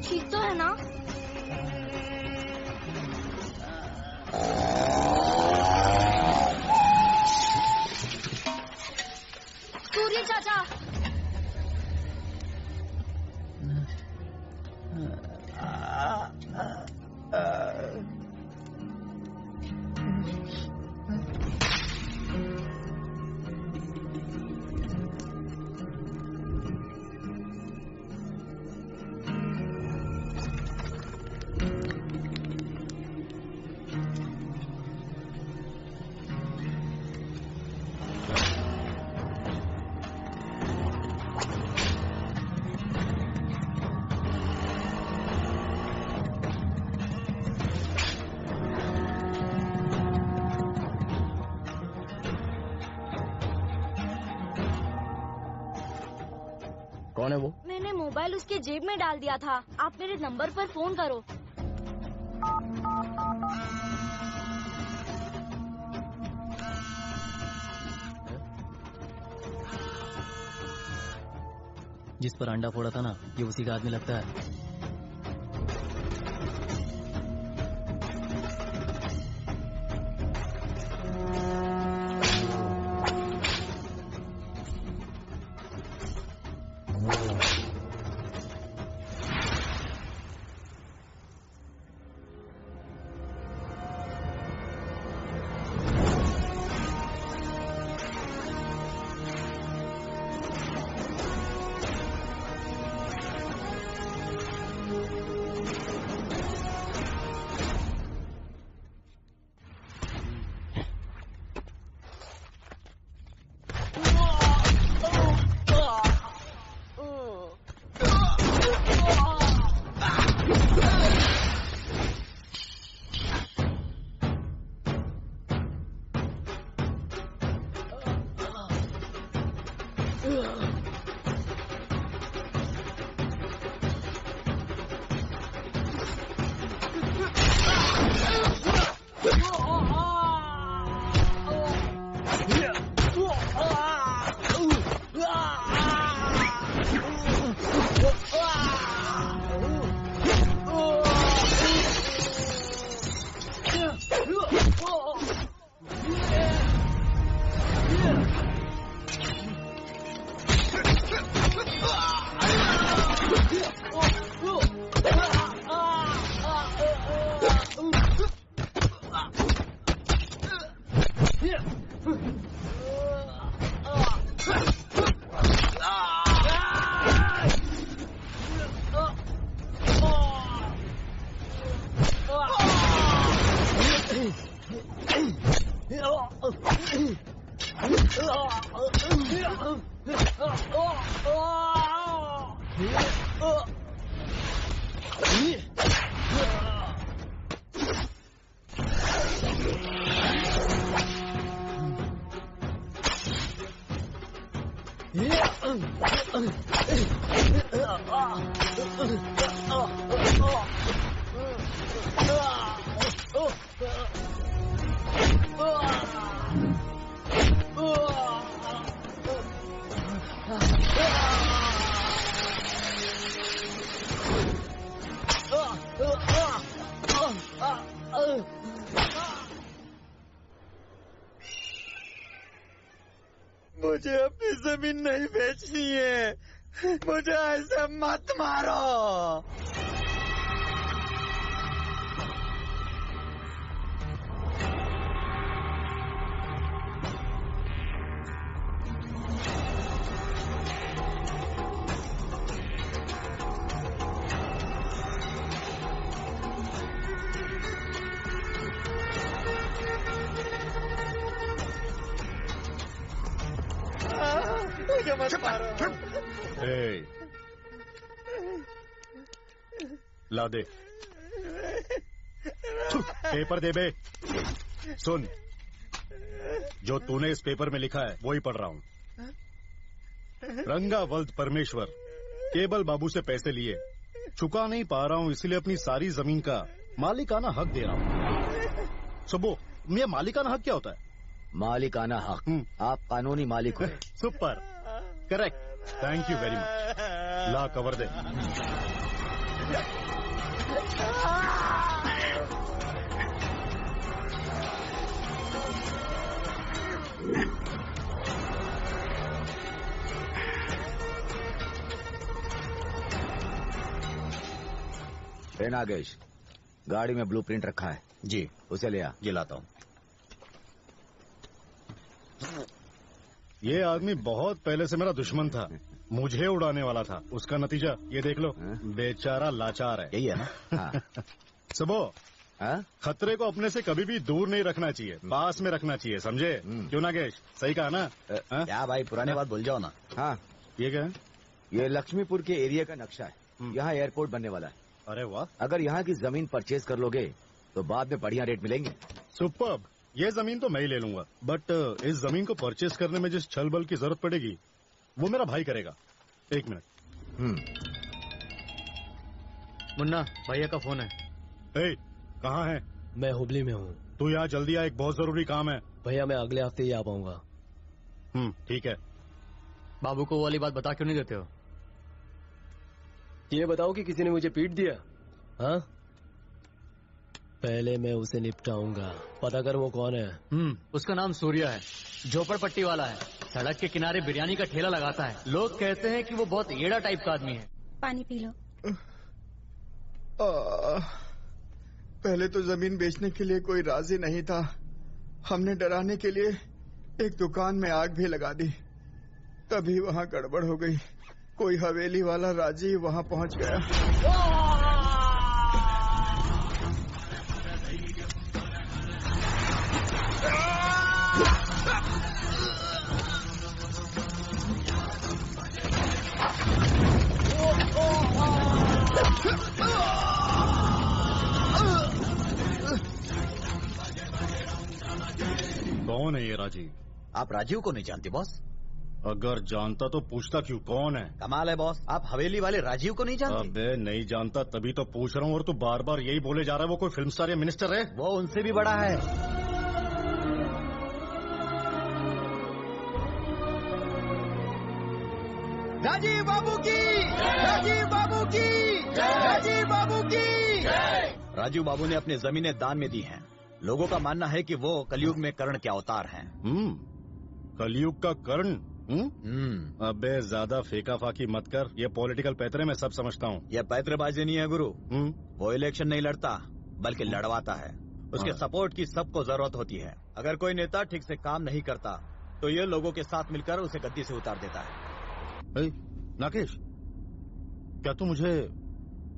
ठीक तो है ना? सूर्य चाचा, कौन है वो? मैंने मोबाइल उसके जेब में डाल दिया था। आप मेरे नंबर पर फोन करो। जिस पर अंडा फोड़ा था ना, ये उसी का आदमी लगता है। मुझे अपनी जमीन नहीं बेचनी है, मुझे ऐसे मत मारो। ला दे पेपर दे बे। सुन, जो तूने इस पेपर में लिखा है वही पढ़ रहा हूँ। रंगा वल्द परमेश्वर केबल बाबू से पैसे लिए, चुका नहीं पा रहा हूँ, इसलिए अपनी सारी जमीन का मालिकाना हक दे रहा हूँ। सुबो, ये मालिकाना हक क्या होता है? मालिकाना हक, आप कानूनी मालिक हो। Super, correct, thank you very much. ला कवर दे। नागेश, गाड़ी में ब्लूप्रिंट रखा है। जी उसे ले आ। ये लाता हूँ। ये आदमी बहुत पहले से मेरा दुश्मन था, मुझे उड़ाने वाला था। उसका नतीजा ये देख लो, बेचारा लाचार है। यही है ना? हाँ। सबो, हाँ? खतरे को अपने से कभी भी दूर नहीं रखना चाहिए, पास में रखना चाहिए, समझे? क्यों नागेश, सही कहा ना? क्या भाई, पुराने बात भूल जाओ ना। हाँ, ये क्या है? ये लक्ष्मीपुर के एरिया का नक्शा है। यहाँ एयरपोर्ट बनने वाला है। अरे वाह, अगर यहाँ की जमीन परचेज कर लोगे तो बाद में बढ़िया रेट मिलेंगे। सुपर्ब। ये जमीन तो मैं ही ले लूंगा, बट इस जमीन को परचेज करने में जिस छल बल की जरूरत पड़ेगी वो मेरा भाई करेगा। एक मिनट। मुन्ना, भैया का फोन है। ए, कहाँ है? मैं हुबली में हूँ। तू यहाँ जल्दी आ, एक बहुत जरूरी काम है। भैया मैं अगले हफ्ते ही आ पाऊंगा। ठीक है। बाबू को वो वाली बात बता क्यों नहीं देते हो? ये बताओ कि किसी ने मुझे पीट दिया। हाँ, पहले मैं उसे निपटाऊंगा। पता कर वो कौन है। उसका नाम सूर्या है, झोपड़पट्टी वाला है, सड़क के किनारे बिरयानी का ठेला लगाता है। लोग कहते हैं कि वो बहुत येड़ा टाइप का आदमी है। पानी पी लो। पहले तो जमीन बेचने के लिए कोई राजी नहीं था। हमने डराने के लिए एक दुकान में आग भी लगा दी। तभी वहाँ गड़बड़ हो गई। कोई हवेली वाला राजी वहाँ पहुँच गया। कौन है ये राजीव? आप राजीव को नहीं जानते बॉस? अगर जानता तो पूछता क्यों, कौन है? कमाल है बॉस, आप हवेली वाले राजीव को नहीं जानते? अबे नहीं जानता तभी तो पूछ रहा हूँ, और तू बार बार यही बोले जा रहा है। वो कोई फिल्म स्टार या मिनिस्टर है? वो उनसे भी बड़ा है। राजीव बाबू की, राजीव बाबू की, राजीव बाबू की। राजीव बाबू ने अपनी जमीनें दान में दी हैं। लोगों का मानना है कि वो कलयुग में कर्ण के अवतार हैं। कलयुग का कर्ण? अबे ज्यादा फेंका फाकी मत कर, ये पॉलिटिकल पैतरे मैं सब समझता हूँ। ये पैतरेबाजी नहीं है गुरु। वो इलेक्शन नहीं लड़ता बल्कि लड़वाता है। उसके सपोर्ट की सबको जरूरत होती है। अगर कोई नेता ठीक से काम नहीं करता तो ये लोगों के साथ मिलकर उसे गद्दी से उतार देता है। नाकेश, क्या तू मुझे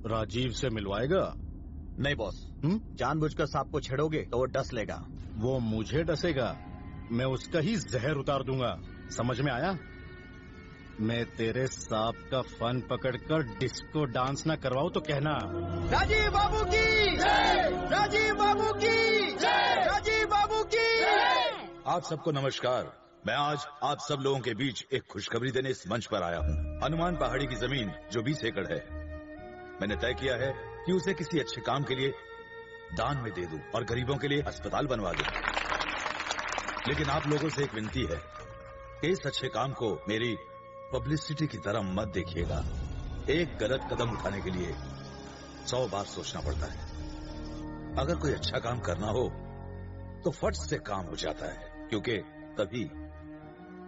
राजीव से मिलवाएगा? नहीं बॉस, जानबूझकर सांप को छेड़ोगे तो वो डस लेगा। वो मुझे डसेगा, मैं उसका ही जहर उतार दूंगा। समझ में आया? मैं तेरे सांप का फन पकड़कर डिस्को डांस ना करवाऊं तो कहना। राजीव बाबू की, राजीव बाबू की, राजीव बाबू की। आप सबको नमस्कार। मैं आज आप सब लोगों के बीच एक खुशखबरी देने इस मंच पर आया हूँ। हनुमान पहाड़ी की जमीन जो 20 एकड़ है, मैंने तय किया है कि उसे किसी अच्छे काम के लिए दान में दे दूं और गरीबों के लिए अस्पताल बनवा दूं। लेकिन आप लोगों से एक विनती है कि इस अच्छे काम को मेरी पब्लिसिटी की तरह मत देखिएगा। एक गलत कदम उठाने के लिए 100 बार सोचना पड़ता है। अगर कोई अच्छा काम करना हो तो फट से काम हो जाता है, क्योंकि तभी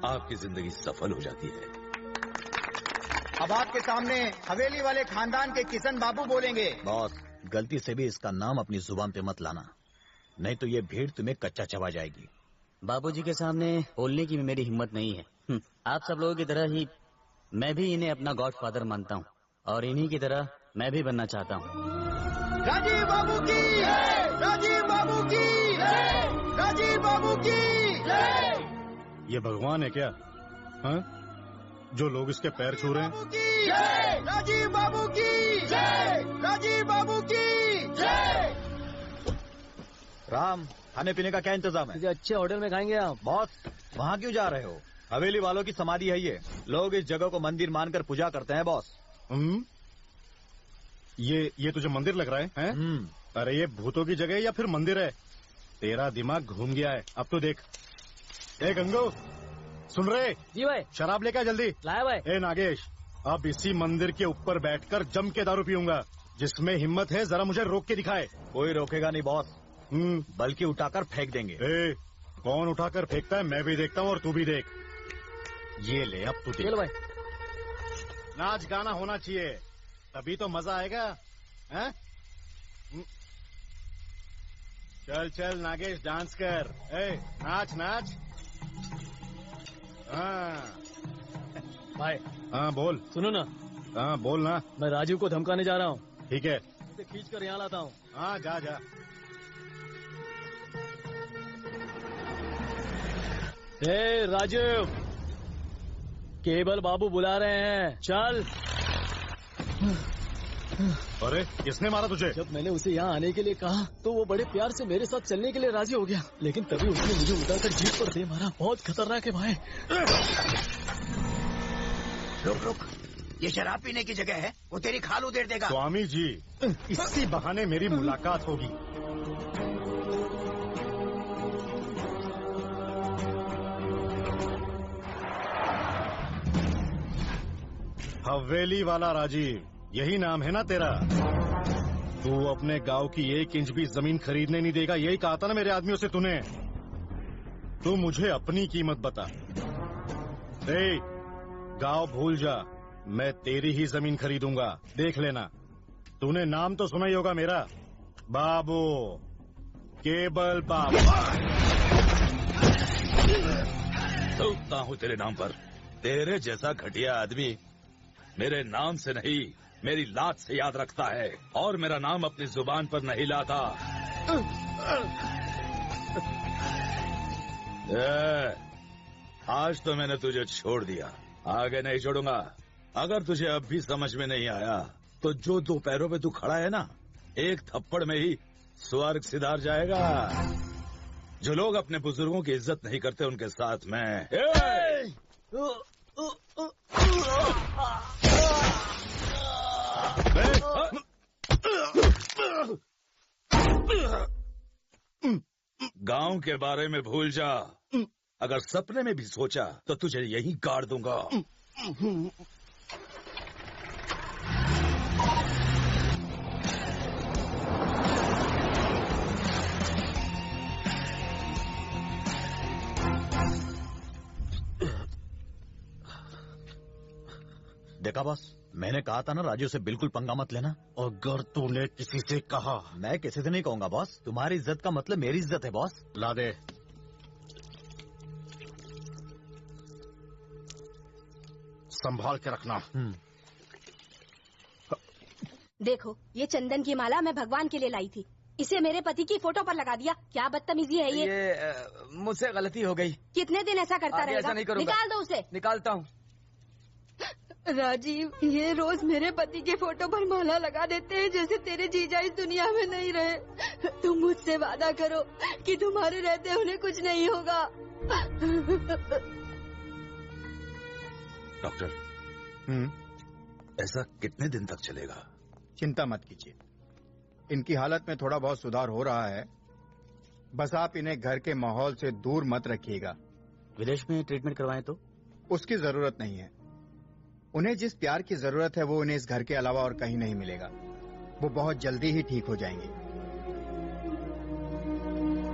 आपकी जिंदगी सफल हो जाती है। अब आपके सामने हवेली वाले खानदान के किशन बाबू बोलेंगे। बॉस, गलती से भी इसका नाम अपनी जुबान पे मत लाना, नहीं तो ये भीड़ तुम्हें कच्चा चबा जाएगी। बाबूजी के सामने बोलने की भी मेरी हिम्मत नहीं है। आप सब लोगों की तरह ही मैं भी इन्हें अपना गॉडफादर मानता हूँ और इन्हीं की तरह मैं भी बनना चाहता हूँ। राजीव बाबू की, राजीव बाबू की, राजीव बाबू की। ये भगवान है क्या? हाँ? जो लोग इसके पैर छू रहे हैं? राजीव बाबू की, राजीव बाबू की। राम, खाने पीने का क्या इंतजाम है? किसी अच्छे होटल में खाएंगे आप? बॉस, वहाँ क्यों जा रहे हो? हवेली वालों की समाधि है ये। लोग इस जगह को मंदिर मानकर पूजा करते हैं बॉस। ये तुझे मंदिर लग रहा है? अरे ये भूतों की जगह है या फिर मंदिर है? तेरा दिमाग घूम गया है। अब तो देख। ए गंगू, सुन रहे? जी भाई। शराब लेकर जल्दी लाया भाई। ए नागेश, अब इसी मंदिर के ऊपर बैठकर जम के दारू पीऊंगा। जिसमें हिम्मत है जरा मुझे रोक के दिखाए। कोई रोकेगा नहीं बॉस, बल्कि उठाकर फेंक देंगे। कौन उठाकर फेंकता है मैं भी देखता हूँ और तू भी देख। ये ले अब तू देख। चलो भाई, नाच गाना होना चाहिए तभी तो मजा आएगा। हैं? चल चल नागेश डांस कर। नाच नाच। हाँ भाई हाँ बोल। सुनो ना, हाँ बोल ना। मैं राजीव को धमकाने जा रहा हूँ। ठीक है। इसे खींच कर यहाँ लाता हूँ। हाँ जा जा। राजीव, केबल बाबू बुला रहे हैं, चल। अरे किसने मारा तुझे? जब मैंने उसे यहाँ आने के लिए कहा तो वो बड़े प्यार से मेरे साथ चलने के लिए राजी हो गया, लेकिन तभी उसने मुझे उठाकर जीप पर दे मारा। बहुत खतरनाक है भाई। रुक रुक, ये शराब पीने की जगह है, वो तेरी खाल उधेड़ देगा। स्वामी जी, इसी बहाने मेरी मुलाकात होगी। हवेली वाला राजीव, यही नाम है ना तेरा? तू अपने गांव की 1 इंच भी जमीन खरीदने नहीं देगा, यही कहा था ना मेरे आदमियों से तूने। तू मुझे अपनी कीमत बता। गांव भूल जा, मैं तेरी ही जमीन खरीदूंगा, देख लेना। तूने नाम तो सुना ही होगा मेरा, बाबू, केबल बाबू। थूकता हूँ तेरे नाम पर। तेरे जैसा घटिया आदमी मेरे नाम से नहीं, मेरी लात से याद रखता है, और मेरा नाम अपनी जुबान पर नहीं लाता। आज तो मैंने तुझे छोड़ दिया, आगे नहीं छोड़ूंगा। अगर तुझे अब भी समझ में नहीं आया तो जो 2 पैरों पे तू खड़ा है ना, एक थप्पड़ में ही स्वर्ग सिधार जाएगा। जो लोग अपने बुजुर्गों की इज्जत नहीं करते उनके साथ मैं गांव के बारे में भूल जा। अगर सपने में भी सोचा तो तुझे यहीं गाड़ दूंगा। देखा बॉस, मैंने कहा था ना राजू से बिल्कुल पंगा मत लेना। अगर तूने किसी से कहा। मैं किसी से नहीं कहूंगा बॉस, तुम्हारी इज्जत का मतलब मेरी इज्जत है बॉस। ला दे। संभाल के रखना। देखो, ये चंदन की माला मैं भगवान के लिए लाई थी, इसे मेरे पति की फोटो पर लगा दिया। क्या बदतमीजी है ये मुझसे गलती हो गई। कितने दिन ऐसा करता रहेगा? ऐसा नहीं करूंगा। निकाल दो उसे। निकालता हूँ। राजीव, ये रोज मेरे पति के फोटो पर माला लगा देते हैं जैसे तेरे जीजा इस दुनिया में नहीं रहे। तुम मुझसे वादा करो कि तुम्हारे रहते उन्हें कुछ नहीं होगा। डॉक्टर, ऐसा कितने दिन तक चलेगा? चिंता मत कीजिए, इनकी हालत में थोड़ा बहुत सुधार हो रहा है। बस आप इन्हें घर के माहौल से दूर मत रखिएगा। विदेश में ट्रीटमेंट करवाएं तो? उसकी जरूरत नहीं है। उन्हें जिस प्यार की जरूरत है वो उन्हें इस घर के अलावा और कहीं नहीं मिलेगा। वो बहुत जल्दी ही ठीक हो जाएंगे।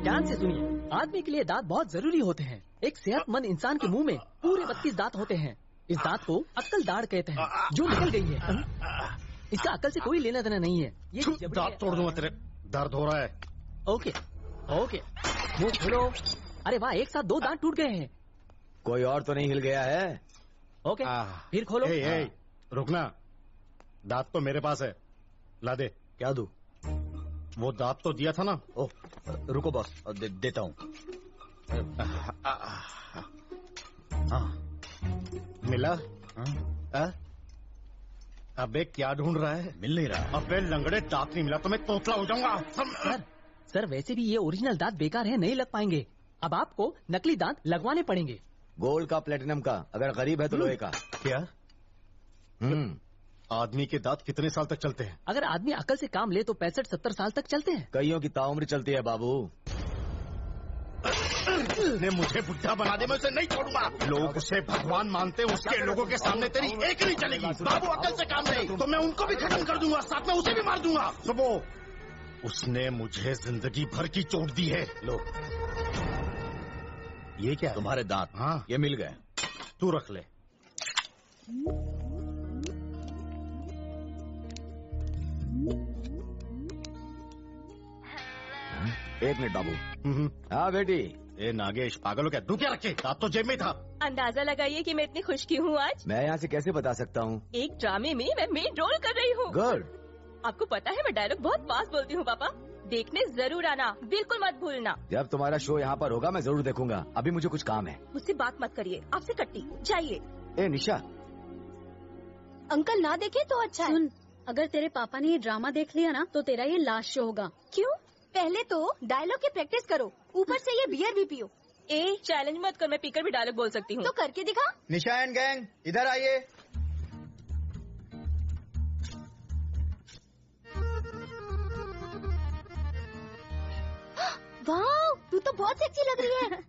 ध्यान से सुनिए, आदमी के लिए दांत बहुत जरूरी होते हैं। एक सेहतमंद इंसान के मुंह में पूरे 32 दांत होते हैं। इस दांत को अक्ल दाढ़ कहते हैं, जो निकल गई है। इसका अकल से कोई लेना देना नहीं है। ये दांत तोड़ दूंगा तेरे। दर्द हो रहा है। ओके ओके, मुंह खोलो। अरे वाह, एक साथ 2 दांत टूट गए हैं। कोई और तो नहीं हिल गया है? ओके, फिर खोलो। रुकना, दांत तो मेरे पास है, ला दे। क्या दूं? वो दांत तो दिया था ना। ओह, रुको बॉस, देता हूँ। मिला? हाँ? अबे क्या ढूंढ रहा है? मिल नहीं रहा। अबे लंगड़े, दांत नहीं मिला तो मैं तोतला हो जाऊंगा। सर वैसे भी ये ओरिजिनल दांत बेकार है, नहीं लग पाएंगे। अब आपको नकली दांत लगवाने पड़ेंगे। गोल्ड का, प्लेटिनम का, अगर गरीब है तो लोहे का। क्या? आदमी के दांत कितने साल तक चलते हैं? अगर आदमी अकल से काम ले तो 65-70 साल तक चलते हैं। कईयों की ताउम्र चलती है बाबू। ने मुझे बुढ़ा बना दे, मैं उसे नहीं छोड़ूंगा। लोग उसे भगवान मानते हैं, उसके लोगों के सामने तेरी एक नहीं चलेगी। बाबू अकल से काम नहीं तो मैं उनको भी खत्म कर दूंगा, साथ में उसे भी मार दूंगा। सुबह उसने मुझे जिंदगी भर की चोट दी है। लो ये क्या है? तुम्हारे दांत। हाँ ये मिल गए। तू रख ले। एक मिनट बाबू। हाँ बेटी। ए नागेश, पागल हो क्या? तू क्या रखे? दांत तो जेब में था। अंदाजा लगाइए कि मैं इतनी खुश क्यों हूँ आज। मैं यहाँ से कैसे बता सकता हूँ? एक ड्रामे में मैं मेन रोल कर रही हूँ। गुड। आपको पता है मैं डायलॉग बहुत फास्ट बोलती हूँ पापा। देखने जरूर आना, बिल्कुल मत भूलना। जब तुम्हारा शो यहाँ पर होगा मैं जरूर देखूंगा। अभी मुझे कुछ काम है। मुझसे बात मत करिए, आपसे कट्टी। जाइए। ए निशा। अंकल ना देखे तो अच्छा है। सुन, अगर तेरे पापा ने ये ड्रामा देख लिया ना तो तेरा ये लास्ट शो होगा। क्यों? पहले तो डायलॉग की प्रैक्टिस करो, ऊपर से ये बियर भी पियो। ए चैलेंज मत कर, मैं पीकर भी डायलॉग बोल सकती हूँ। तो करके दिखा। निशा एंड गैंग इधर आइए। वाह, तू तो बहुत सेक्सी लग रही है।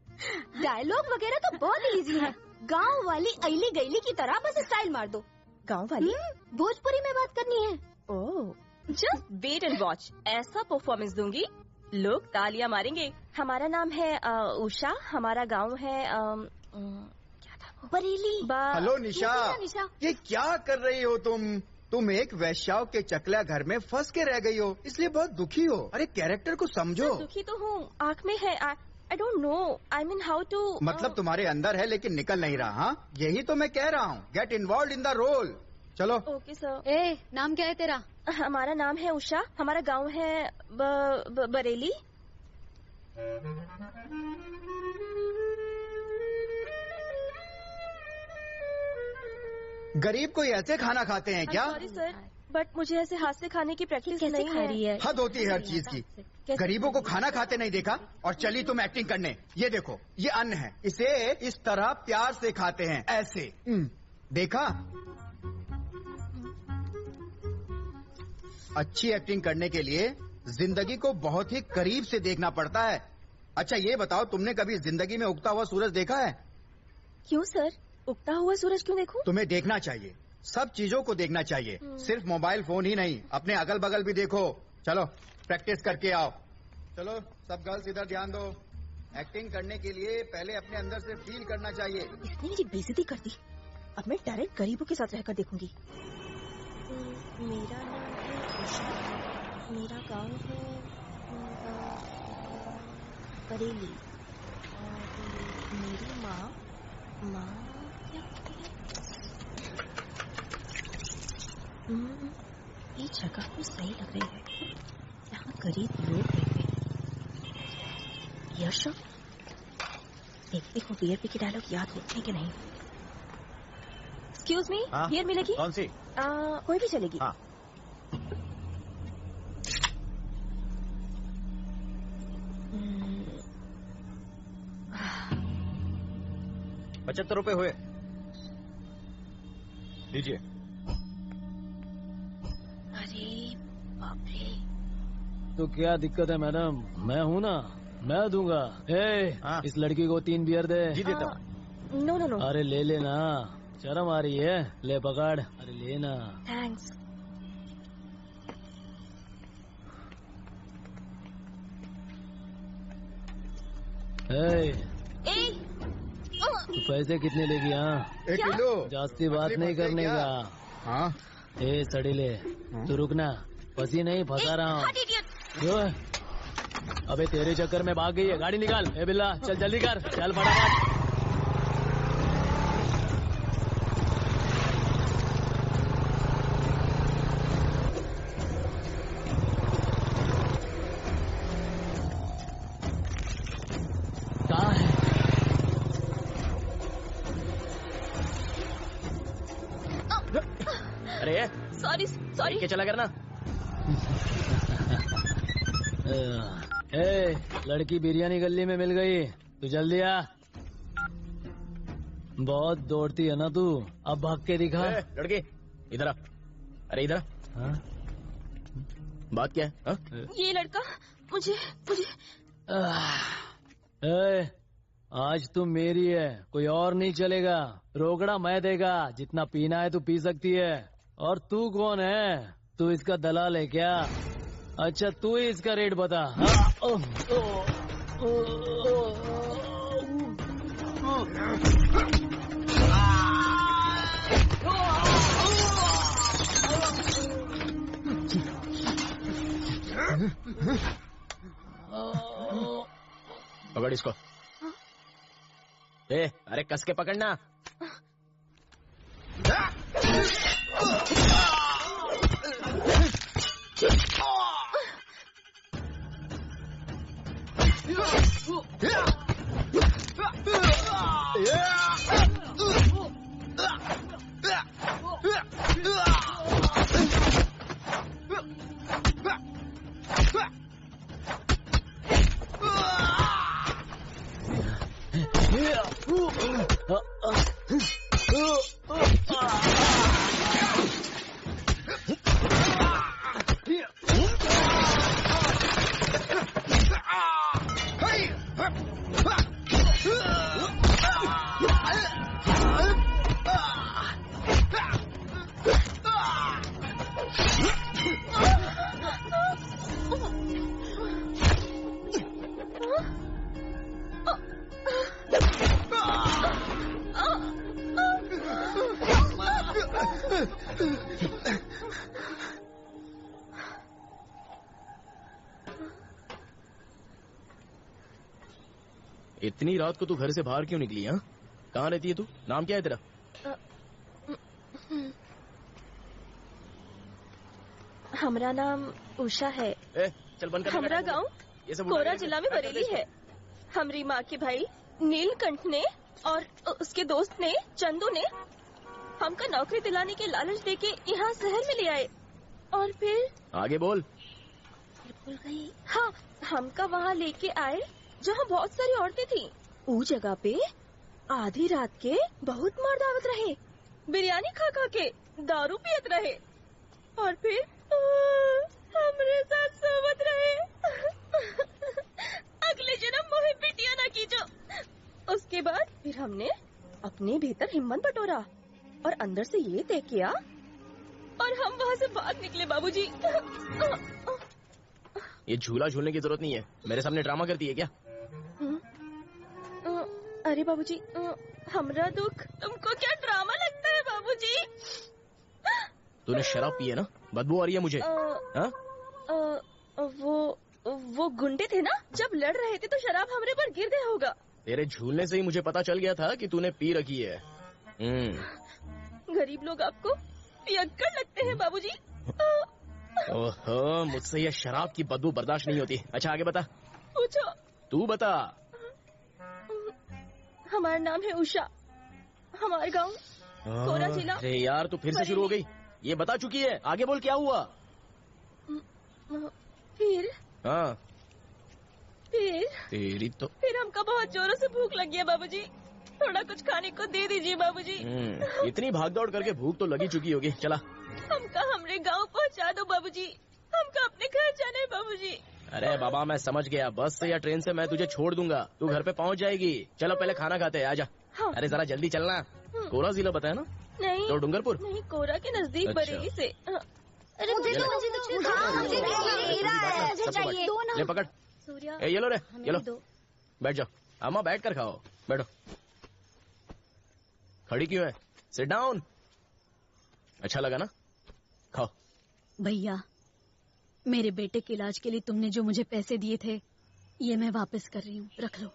डायलॉग वगैरह तो बहुत इजी है। गांव वाली अली गैली की तरह बस स्टाइल मार दो। गाँव वाली? भोजपुरी में बात करनी है। ओह, जस्ट वेट एंड वॉच। ऐसा परफॉर्मेंस दूंगी लोग तालियां मारेंगे। हमारा नाम है उषा, हमारा गांव है क्या था वो? बरेली। हेलो निशा। निशा, ये क्या कर रही हो तुम एक वैश्याओं के चकला घर में फंस के रह गई हो, इसलिए बहुत दुखी हो। अरे कैरेक्टर को समझो। दुखी तो हूँ, आँख में है। I don't know, I mean how to. मतलब तुम्हारे अंदर है लेकिन निकल नहीं रहा। हाँ, यही तो मैं कह रहा हूँ। Get involved in the role. चलो। Okay sir. ए, नाम क्या है तेरा? हमारा नाम है उषा, हमारा गांव है बरेली। गरीब कोई ऐसे खाना खाते हैं क्या? सॉरी सर, बट मुझे ऐसे हाथ से खाने की प्रैक्टिस नहीं खा रही है? हद होती है हर चीज की। गरीबों को खाना खाते नहीं देखा और चली तुम एक्टिंग करने। ये देखो, ये अन्न है, इसे इस तरह प्यार से खाते हैं, ऐसे। देखा? अच्छी एक्टिंग करने के लिए जिंदगी को बहुत ही करीब से देखना पड़ता है। अच्छा ये बताओ, तुमने कभी जिंदगी में उगता हुआ सूरज देखा है? क्यों सर, उगता हुआ सूरज क्यों देखूं? तुम्हें देखना चाहिए, सब चीजों को देखना चाहिए, सिर्फ मोबाइल फोन ही नहीं, अपने अगल बगल भी देखो। चलो प्रैक्टिस करके आओ। चलो सब गर्ल्स इधर ध्यान दो। एक्टिंग करने के लिए पहले अपने अंदर से फील करना चाहिए। इसने मेरी बेइज्जती कर दी, अब मैं डायरेक्ट गरीबों के साथ रहकर देखूंगी। मेरा नाम है उषा, मेरा गांव है बरेली, और मेरी माँ क्या कहती है? ये जगह तो सही लग रही है, यहाँ गरीब लोग रहते हैं। यश, देखते हो बियर पी के डायलॉग याद होते हैं कि नहीं। एक्सक्यूज मी, बियर मिलेगी? कौन सी? कोई भी चलेगी। हाँ। 75 रुपए हुए, लीजिए। अरे बाप रे। तो क्या दिक्कत है मैडम, मैं हूँ ना, मैं दूंगा। इस लड़की को 3 बियर दे। जी देता हूँ। No no no. अरे ले लेना, शर्म आ रही है, ले पकड़। अरे लेना। थैंक्स। तू पैसे कितने लेगी? हाँ 1 किलो। जास्ती बात नहीं करने का। हाँ सड़ीले, तू रुकना, फंसी नहीं, फंसा रहा हूँ। क्यों? अबे तेरे चक्कर में भाग गई है, गाड़ी निकाल। ए बिल्ला चल जल्दी कर, चल फटाफट। कहाँ है? अरे सॉरी सॉरी। क्या चला करना। लड़की बिरयानी गली में मिल गई, तू जल्दी आ। बहुत दौड़ती है ना तू, अब भाग के दिखा। लड़की इधर आ। अरे इधर। हाँ? बात क्या है? ये लड़का मुझे आज तुम मेरी है, कोई और नहीं चलेगा। रोकड़ा मैं देगा, जितना पीना है तू पी सकती है। और तू कौन है? तू इसका दलाल है क्या? अच्छा तू ही इसका रेट बता। पकड़ इसको। अरे कस के पकड़ना। इतनी रात को तू घर से बाहर क्यों निकली? हाँ, कहाँ रहती है तू? नाम क्या है तेरा? हमारा नाम उषा है। चल बंद कर। हमारा गांव कोरा जिला में बरेली है। हमारी माँ के भाई नीलकंठ ने और उसके दोस्त ने चंदू ने हमका नौकरी दिलाने के लालच देके यहाँ शहर में ले आए और फिर आगे बोल। भूल गई। हाँ, हमका वहाँ लेके आए जहाँ बहुत सारी औरतें थी। उस जगह पे आधी रात के बहुत मार दावत रहे, बिरयानी खा खा के दारू पियत रहे और फिर हमरे साथ सोवत रहे। अगले जन्म मोहे बेटिया ना कीजो। उसके बाद फिर हमने अपने भीतर हिम्मत बटोरा और अंदर से ये तय किया और हम वहाँ से भाग निकले। बाबूजी, ये झूला झूलने की जरूरत नहीं है। मेरे सामने ड्रामा करती है क्या? अरे बाबूजी, हमरा दुख तुमको क्या ड्रामा लगता है? बाबूजी, तूने शराब पी है ना? बदबू आ रही है मुझे। वो गुंडे थे ना, जब लड़ रहे थे तो शराब हमरे पर गिर गया होगा। तेरे झूलने से ही मुझे पता चल गया था कि तूने पी रखी है। गरीब लोग आपको पियक्कड़ लगते हैं बाबूजी। ओहो, मुझसे ये शराब की बदबू बर्दाश्त नहीं होती। अच्छा आगे बता। पूछो। तू बता। हमारा नाम है उषा, हमारा गांव कोरा जिला। अरे यार तू फिर से शुरू हो गई। ये बता चुकी है, आगे बोल क्या हुआ? फिर हाँ फिर तेरी तो फिर हमका बहुत जोरों से भूख लगी है बाबूजी, थोड़ा कुछ खाने को दे दीजिए बाबूजी। इतनी भागदौड़ करके भूख तो लगी चुकी होगी। चला हमका हमरे गांव पहुंचा दो बाबूजी, हमका अपने घर जाना है बाबूजी। अरे बाबा मैं समझ गया, बस से या ट्रेन से मैं तुझे छोड़ दूंगा, तू घर पे पहुंच जाएगी। चलो पहले खाना खाते हैं, आजा। हाँ। अरे जरा जल्दी चलना। कोरा जिला बताया ना? नहीं तो डूंगरपुर नहीं, कोरा के नजदीक अच्छा। बरेली से। अरे मुझे चाहिए। ले पकड़। सूर्या, ये लो रे, ये लो। बैठ जाओ अम्मा, बैठ कर खाओ। बैठो। खड़ी क्यों है? Sit down. अच्छा लगा ना? खाओ। भैया, मेरे बेटे के इलाज के लिए तुमने जो मुझे पैसे दिए थे, ये मैं वापस कर रही हूँ, रख लो।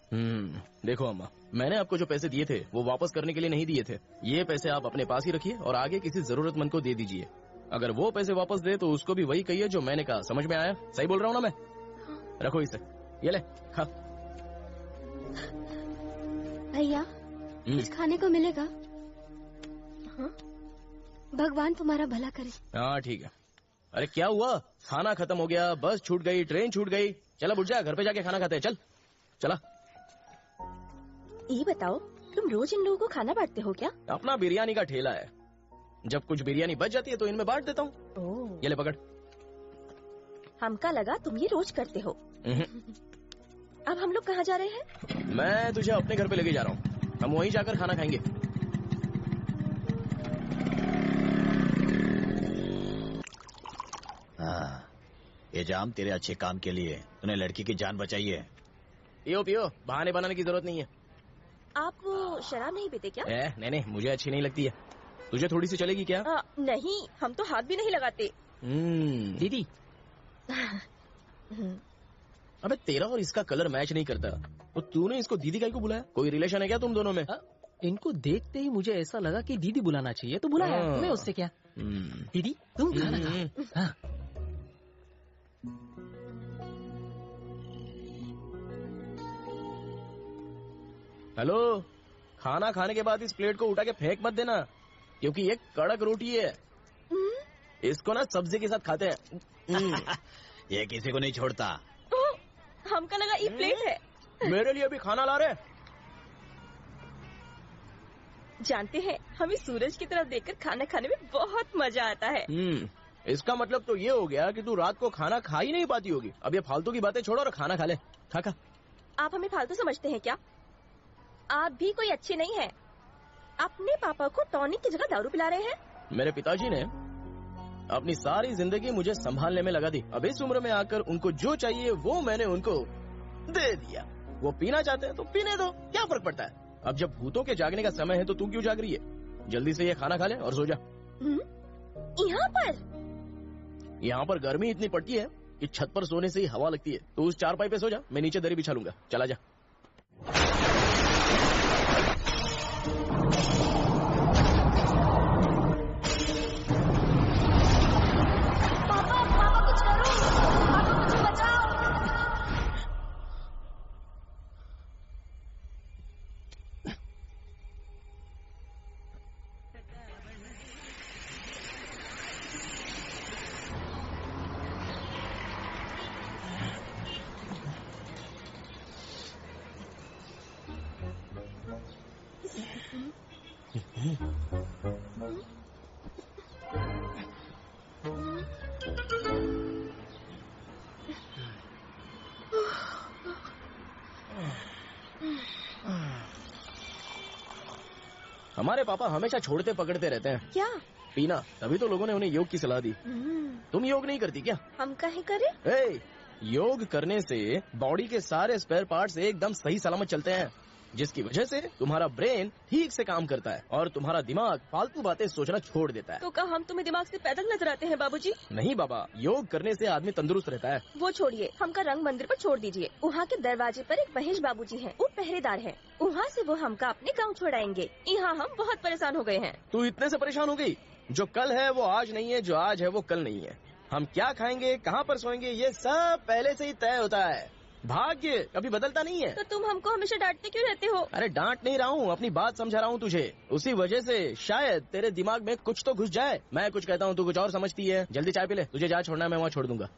देखो अम्मा, मैंने आपको जो पैसे दिए थे वो वापस करने के लिए नहीं दिए थे। ये पैसे आप अपने पास ही रखिए और आगे किसी जरूरतमंद को दे दीजिए। अगर वो पैसे वापस दे तो उसको भी वही कहिए जो मैंने कहा। समझ में आया? सही बोल रहा हूँ ना मैं? रखो इसे, ये ले खा। भैया, कुछ खाने को मिलेगा? हाँ? भगवान तुम्हारा भला करे। हाँ ठीक है। अरे क्या हुआ? खाना खत्म हो गया, बस छूट गई, ट्रेन छूट गई। चला बुढ़ जा, घर पे जाके खाना खाते हैं। चल चला। ये बताओ, तुम रोज इन लोगों को खाना बांटते हो क्या? अपना बिरयानी का ठेला है, जब कुछ बिरयानी बच जाती है तो इनमें बांट देता हूँ। ये ले पकड़। हमका लगा तुम ये रोज करते हो। अब हम लोग कहाँ जा रहे हैं? मैं तुझे अपने घर पे लेके जा रहा हूँ। हम वहीं जाकर खाना खाएंगे। हाँ, ये जाम तेरे अच्छे काम के लिए। तूने लड़की की जान बचाई है। पियो पियो, बहाने बनाने की जरूरत नहीं है। आप वो शराब नहीं पीते क्या? नहीं, मुझे अच्छी नहीं लगती है। तुझे थोड़ी सी चलेगी क्या? नहीं, हम तो हाथ भी नहीं लगाते। दीदी। अबे तेरा और इसका कलर मैच नहीं करता, तो तूने इसको दीदी काहे को बुलाया? कोई रिलेशन है क्या तुम दोनों में? इनको देखते ही मुझे ऐसा लगा कि दीदी बुलाना चाहिए, तो बुलाया। मैं उससे क्या? दीदी तुम खाना खाओ। हेलो, खाना खाने के बाद इस प्लेट को उठा के फेंक मत देना, क्योंकि ये कड़क रोटी है। इसको ना सब्जी के साथ खाते हैं। ये किसी को नहीं छोड़ता। हमको लगा ये प्लेट है। मेरे लिए भी खाना ला रहे। जानते हैं, हमें सूरज की तरफ देखकर खाना खाने में बहुत मजा आता है। इसका मतलब तो ये हो गया कि तू रात को खाना खा ही नहीं पाती होगी। अब ये फालतू की बातें छोड़ो और खाना खा ले। खा। आप हमें फालतू समझते हैं क्या? आप भी कोई अच्छे नहीं हैं। अपने पापा को टॉनिक की जगह दारू पिला रहे हैं। मेरे पिताजी ने अपनी सारी जिंदगी मुझे संभालने में लगा दी। अब इस उम्र में आकर उनको जो चाहिए वो मैंने उनको दे दिया। वो पीना चाहते हैं तो पीने दो, क्या फर्क पड़ता है? अब जब भूतों के जागने का समय है तो तू क्यों जाग रही है? जल्दी से ये खाना खा ले और सो जा। यहाँ पर गर्मी इतनी पड़ती है कि छत पर सोने से ही हवा लगती है। तो उस चारपाई पे सो जा, मैं नीचे दरी बिछा लूंगा। चला जा। हमारे पापा हमेशा छोड़ते पकड़ते रहते हैं। क्या? पीना। तभी तो लोगों ने उन्हें योग की सलाह दी। तुम योग नहीं करती क्या? हम काहे करें? योग करने से बॉडी के सारे स्पेयर पार्ट्स एकदम सही सलामत चलते हैं, जिसकी वजह से तुम्हारा ब्रेन ठीक से काम करता है और तुम्हारा दिमाग फालतू बातें सोचना छोड़ देता है। तो क्या हम तुम्हें दिमाग से पैदल नजर आते हैं बाबूजी? नहीं बाबा, योग करने से आदमी तंदुरुस्त रहता है। वो छोड़िए, हमका रंग मंदिर पर छोड़ दीजिए। वहाँ के दरवाजे पर एक महेश बाबूजी हैं, वो पहरेदार हैं। वहाँ से वो हमका अपने गाँव छोड़ाएंगे। यहाँ हम बहुत परेशान हो गए हैं। तू इतने से परेशान हो गई? जो कल है वो आज नहीं है, जो आज है वो कल नहीं है। हम क्या खाएंगे, कहाँ पर सोएंगे, ये सब पहले से ही तय होता है। भाग्य कभी बदलता नहीं है। तो तुम हमको हमेशा डांटते क्यों रहते हो? अरे डांट नहीं रहा हूँ, अपनी बात समझा रहा हूँ तुझे। उसी वजह से शायद तेरे दिमाग में कुछ तो घुस जाए। मैं कुछ कहता हूँ, तू कुछ और समझती है। जल्दी चाय पी ले, तुझे जहाँ छोड़ना है मैं वहाँ छोड़ दूंगा।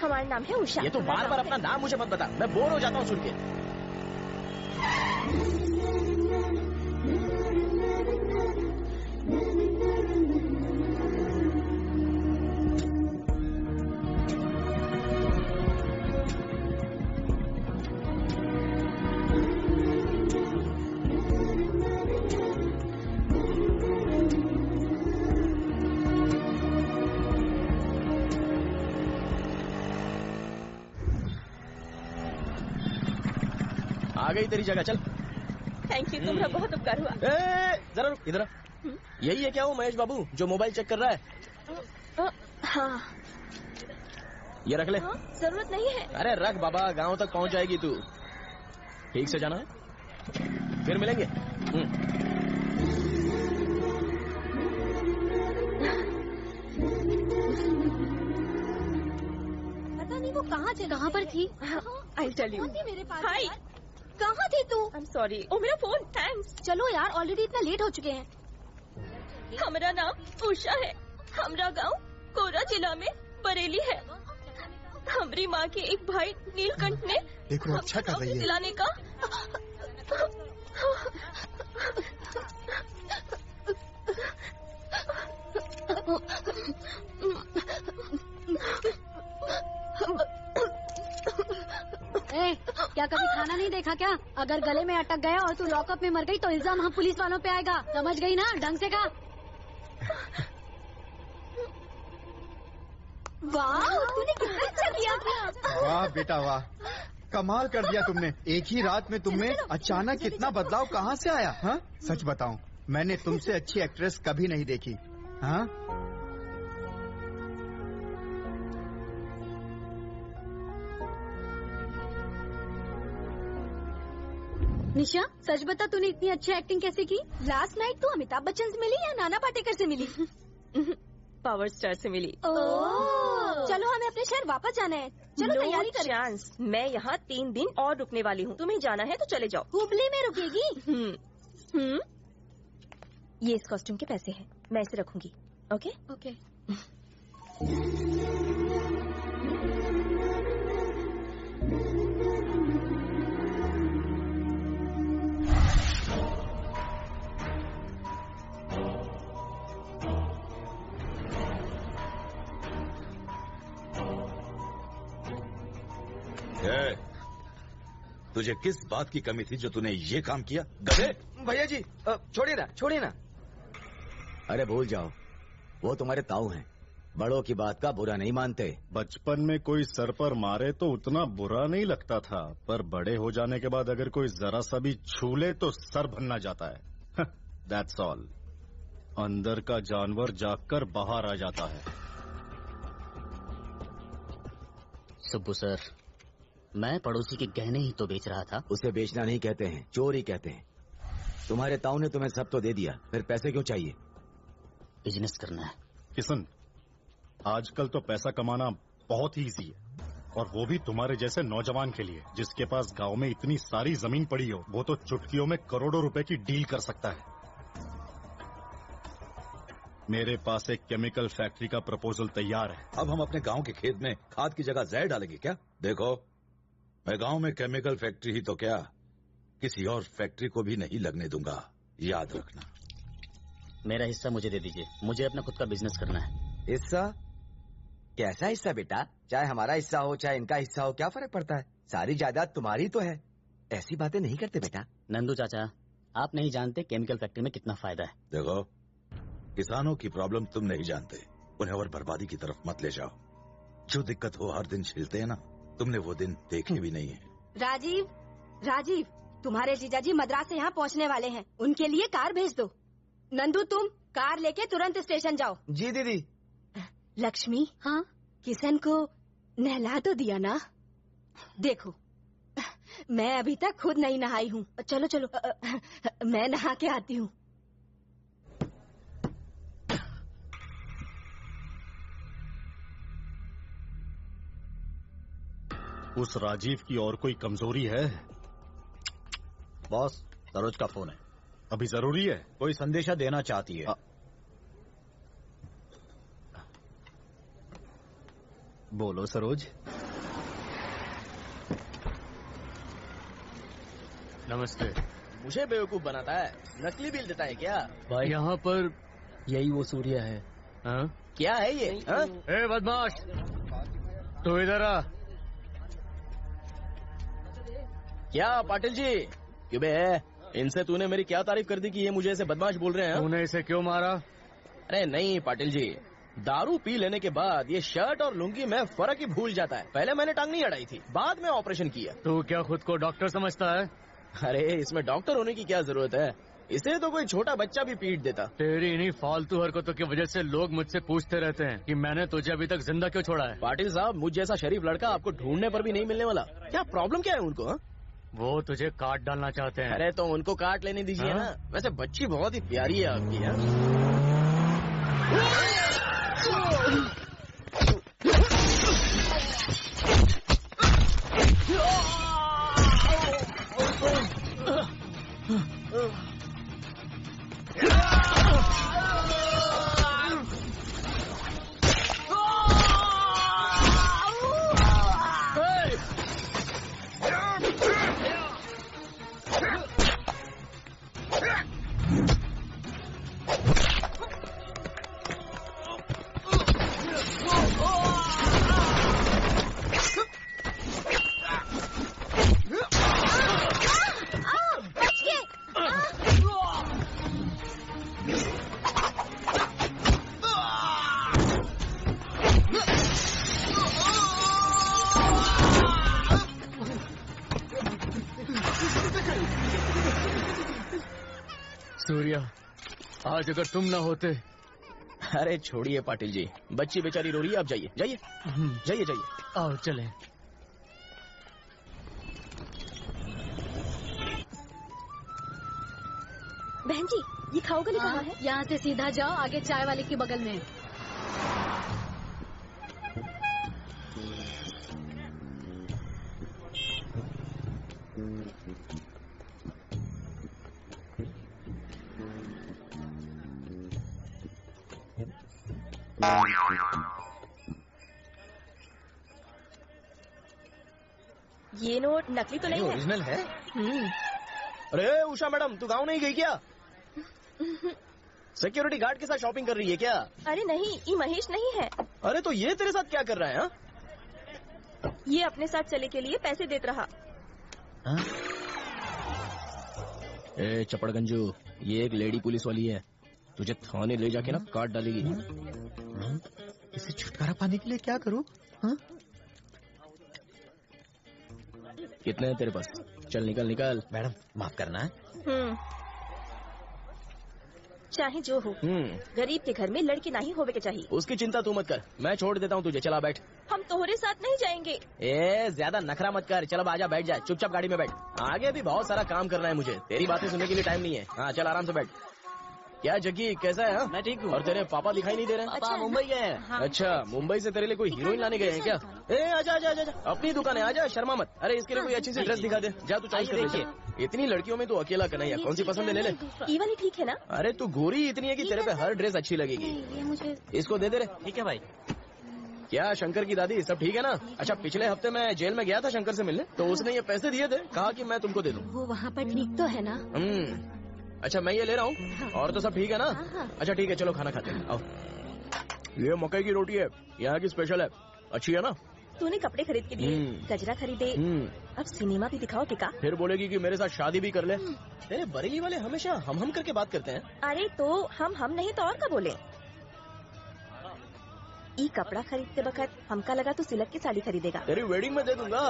हमारा नाम है उषा। ये तो बार बार अपना नाम मुझे मत बता, मैं बोर हो जाता हूँ सुन के। आ गई तेरी जगह, चल। थैंक यू, तुम्हारा बहुत उपकार हुआ। जरा रुक, इधर। यही है क्या वो महेश बाबू जो मोबाइल चेक कर रहा है? हाँ। ये रख ले। जरूरत नहीं है। अरे रख बाबा, गांव तक पहुंच जाएगी तू। ठीक से जाना है, फिर मिलेंगे। पता नहीं वो कहाँ पर थी। I'll tell you. मेरे पास। हाय, कहाँ थी तू? I'm sorry. ओ मेरा फोन, थैंक्स। चलो यार, ऑलरेडी इतना लेट हो चुके हैं। हमारा नाम उषा है। हमारा गांव कोरा जिला में बरेली है। हमारी माँ के एक भाई नीलकंठ ने देखो अच्छा कर रही है। दिलाने का क्या कभी खाना नहीं देखा क्या? अगर गले में अटक गया और तू लॉकअप में मर गई तो इल्जाम हम पुलिस वालों पे आएगा, समझ गई ना? ढंग से कहा। वाह, तूने कितना अच्छा किया। वाह बेटा वाह, कमाल कर दिया तुमने। एक ही रात में तुमने अचानक इतना बदलाव कहाँ से आया? हाँ सच बताऊं, मैंने तुमसे अच्छी एक्ट्रेस कभी नहीं देखी। हाँ निशा, सच बता तूने इतनी अच्छी एक्टिंग कैसे की? लास्ट नाइट तू अमिताभ बच्चन से मिली या नाना पाटेकर से मिली? पावर स्टार से मिली। चलो हमें अपने शहर वापस जाना है, चलो तैयारी करें। चांस, मैं यहाँ 3 दिन और रुकने वाली हूँ, तुम्हें जाना है तो चले जाओ। हुबली में रुकेगी? ये इस कॉस्ट्यूम के पैसे हैं, मैं इसे रखूंगी। Okay okay. तुझे किस बात की कमी थी जो तूने ये काम किया? गधे! भैया जी छोड़िए ना, छोड़िए ना। अरे भूल जाओ, वो तुम्हारे ताऊ हैं, बड़ों की बात का बुरा नहीं मानते। बचपन में कोई सर पर मारे तो उतना बुरा नहीं लगता था, पर बड़े हो जाने के बाद अगर कोई जरा सा भी छू ले तो सर भन्ना जाता है। That's all. अंदर का जानवर जागकर बाहर आ जाता है। सुब्बू सर, मैं पड़ोसी के गहने ही तो बेच रहा था। उसे बेचना नहीं कहते हैं, चोरी कहते हैं। तुम्हारे ताऊ ने तुम्हें सब तो दे दिया, फिर पैसे क्यों चाहिए? बिजनेस करना है। किशन, आजकल तो पैसा कमाना बहुत ही इजी है, और वो भी तुम्हारे जैसे नौजवान के लिए, जिसके पास गांव में इतनी सारी जमीन पड़ी हो। वो तो चुटकियों में करोड़ों रुपए की डील कर सकता है। मेरे पास एक केमिकल फैक्ट्री का प्रपोजल तैयार है। अब हम अपने गांव के खेत में खाद की जगह जहर डालेंगे क्या? देखो, मैं गांव में केमिकल फैक्ट्री ही तो क्या, किसी और फैक्ट्री को भी नहीं लगने दूंगा, याद रखना। मेरा हिस्सा मुझे दे दीजिए, मुझे अपना खुद का बिजनेस करना है। हिस्सा? कैसा हिस्सा बेटा? चाहे हमारा हिस्सा हो चाहे इनका हिस्सा हो, क्या फर्क पड़ता है? सारी जायदाद तुम्हारी तो है। ऐसी बातें नहीं करते बेटा। नंदू चाचा, आप नहीं जानते केमिकल फैक्ट्री में कितना फायदा है। देखो, किसानों की प्रॉब्लम तुम नहीं जानते, उन्हें और बर्बादी की तरफ मत ले जाओ। जो दिक्कत हो हर दिन झेलते हैं ना, तुमने वो दिन देखे भी नहीं है। राजीव, तुम्हारे जीजाजी मद्रास से यहाँ पहुँचने वाले हैं, उनके लिए कार भेज दो। नंदू, तुम कार लेके तुरंत स्टेशन जाओ। जी दीदी। लक्ष्मी, हाँ, किशन को नहला तो दिया ना? देखो, मैं अभी तक खुद नहीं नहाई हूँ। चलो चलो, मैं नहा के आती हूँ। उस राजीव की और कोई कमजोरी है? बॉस, सरोज का फोन है। अभी जरूरी है? कोई संदेशा देना चाहती है। बोलो सरोज। नमस्ते। मुझे बेवकूफ बनाता है, नकली बिल देता है क्या? भाई यहाँ पर यही वो सूर्य है। हाँ? क्या है ये? ए बदमाश, तू इधर आ। क्या पाटिल जी? क्यों बे, इनसे तूने मेरी क्या तारीफ कर दी कि ये मुझे ऐसे बदमाश बोल रहे हैं? तूने इसे क्यों मारा? अरे नहीं पाटिल जी, दारू पी लेने के बाद ये शर्ट और लुंगी में फर्क ही भूल जाता है। पहले मैंने टांग नहीं अड़ाई थी, बाद में ऑपरेशन किया। तू क्या खुद को डॉक्टर समझता है? अरे इसमें डॉक्टर होने की क्या जरूरत है, इसे तो कोई छोटा बच्चा भी पीट देता। तेरी इन्हीं फालतू हरकतों की वजह से लोग मुझसे पूछते रहते हैं कि मैंने तुझे अभी तक जिंदा क्यों छोड़ा है। पाटिल साहब, मुझ जैसा शरीफ लड़का आपको ढूंढने पर भी नहीं मिलने वाला। क्या प्रॉब्लम क्या है उनको? हा? वो तुझे काट डालना चाहते हैं। अरे तो उनको काट लेने दीजिए ना। वैसे बच्ची बहुत ही प्यारी है आपकी। है? सूर्या, आज अगर तुम न होते। अरे छोड़िए पाटिल जी, बच्ची बेचारी रो रही है, आप जाइए जाइए जाइए जाइए। आओ चले। बहन जी, ये खाओ गली कहाँ है? यहाँ से सीधा जाओ, आगे चाय वाले के बगल में। ये नोट नकली तो नहीं है? ओरिजिनल है। अरे उषा मैडम, तू गाँव नहीं गई क्या? सिक्योरिटी गार्ड के साथ शॉपिंग कर रही है क्या? अरे नहीं, ये महेश नहीं है। अरे तो ये तेरे साथ क्या कर रहा है? हा? ये अपने साथ चले के लिए पैसे देता रहा। ए चपड़गंजू, ये एक लेडी पुलिस वाली है, तुझे थाने ले जाके ना काट डालेगी। इसे छुटकारा पाने के लिए क्या करूं? कितने हैं तेरे पास? चल निकल निकल। मैडम माफ करना है। चाहे जो हो, गरीब के घर में लड़की नहीं होवे के चाहिए। उसकी चिंता तू मत कर, मैं छोड़ देता हूँ तुझे, चला बैठ। हम तोहरे साथ नहीं जाएंगे। ए ज्यादा नखरा मत कर, चल अब आजा, बैठ जाए, चुपचाप गाड़ी में बैठ। आगे भी बहुत सारा काम करना है मुझे, तेरी बातें सुनने के लिए टाइम नहीं है। हाँ चल आराम से बैठ। क्या जग्गी, कैसा है? मैं ठीक हूँ। और तेरे पापा दिखाई नहीं दे रहे? पापा मुंबई गए हैं। हाँ। अच्छा, मुंबई से तेरे लिए कोई हीरोइन लाने गए हैं क्या? ए आजा आजा आजा, अपनी दुकान है, आजा, शर्मा मत। अरे इसके लिए कोई अच्छी सी ड्रेस दिखा दे, जा तू चॉइस कर ले। इतनी लड़कियों में तू अकेला कन्हैया, कौन सी पसंद है ले ले। ये वाली ठीक है ना? अरे तू गोरी इतनी है कि तेरे पे हर ड्रेस अच्छी लगेगी। ये मुझे इसको दे दे रे। ठीक है भाई। क्या शंकर की दादी सब ठीक है ना? अच्छा, पिछले हफ्ते मैं जेल में गया था शंकर से मिलने, तो उसने ये पैसे दिए थे, कहा कि मैं तुमको दे दूं। वो वहाँ पर ठीक तो है ना? अच्छा मैं ये ले रहा हूँ, और तो सब ठीक है ना? अच्छा ठीक है, चलो खाना खाते हैं, आओ। ये मकई की रोटी है, यहाँ की स्पेशल है, अच्छी है ना? तूने कपड़े खरीद के दिए, गजरा खरीदे, अब सिनेमा भी दिखाओ टिका। फिर बोलेगी कि मेरे साथ शादी भी कर ले। तेरे बरेली वाले हमेशा हम करके बात करते हैं। अरे तो हम नहीं तो और क्या बोले? ई कपड़ा खरीदते वक्त हमका लगा तू सिल्क की साड़ी खरीदेगा। तेरी वेडिंग में दे दूंगा।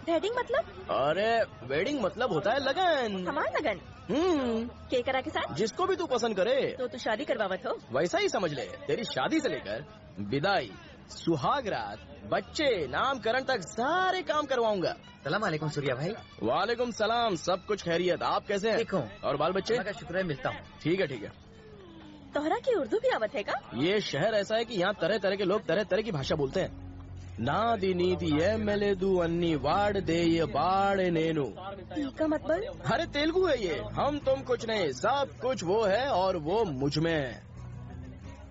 वेडिंग मतलब? अरे वेडिंग मतलब होता है लगन। हमारा लगन? के करा के साथ? जिसको भी तू पसंद करे। तो तू शादी करवावत हो? वैसा ही समझ ले, तेरी शादी से लेकर विदाई, सुहाग रात, बच्चे, नामकरण तक सारे काम करवाऊंगा। सलाम वालेकुम सूर्या भाई। वालेकुम सलाम, सब कुछ खैरियत, आप कैसे हैं? ठीक हूँ। और बाल बच्चे? का शुक्र है, मिलता हूँ। ठीक है ठीक है। तोहरा की उर्दू भी आवत है का? ये शहर ऐसा है कि यहाँ तरह तरह के लोग तरह तरह की भाषा बोलते हैं। नादी नीति एमएलएदू अन्नी वाड़ दे ये बाड़ नेनु। का मतलब? अरे तेलुगु है ये। हम तुम कुछ नहीं, सब कुछ वो है और वो मुझ में।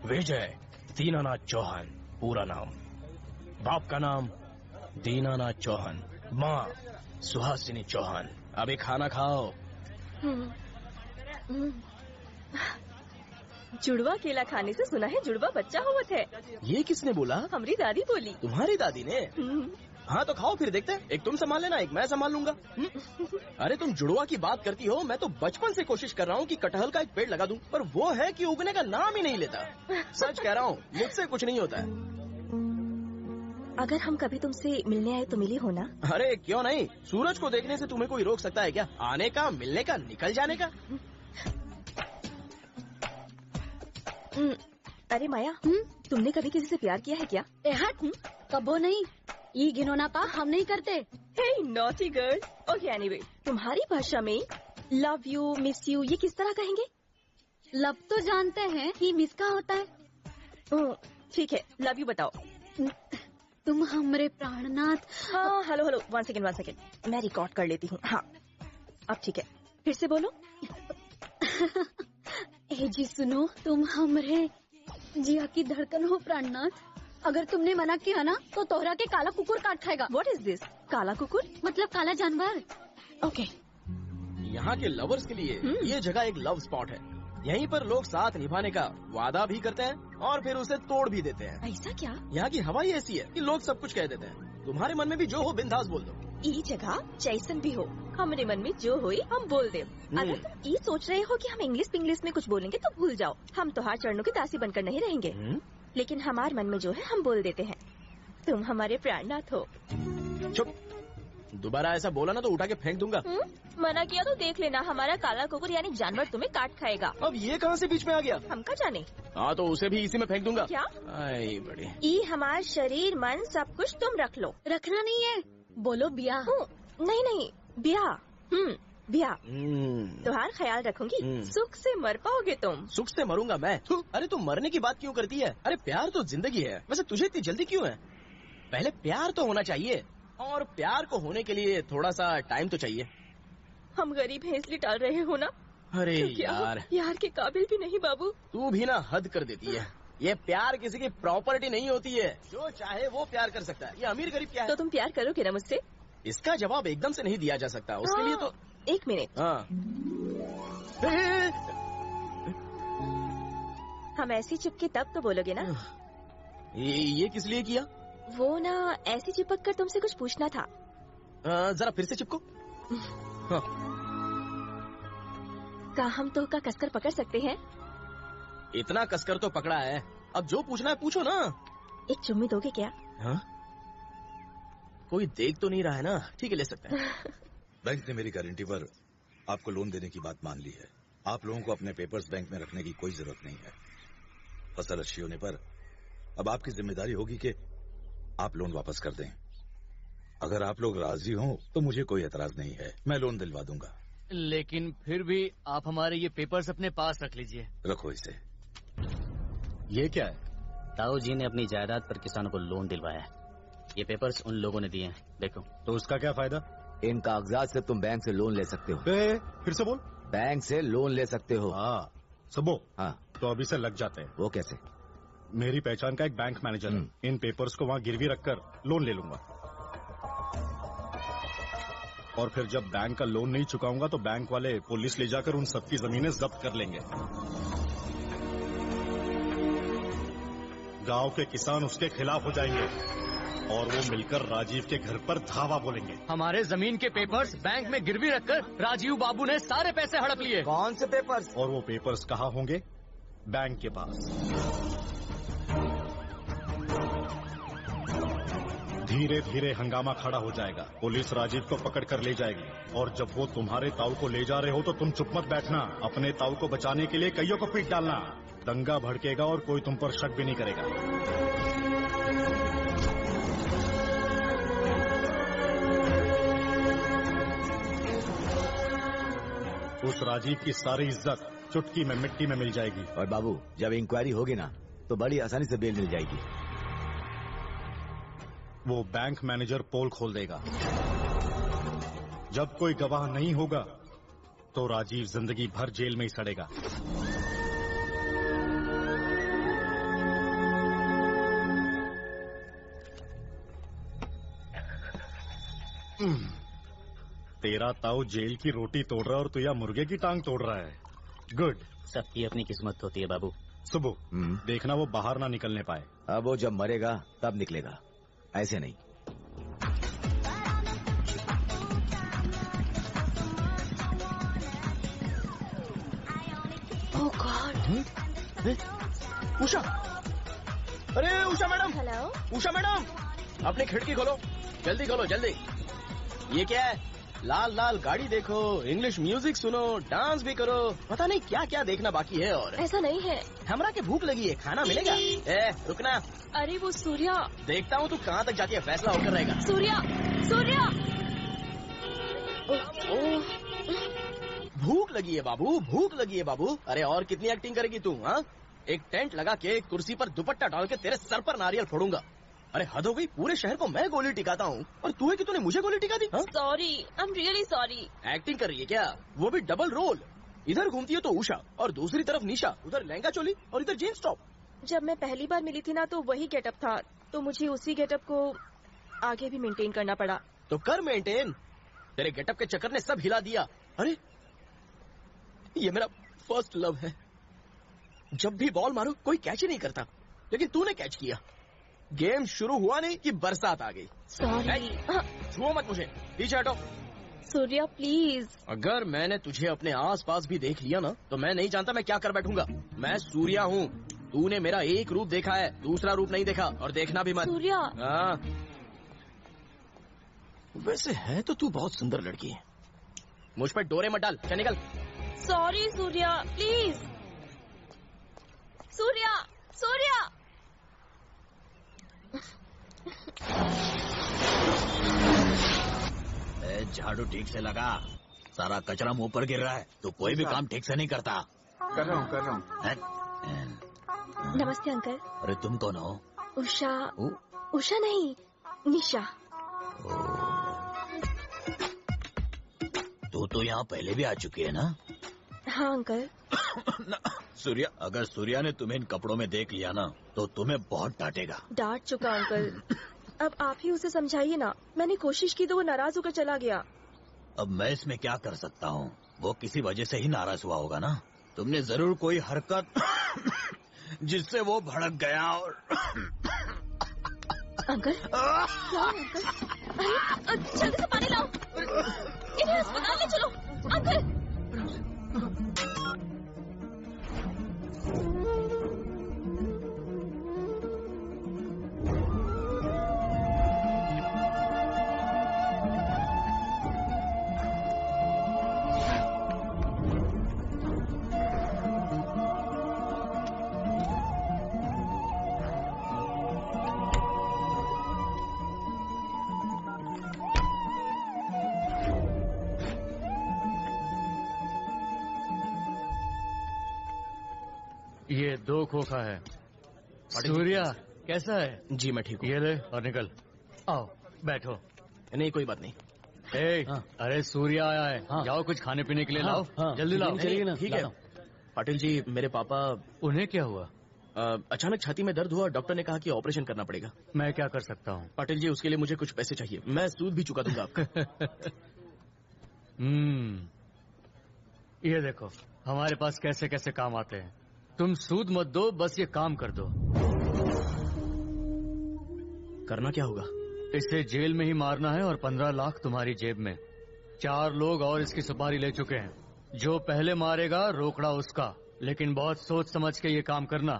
विजय दीनानाथ चौहान पूरा नाम, बाप का नाम दीनानाथ चौहान, माँ सुहासिनी चौहान। अभी खाना खाओ। जुड़वा केला खाने से सुना है जुड़वा बच्चा होवत है। ये किसने बोला? हमारी दादी बोली। तुम्हारी दादी ने? हाँ तो खाओ फिर देखते हैं, एक तुम संभाल लेना, एक मैं संभाल लूंगा। अरे तुम जुड़वा की बात करती हो, मैं तो बचपन से कोशिश कर रहा हूँ कि कटहल का एक पेड़ लगा दूं, पर वो है कि उगने का नाम ही नहीं लेता। सच कह रहा हूँ, मुझसे कुछ नहीं होता है। अगर हम कभी तुमसे मिलने आए तो मिली हो ना? अरे क्यों नहीं, सूरज को देखने से तुम्हें कोई रोक सकता है क्या? आने का, मिलने का, निकल जाने का। अरे माया, तुमने कभी किसी से प्यार किया है क्या? कबो नहीं, ये घिनौना पा हम नहीं करते। हे नॉटी गर्ल। ओके एनीवे, तुम्हारी भाषा में लव यू, मिस यू ये किस तरह कहेंगे? लव तो जानते हैं, ही मिस का होता है। ठीक है, लव यू बताओ। तुम हमरे प्राणनाथ। हाँ हेलो हेलो, वन सेकेंड, मैं रिकॉर्ड कर लेती हूँ। हाँ अब ठीक है, फिर से बोलो। ए जी सुनो, तुम हमरे जिया की धड़कन हो प्राणनाथ। अगर तुमने मना किया ना तो तोहरा के काला कुकुर काट खाएगा। What is this? काला कुकुर मतलब काला जानवर। ओके। यहाँ के लवर्स के लिए ये जगह एक लव स्पॉट है। यहीं पर लोग साथ निभाने का वादा भी करते हैं और फिर उसे तोड़ भी देते हैं। ऐसा क्या? यहाँ की हवा ही ऐसी है कि लोग सब कुछ कह देते हैं। तुम्हारे मन में भी जो हो बिंदास बोल दो। ये जगह जैसन भी हो, हमारे मन में जो होई हम बोल दे। अगर तुम ये सोच रहे हो कि हम इंग्लिश में कुछ बोलेंगे तो भूल जाओ, हम तोहार चरणों की दासी बनकर नहीं रहेंगे। लेकिन हमारे मन में जो है हम बोल देते हैं। तुम हमारे प्राणनाथ हो। चुप, दोबारा ऐसा बोला ना तो उठा के फेंक दूंगा। मना किया तो देख लेना, हमारा काला कुकुर यानी जानवर तुम्हें काट खाएगा। अब ये कहाँ से बीच में आ गया? हम का जाने। हाँ तो उसे भी इसी में फेंक दूंगा। क्या? आई बड़ी। ई हमारा शरीर मन सब कुछ तुम रख लो। रखना नहीं है, बोलो ब्याह। नहीं नहीं ब्याह। ब्याह। तुम्हारा ख्याल रखूंगी। सुख से मर पाओगे तुम। सुख से मरूंगा मैं? अरे तुम मरने की बात क्यों करती है? अरे प्यार तो जिंदगी है। वैसे तुझे इतनी जल्दी क्यों है? पहले प्यार तो होना चाहिए, और प्यार को होने के लिए थोड़ा सा टाइम तो चाहिए। हम गरीब हैं इसलिए टाल रहे हो ना? अरे यार के काबिल भी नहीं बाबू। तू भी ना हद कर देती है। ये प्यार किसी की प्रॉपर्टी नहीं होती है, जो चाहे वो प्यार कर सकता है। ये अमीर गरीब क्या है? तो तुम प्यार करोगे ना मुझसे? इसका जवाब एकदम से नहीं दिया जा सकता, उसके लिए तो 1 मिनट। हाँ। हम ऐसी चिपके तब तो बोलोगे ना। ये किस लिए किया? वो ना ऐसी चिपक कर तुमसे कुछ पूछना था। जरा फिर से चिपको। हाँ। क्या हम तो का कसकर पकड़ सकते हैं? इतना कसकर तो पकड़ा है, अब जो पूछना है पूछो ना। एक चुम्मी दोगे क्या? हाँ? कोई देख तो नहीं रहा है ना? ठीक है ले सकते हैं। बैंक ने मेरी गारंटी पर आपको लोन देने की बात मान ली है। आप लोगों को अपने पेपर्स बैंक में रखने की कोई जरूरत नहीं है। फसल अच्छी होने पर अब आपकी जिम्मेदारी होगी कि आप लोन वापस कर दें। अगर आप लोग राजी हो तो मुझे कोई एतराज नहीं है, मैं लोन दिलवा दूंगा। लेकिन फिर भी आप हमारे ये पेपर्स अपने पास रख लीजिए। रखो इसे। ये क्या है? ताऊ जी ने अपनी जायदाद पर किसानों को लोन दिलवाया है। ये पेपर्स उन लोगों ने दिए हैं, देखो। तो उसका क्या फायदा? इन कागजात से तुम बैंक से लोन ले सकते हो। फिर से बोल। बैंक से लोन ले सकते हो। हाँ सुबो। हाँ तो अभी से लग जाते हैं। वो कैसे? मेरी पहचान का एक बैंक मैनेजर है, इन पेपर्स को वहाँ गिरवी रखकर लोन ले लूंगा, और फिर जब बैंक का लोन नहीं चुकाऊंगा तो बैंक वाले पुलिस ले जाकर उन सबकी जमीनें जब्त कर लेंगे। गांव के किसान उसके खिलाफ हो जाएंगे और वो मिलकर राजीव के घर पर धावा बोलेंगे। हमारे जमीन के पेपर्स बैंक में गिरवी रखकर राजीव बाबू ने सारे पैसे हड़प लिए। कौन से पेपर्स? और वो पेपर्स कहाँ होंगे? बैंक के पास। धीरे धीरे हंगामा खड़ा हो जाएगा, पुलिस राजीव को पकड़ कर ले जाएगी, और जब वो तुम्हारे ताऊ को ले जा रहे हो तो तुम चुप मत बैठना। अपने ताऊ को बचाने के लिए कईयों को पीट डालना। दंगा भड़केगा और कोई तुम पर शक भी नहीं करेगा। उस राजीव की सारी इज्जत चुटकी में मिट्टी में मिल जाएगी। और बाबू, जब इंक्वायरी होगी ना तो बड़ी आसानी से बेल मिल जाएगी। वो बैंक मैनेजर पोल खोल देगा। जब कोई गवाह नहीं होगा तो राजीव जिंदगी भर जेल में ही सड़ेगा। तेरा ताऊ जेल की रोटी तोड़ रहा है और तू या मुर्गे की टांग तोड़ रहा है। गुड। सबकी अपनी किस्मत होती है बाबू। सुबह देखना वो बाहर ना निकलने पाए। अब वो जब मरेगा तब निकलेगा, ऐसे नहीं। ओह गॉड। उषा, अरे Usha madam. Hello Usha madam, अपनी खिड़की खोलो, जल्दी खोलो जल्दी। ये क्या है? लाल लाल गाड़ी देखो, इंग्लिश म्यूजिक सुनो, डांस भी करो, पता नहीं क्या क्या देखना बाकी है। और ऐसा नहीं है। हमरा के भूख लगी है, खाना मिलेगा? रुकना। अरे वो सूर्या। देखता हूँ तू कहाँ तक जाती है, फैसला होकर रहेगा। सूर्या, सूर्या। भूख लगी है बाबू, भूख लगी है बाबू। अरे और कितनी एक्टिंग करेगी तू? हाँ, एक टेंट लगा के एक कुर्सी पर दुपट्टा डाल के तेरे सर पर नारियल फोड़ूंगा। अरे हद हो गई, पूरे शहर को मैं गोली टिकाता हूँ और तू है कि तूने मुझे गोली टिका दी? Sorry, I am really sorry. Acting कर रही है क्या? वो भी डबल रोल। इधर घूमती है तो उषा और दूसरी तरफ निशा, उधर लहंगा चोली और इधर जीन्स टॉप। जब मैं पहली बार मिली थी ना तो वही गेटअप था, तो मुझे उसी गेटअप को आगे भी मेंटेन करना पड़ा। तो कर मेंटेन, तेरे गेटअप के चक्कर ने सब हिला दिया। अरे ये मेरा फर्स्ट लव है। जब भी बॉल मारो कोई कैच ही नहीं करता, लेकिन तूने कैच किया। गेम शुरू हुआ नहीं कि बरसात आ गई। सॉरी। छुओ मत मुझे, पीछे हटो। सूर्या प्लीज। अगर मैंने तुझे अपने आसपास भी देख लिया ना तो मैं नहीं जानता मैं क्या कर बैठूंगा। मैं सूर्या हूँ, तूने मेरा एक रूप देखा है, दूसरा रूप नहीं देखा, और देखना भी मत। सूर्या। हाँ वैसे है तो तू बहुत सुंदर लड़की है। मुझ पर डोरे मत डाल, चल निकल। Sorry Surya, please. सूर्या, सूर्या। झाड़ू ठीक से लगा, सारा कचरा मुंह पर गिर रहा है। तो कोई भी काम ठीक से नहीं करता। कर रहा हूँ। नमस्ते अंकल। अरे तुम कौन हो? उषा। उषा नहीं, निशा। तो यहाँ पहले भी आ चुकी है ना? हाँ अंकल। सूर्या, अगर सूर्या ने तुम्हें इन कपड़ों में देख लिया ना तो तुम्हें बहुत डांटेगा। डांट चुका अंकल, अब आप ही उसे समझाइए ना। मैंने कोशिश की तो वो नाराज होकर चला गया। अब मैं इसमें क्या कर सकता हूँ? वो किसी वजह से ही नाराज हुआ होगा ना। तुमने जरूर कोई हरकत जिससे वो भड़क गया और अंकल, क्या अंकल? अरे जल्दी से पानी लाओ, इन्हें अस्पताल ले चलो। अंकल, ये 2 खोखा है। सूर्या कैसा है? जी मैं ठीक हूँ। ये ले और निकल। आओ बैठो। नहीं कोई बात नहीं। अरे सूर्या आया है। जाओ कुछ खाने पीने के लिए लाओ। जल्दी लाओ। चलिए ना। ठीक है पाटिल जी, मेरे पापा। उन्हें क्या हुआ? अचानक छाती में दर्द हुआ, डॉक्टर ने कहा कि ऑपरेशन करना पड़ेगा। मैं क्या कर सकता हूँ? पाटिल जी उसके लिए मुझे कुछ पैसे चाहिए, मैं सूद भी चुका दूंगा आपका। ये देखो हमारे पास कैसे कैसे काम आते हैं। तुम सूद मत दो, बस ये काम कर दो। करना क्या होगा? इसे जेल में ही मारना है और 15 लाख तुम्हारी जेब में। 4 लोग और इसकी सुपारी ले चुके हैं। जो पहले मारेगा रोकड़ा उसका, लेकिन बहुत सोच समझ के ये काम करना।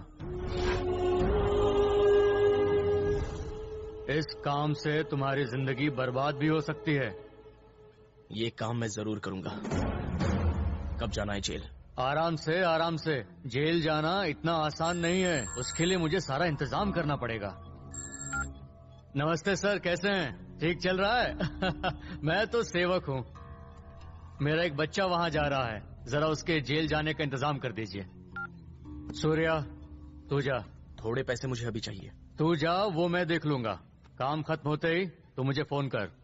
इस काम से तुम्हारी जिंदगी बर्बाद भी हो सकती है। ये काम मैं जरूर करूंगा। कब जाना है जेल? आराम से आराम से। जेल जाना इतना आसान नहीं है, उसके लिए मुझे सारा इंतजाम करना पड़ेगा। नमस्ते सर, कैसे हैं? ठीक चल रहा है? मैं तो सेवक हूँ। मेरा एक बच्चा वहाँ जा रहा है, जरा उसके जेल जाने का इंतजाम कर दीजिए। सूर्या तू जा। थोड़े पैसे मुझे अभी चाहिए। तू जा, वो मैं देख लूंगा। काम खत्म होते ही तू मुझे फोन कर।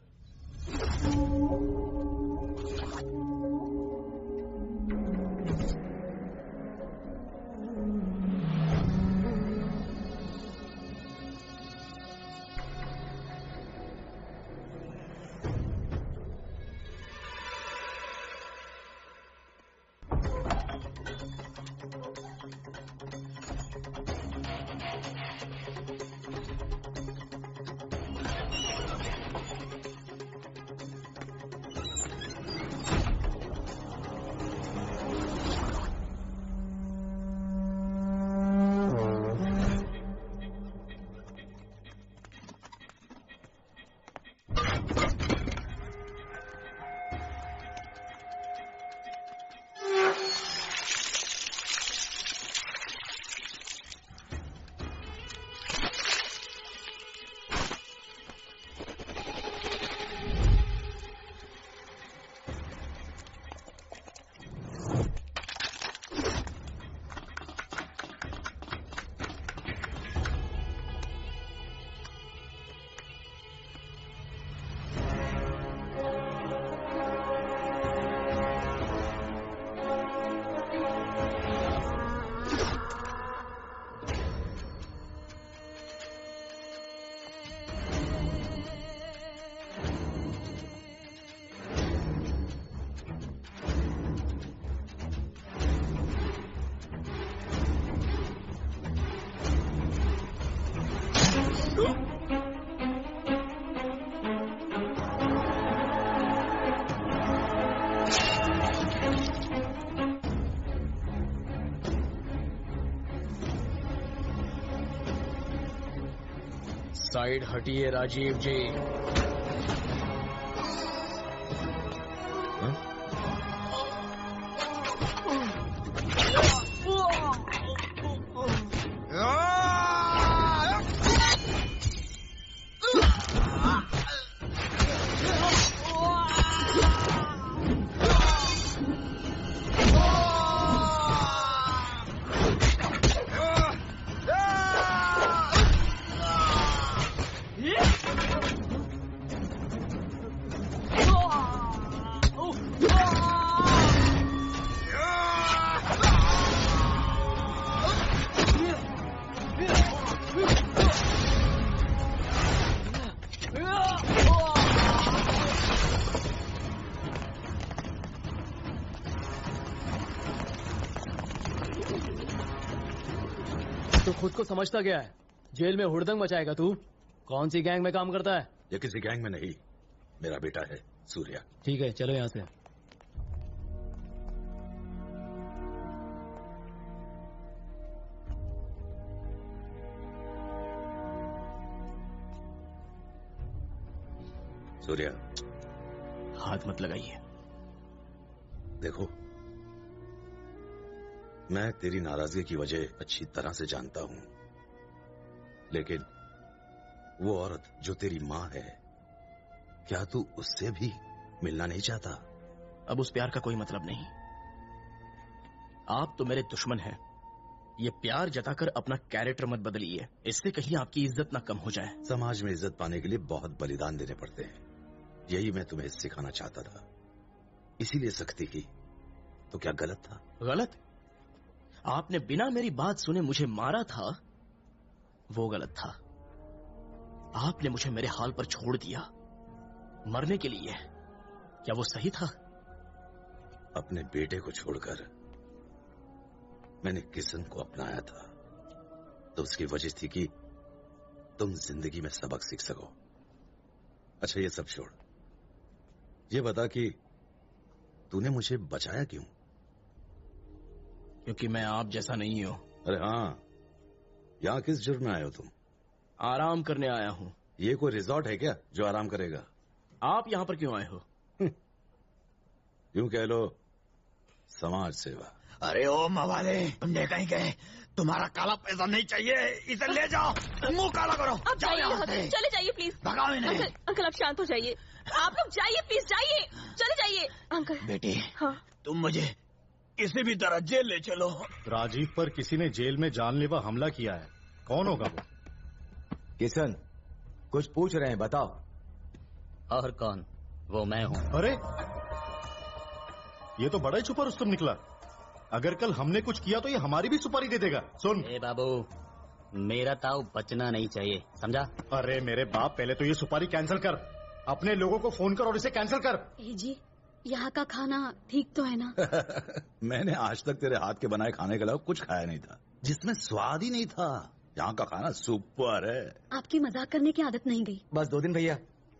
साइड हटिए राजीव जी। तो खुद को समझता गया है, जेल में हुड़दंग मचाएगा तू। कौन सी गैंग में काम करता है? ये किसी गैंग में नहीं, मेरा बेटा है सूर्या। ठीक है, चलो यहाँ से। सूर्या, हाथ मत लगाइए। देखो, मैं तेरी नाराजगी की वजह अच्छी तरह से जानता हूं, लेकिन वो औरत जो तेरी माँ है, क्या तू उससे भी मिलना नहीं चाहता? अब उस प्यार का कोई मतलब नहीं। आप तो मेरे दुश्मन हैं। ये प्यार जताकर अपना कैरेक्टर मत बदलिए, इससे कहीं आपकी इज्जत ना कम हो जाए। समाज में इज्जत पाने के लिए बहुत बलिदान देने पड़ते हैं, यही मैं तुम्हें सिखाना चाहता था, इसीलिए सख्ती की। तो क्या गलत था? गलत? आपने बिना मेरी बात सुने मुझे मारा था, वो गलत था। आपने मुझे मेरे हाल पर छोड़ दिया मरने के लिए, क्या वो सही था? अपने बेटे को छोड़कर मैंने किशन को अपनाया था, तो उसकी वजह थी कि तुम जिंदगी में सबक सीख सको। अच्छा, ये सब छोड़, ये बता कि तूने मुझे बचाया क्यों? क्योंकि मैं आप जैसा नहीं हूं। अरे हाँ, यहाँ किस जुर्म में आए हो तुम? आराम करने आया हूं। ये कोई रिजॉर्ट है क्या जो आराम करेगा? आप यहाँ पर क्यों आए हो? यूं कह लो, समाज सेवा। अरे ओ मवाले, तुमने कहीं गए, तुम्हारा काला पैसा नहीं चाहिए, इसे ले जाओ, मुंह काला करो। आप जाओ जाइए यहाँ यहाँ से। से, चले जाइए प्लीज। भगाओ इन्हें। अंकल आप शांत हो जाइए, आप लोग जाइए प्लीज, जाइए, चले जाइए। अंकल। बेटी, हाँ, तुम मुझे किसी भी तरह जेल ले चलो। राजीव पर किसी ने जेल में जानलेवा हमला किया है, कौन होगा वो? किशन, कुछ पूछ रहे हैं, बताओ। और कौन? वो मैं हूँ। अरे, ये तो बड़ा ही छुपा रुस्तम निकला। अगर कल हमने कुछ किया तो ये हमारी भी सुपारी दे देगा। सुन ए बाबू, मेरा ताऊ बचना नहीं चाहिए, समझा? अरे मेरे बाप, पहले तो ये सुपारी कैंसिल कर, अपने लोगों को फोन कर और इसे कैंसिल कर। जी, यहाँ का खाना ठीक तो है ना? मैंने आज तक तेरे हाथ के बनाए खाने के अलावा कुछ खाया नहीं था, जिसमें स्वाद ही नहीं था। यहाँ का खाना सुपर है। आपकी मजाक करने की आदत नहीं गई। बस 2 दिन भैया,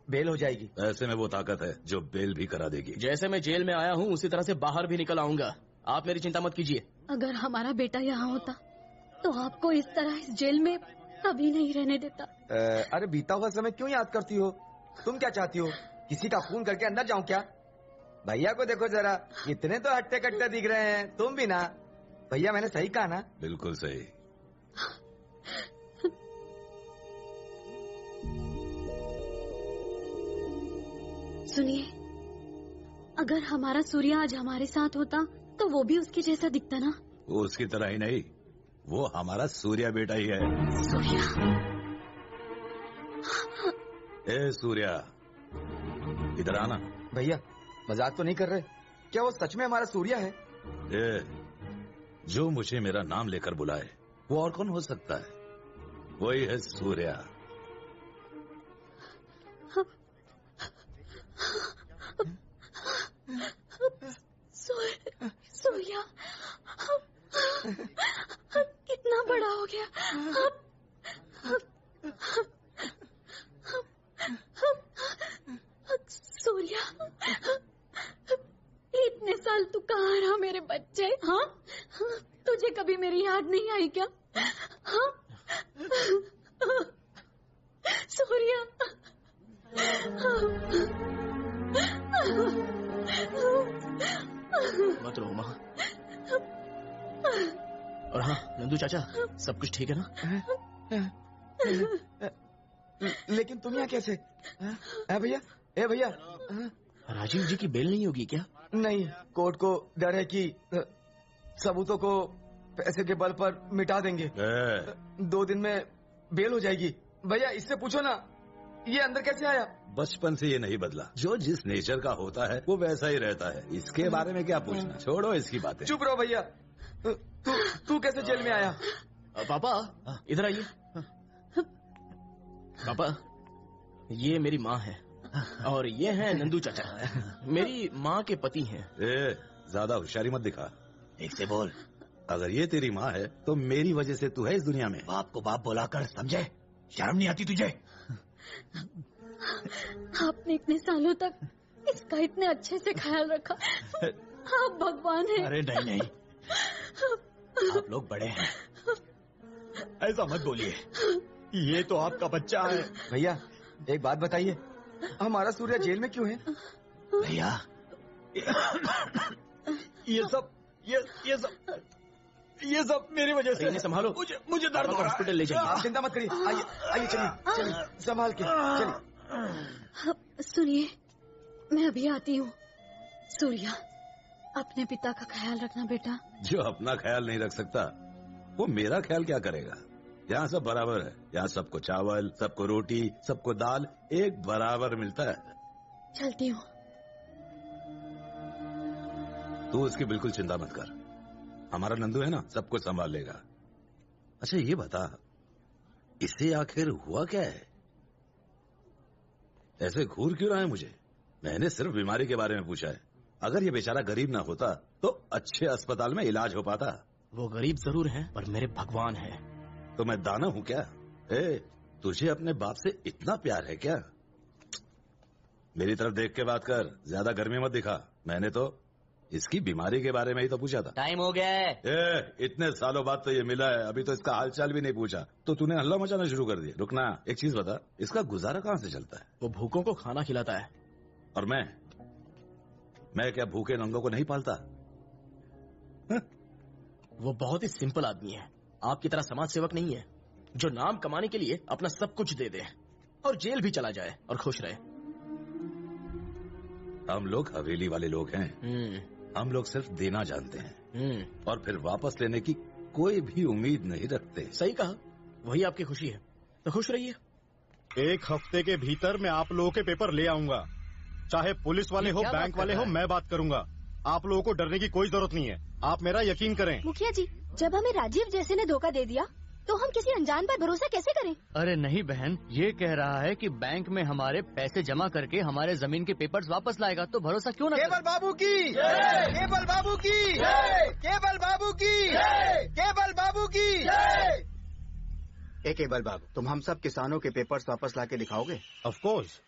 बेल हो जाएगी। ऐसे में वो ताकत है जो बेल भी करा देगी। जैसे मैं जेल में आया हूँ उसी तरह से बाहर भी निकल आऊंगा, आप मेरी चिंता मत कीजिए। अगर हमारा बेटा यहाँ होता तो आपको इस तरह इस जेल में कभी नहीं रहने देता। अरे बीता हुआ समय क्यों याद करती हो? तुम क्या चाहती हो, किसी का खून करके अंदर जाऊं क्या? भैया को देखो जरा, कितने तो हट्टे कट्टे दिख रहे हैं। तुम भी ना भैया, मैंने सही कहा ना? बिल्कुल सही। सुनिए, अगर हमारा सूर्य आज हमारे साथ होता तो वो भी उसके जैसा दिखता ना? वो उसकी तरह ही नहीं, वो हमारा सूर्या बेटा ही है। सूर्या? ए सूर्या, इधर आना। भैया मजाक तो नहीं कर रहे? क्या वो सच में हमारा सूर्य है? ए, जो मुझे मेरा नाम लेकर बुलाए वो और कौन हो सकता है? वही है सूर्या। सूर्या कितना बड़ा हो गया। सूर्या, इतने साल तू कहाँ रहा मेरे बच्चे? हाँ, तुझे कभी मेरी याद नहीं आई क्या? हाँ सूर्या। मत रो माँ। और हाँ नंदू चाचा, सब कुछ ठीक है ना? लेकिन तुम यहाँ कैसे? भैया, ए भैया, राजीव जी की बेल नहीं होगी क्या? नहीं, कोर्ट को डर है कि सबूतों को पैसे के बल पर मिटा देंगे। 2 दिन में बेल हो जाएगी। भैया इससे पूछो ना, ये अंदर कैसे आया? बचपन से ये नहीं बदला, जो जिस नेचर का होता है वो वैसा ही रहता है। इसके बारे में क्या पूछना, छोड़ो इसकी बातें। चुप रहो भैया। तू कैसे जेल में आया? पापा इधर आइए। पापा, ये मेरी माँ है और ये है नंदू चाचा, मेरी माँ के पति हैं। ज्यादा होशियारी मत दिखा। ठीक से बोल। अगर ये तेरी माँ है तो मेरी वजह से तू है इस दुनिया में। बाप को बाप बोलाकर समझे, शर्म नहीं आती तुझे? आपने इतने सालों तक इसका इतने अच्छे से ख्याल रखा। आप भगवान हैं। अरे नहीं नहीं, आप लोग बड़े हैं, ऐसा मत बोलिए। ये तो आपका बच्चा है। भैया एक बात बताइए, हमारा सूर्या जेल में क्यों है? भैया ये सब मेरी वजह से। इन्हें संभालो, मुझे दर्द हो रहा है। हॉस्पिटल ले जाइए। आप चिंता मत करिए, आइए आइए, चलिए संभाल के चलिए। सुनिए, मैं अभी आती हूँ। सूर्या, अपने पिता का ख्याल रखना बेटा। जो अपना ख्याल नहीं रख सकता वो मेरा ख्याल क्या करेगा? यहाँ सब बराबर है। यहाँ सबको चावल, सबको रोटी, सबको दाल एक बराबर मिलता है। चलती हूँ। तू उसकी बिल्कुल चिंता मत कर, हमारा नंदू है ना, सब कुछ संभाल लेगा। अच्छा ये बता, इसे आखिर हुआ क्या है? ऐसे घूर क्यों रहा है मुझे? मैंने सिर्फ बीमारी के बारे में पूछा है। अगर ये बेचारा गरीब ना होता तो अच्छे अस्पताल में इलाज हो पाता। वो गरीब जरूर है पर मेरे भगवान है। तो मैं दाना हूँ क्या? तुझे अपने बाप से इतना प्यार है क्या? मेरी तरफ देख के बात कर, ज्यादा गर्मी मत दिखा। मैंने तो इसकी बीमारी के बारे में ही तो पूछा था। टाइम हो गया है। इतने सालों बाद तो ये मिला है, अभी तो इसका हालचाल भी नहीं पूछा तो तूने हल्ला मचाना शुरू कर दिया। रुकना, एक चीज बता, इसका गुजारा कहाँ से चलता है? वो भूखों को खाना खिलाता है। और मैं क्या भूखे नंगों को नहीं पालता? वो बहुत ही सिंपल आदमी है, आपकी तरह समाज सेवक नहीं है जो नाम कमाने के लिए अपना सब कुछ दे दे और जेल भी चला जाए और खुश रहे। हम लोग हवेली वाले लोग हैं। हम लोग सिर्फ देना जानते हैं और फिर वापस लेने की कोई भी उम्मीद नहीं रखते। सही कहा, वही आपकी खुशी है तो खुश रहिए। 1 हफ्ते के भीतर मैं आप लोगों के पेपर ले आऊंगा। चाहे पुलिस वाले हो, बैंक वाले हो, मैं बात करूंगा। आप लोगों को डरने की कोई जरूरत नहीं है, आप मेरा यकीन करें। मुखिया जी, जब हमें राजीव जैसे ने धोखा दे दिया तो हम किसी अनजान पर भरोसा कैसे करें? अरे नहीं बहन, ये कह रहा है कि बैंक में हमारे पैसे जमा करके हमारे जमीन के पेपर्स वापस लाएगा, तो भरोसा क्यों ना? केवल बाबू की, केवल बाबू की, केवल बाबू की, केवल बाबू की। केवल बाबू, तुम हम सब किसानों के पेपर्स वापस लाके दिखाओगे? ऑफ कोर्स,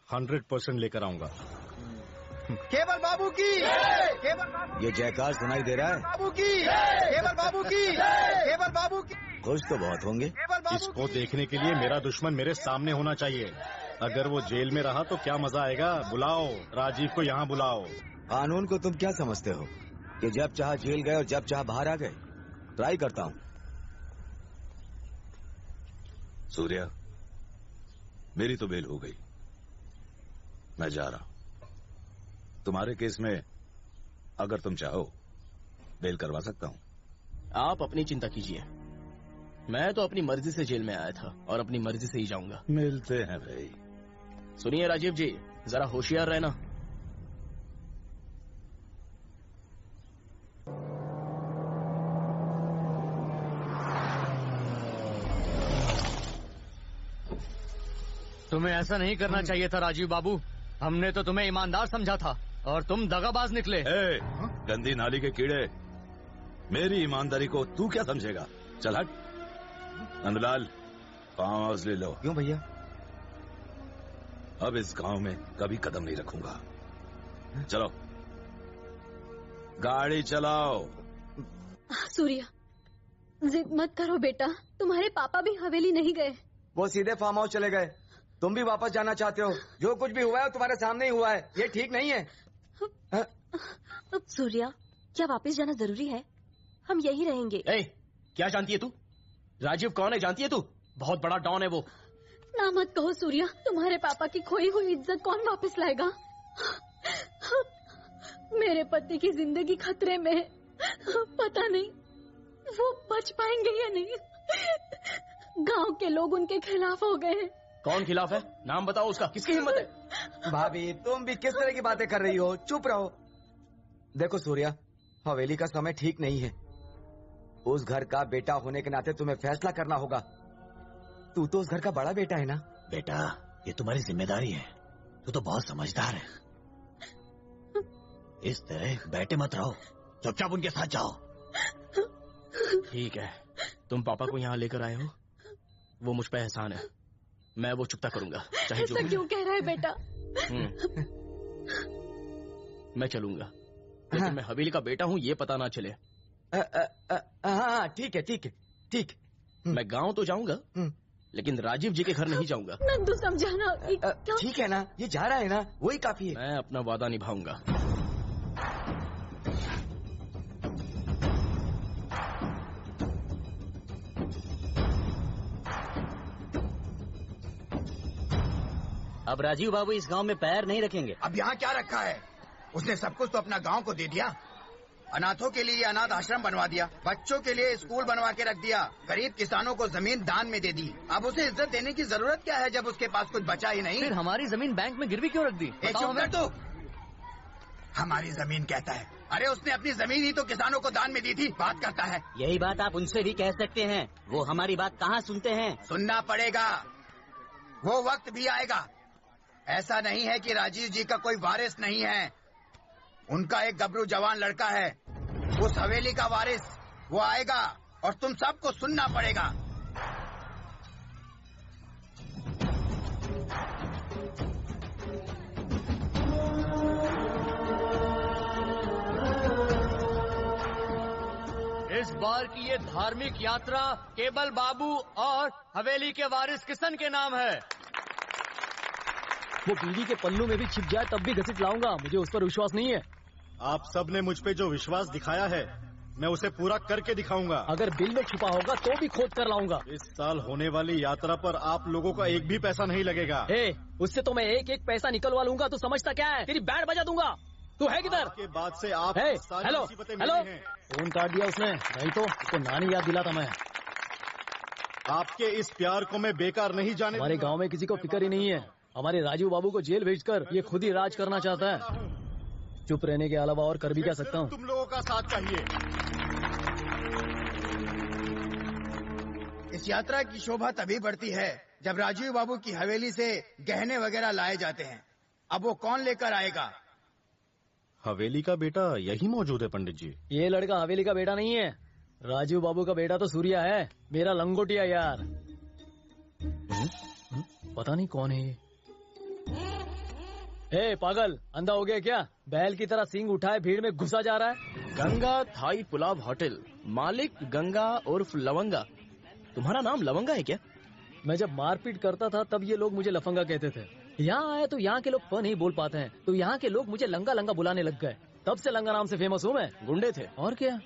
100% लेकर आऊंगा। केवल बाबू की, केवल बाबू। ये जयकार सुनाई दे रहा है? बाबू की, केवल बाबू की, केवल बाबू की। खुश तो बहुत होंगे। इसको देखने के लिए मेरा दुश्मन मेरे सामने होना चाहिए। अगर वो जेल में रहा तो क्या मजा आएगा। बुलाओ राजीव को, यहाँ बुलाओ। कानून को तुम क्या समझते हो कि जब चाह जेल गए और जब चाह बाहर आ गए? ट्राई करता हूँ। सूर्या, मेरी तो बेल हो गई, मैं जा रहा हूं। तुम्हारे केस में अगर तुम चाहो बेल करवा सकता हूं। आप अपनी चिंता कीजिए, मैं तो अपनी मर्जी से जेल में आया था और अपनी मर्जी से ही जाऊंगा। मिलते हैं भाई। सुनिए राजीव जी, जरा होशियार रहना। तुम्हें ऐसा नहीं करना चाहिए था राजीव बाबू। हमने तो तुम्हें ईमानदार समझा था और तुम दगाबाज निकले। गंदी नाली के कीड़े, मेरी ईमानदारी को तू क्या समझेगा? चल हट। नंदलाल, फार्म हाउस ले लो। क्यों भैया? अब इस गांव में कभी कदम नहीं रखूंगा। चलो गाड़ी चलाओ। सूर्या, जिद मत करो बेटा, तुम्हारे पापा भी हवेली नहीं गए। वो सीधे फार्म हाउस चले गए। तुम भी वापस जाना चाहते हो? जो कुछ भी हुआ है तुम्हारे सामने ही हुआ है, ये ठीक नहीं है। सूर्या, क्या वापस जाना जरूरी है? हम यही रहेंगे। क्या जानती है तू? राजीव कौन है जानती है तू? बहुत बड़ा डॉन है वो। ना मत कहो सूर्या, तुम्हारे पापा की खोई हुई इज्जत कौन वापस लाएगा? मेरे पति की जिंदगी खतरे में है, पता नहीं वो बच पाएंगे या नहीं। गांव के लोग उनके खिलाफ हो गए हैं। कौन खिलाफ है? नाम बताओ उसका, किसकी हिम्मत है? भाभी, तुम भी किस तरह की बातें कर रही हो? चुप रहो। देखो सूर्या, हवेली का समय ठीक नहीं है। उस घर का बेटा होने के नाते तुम्हें फैसला करना होगा। तू तो उस घर का बड़ा बेटा है ना? बेटा, ये तुम्हारी जिम्मेदारी है। तू तो बहुत समझदार है। इस तरह बैठे मत रहो, चुपचाप उनके साथ जाओ। ठीक है, तुम पापा को यहाँ लेकर आए हो, वो मुझ पे एहसान है, मैं वो चुकता करूंगा चाहे जो। ऐसा क्यों कह रहा है बेटा? मैं चलूंगा, लेकिन मैं हवेली का बेटा हूँ ये पता ना चले। हाँ ठीक है ठीक है ठीक। मैं गांव तो जाऊंगा, लेकिन राजीव जी के घर नहीं जाऊंगा। नंदू समझाना। ठीक है ना, ये जा रहा है ना, वही काफी है। मैं अपना वादा निभाऊंगा। अब राजीव बाबू इस गांव में पैर नहीं रखेंगे। अब यहाँ क्या रखा है? उसने सब कुछ तो अपना गांव को दे दिया। अनाथों के लिए अनाथ आश्रम बनवा दिया, बच्चों के लिए स्कूल बनवा के रख दिया, गरीब किसानों को जमीन दान में दे दी। अब उसे इज्जत देने की जरूरत क्या है जब उसके पास कुछ बचा ही नहीं? फिर हमारी जमीन बैंक में गिरवी क्यों रख दी? एक चुप कर तू। हमारी जमीन कहता है, अरे उसने अपनी जमीन ही तो किसानों को दान में दी थी, बात करता है। यही बात आप उनसे भी कह सकते हैं, वो हमारी बात कहाँ सुनते हैं। सुनना पड़ेगा, वो वक्त भी आएगा। ऐसा नहीं है कि राजीव जी का कोई वारिस नहीं है, उनका एक गबरू जवान लड़का है, उस हवेली का वारिस। वो आएगा और तुम सबको सुनना पड़ेगा। इस बार की ये धार्मिक यात्रा केवल बाबू और हवेली के वारिस किशन के नाम है। वो बीवी के पल्लू में भी छिप जाए तब भी घसीट लाऊंगा, मुझे उस पर विश्वास नहीं है। आप सब ने मुझ पे जो विश्वास दिखाया है, मैं उसे पूरा करके दिखाऊंगा। अगर बिल में छुपा होगा तो भी खोद कर लाऊंगा। इस साल होने वाली यात्रा पर आप लोगों का एक भी पैसा नहीं लगेगा। उससे तो मैं एक एक पैसा निकलवा लूंगा। तू समझता क्या है? तेरी बैंड बजा दूंगा। तू है किधर? के बाद से आप हेलो हेलो, फोन काट दिया उसने। नहीं तो उसको नानी याद दिलाता मैं। आपके इस प्यार को मैं बेकार नहीं जाने। हमारे गाँव में किसी को फिक्र ही नहीं है। हमारे राजीव बाबू को जेल भेजकर ये खुद ही राज करना चाहता है। चुप रहने के अलावा और कर भी क्या सकता हूँ? तुम लोगों का साथ चाहिए। इस यात्रा की शोभा तभी बढ़ती है जब राजीव बाबू की हवेली से गहने वगैरह लाए जाते हैं। अब वो कौन लेकर आएगा? हवेली का बेटा यही मौजूद है पंडित जी। ये लड़का हवेली का बेटा नहीं है, राजीव बाबू का बेटा तो सूर्या है, मेरा लंगोटिया यार। पता नहीं कौन है ये। पागल, अंधा हो गया क्या? बैल की तरह सींग उठाए भीड़ में घुसा जा रहा है। गंगा थाई पुलाव होटल, मालिक गंगा उर्फ लवंगा। तुम्हारा नाम लवंगा है क्या? मैं जब मारपीट करता था तब ये लोग मुझे लफंगा कहते थे। यहाँ आया तो यहाँ के लोग प नहीं बोल पाते हैं, तो यहाँ के लोग मुझे लंगा लंगा बुलाने लग गए। तब से लंगा नाम से फेमस हूँ मैं। गुंडे थे और क्या?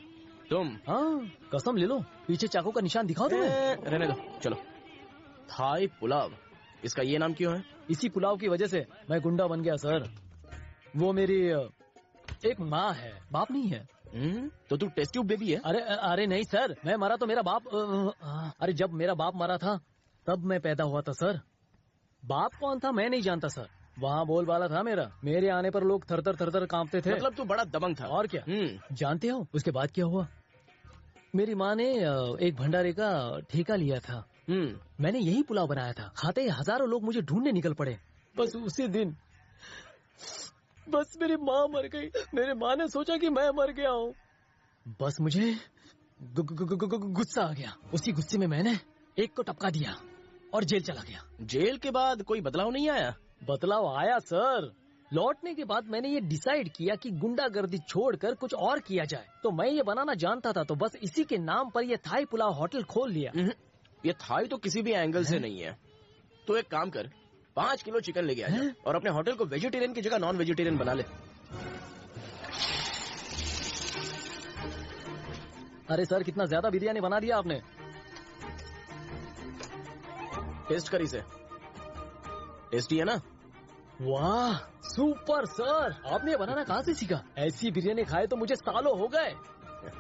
तुम? हाँ, कसम ले लो, पीछे चाकू का निशान दिखाओ तुम्हें। रहने दो, चलो। थाई पुलाव, इसका ये नाम क्यों है? इसी पुलाव की वजह से मैं गुंडा बन गया सर। वो मेरी एक माँ है, बाप नहीं है। तो तू टेस्ट ट्यूब बेबी है? अरे नहीं सर, मैं मरा तो मेरा बाप। अरे जब मेरा बाप मरा था तब मैं पैदा हुआ था सर। बाप कौन था मैं नहीं जानता सर। वहाँ बोल वाला था मेरा, मेरे आने पर लोग थर थर कांपते थे। मतलब तू बड़ा दबंग था। और क्या? जानते हो उसके बाद क्या हुआ? मेरी माँ ने एक भंडारे का ठेका लिया था। मैंने यही पुलाव बनाया था। खाते ही हजारों लोग मुझे ढूंढने निकल पड़े। बस उसी दिन बस मेरी माँ मर गई। मेरी माँ ने सोचा कि मैं मर गया हूँ। बस मुझे गुस्सा आ गया। उसी गुस्से में मैंने एक को टपका दिया और जेल चला गया। जेल के बाद कोई बदलाव नहीं आया? बदलाव आया सर। लौटने के बाद मैंने ये डिसाइड किया कि गुंडागर्दी छोड़कर कुछ और किया जाए। तो मैं ये बनाना जानता था, तो बस इसी के नाम पर ये थाई पुलाव होटल खोल लिया। ये थाई तो किसी भी एंगल से नहीं है। तो एक काम कर, 5 किलो चिकन लेके आ जा और अपने होटल को वेजिटेरियन की जगह नॉन वेजिटेरियन बना ले। अरे सर, कितना ज्यादा बिरयानी बना दिया आपने। टेस्ट कर इसे, टेस्टी है ना? वाह सुपर सर, आपने ये बनाना कहाँ से सीखा? ऐसी बिरयानी खाए तो मुझे सालों हो गए।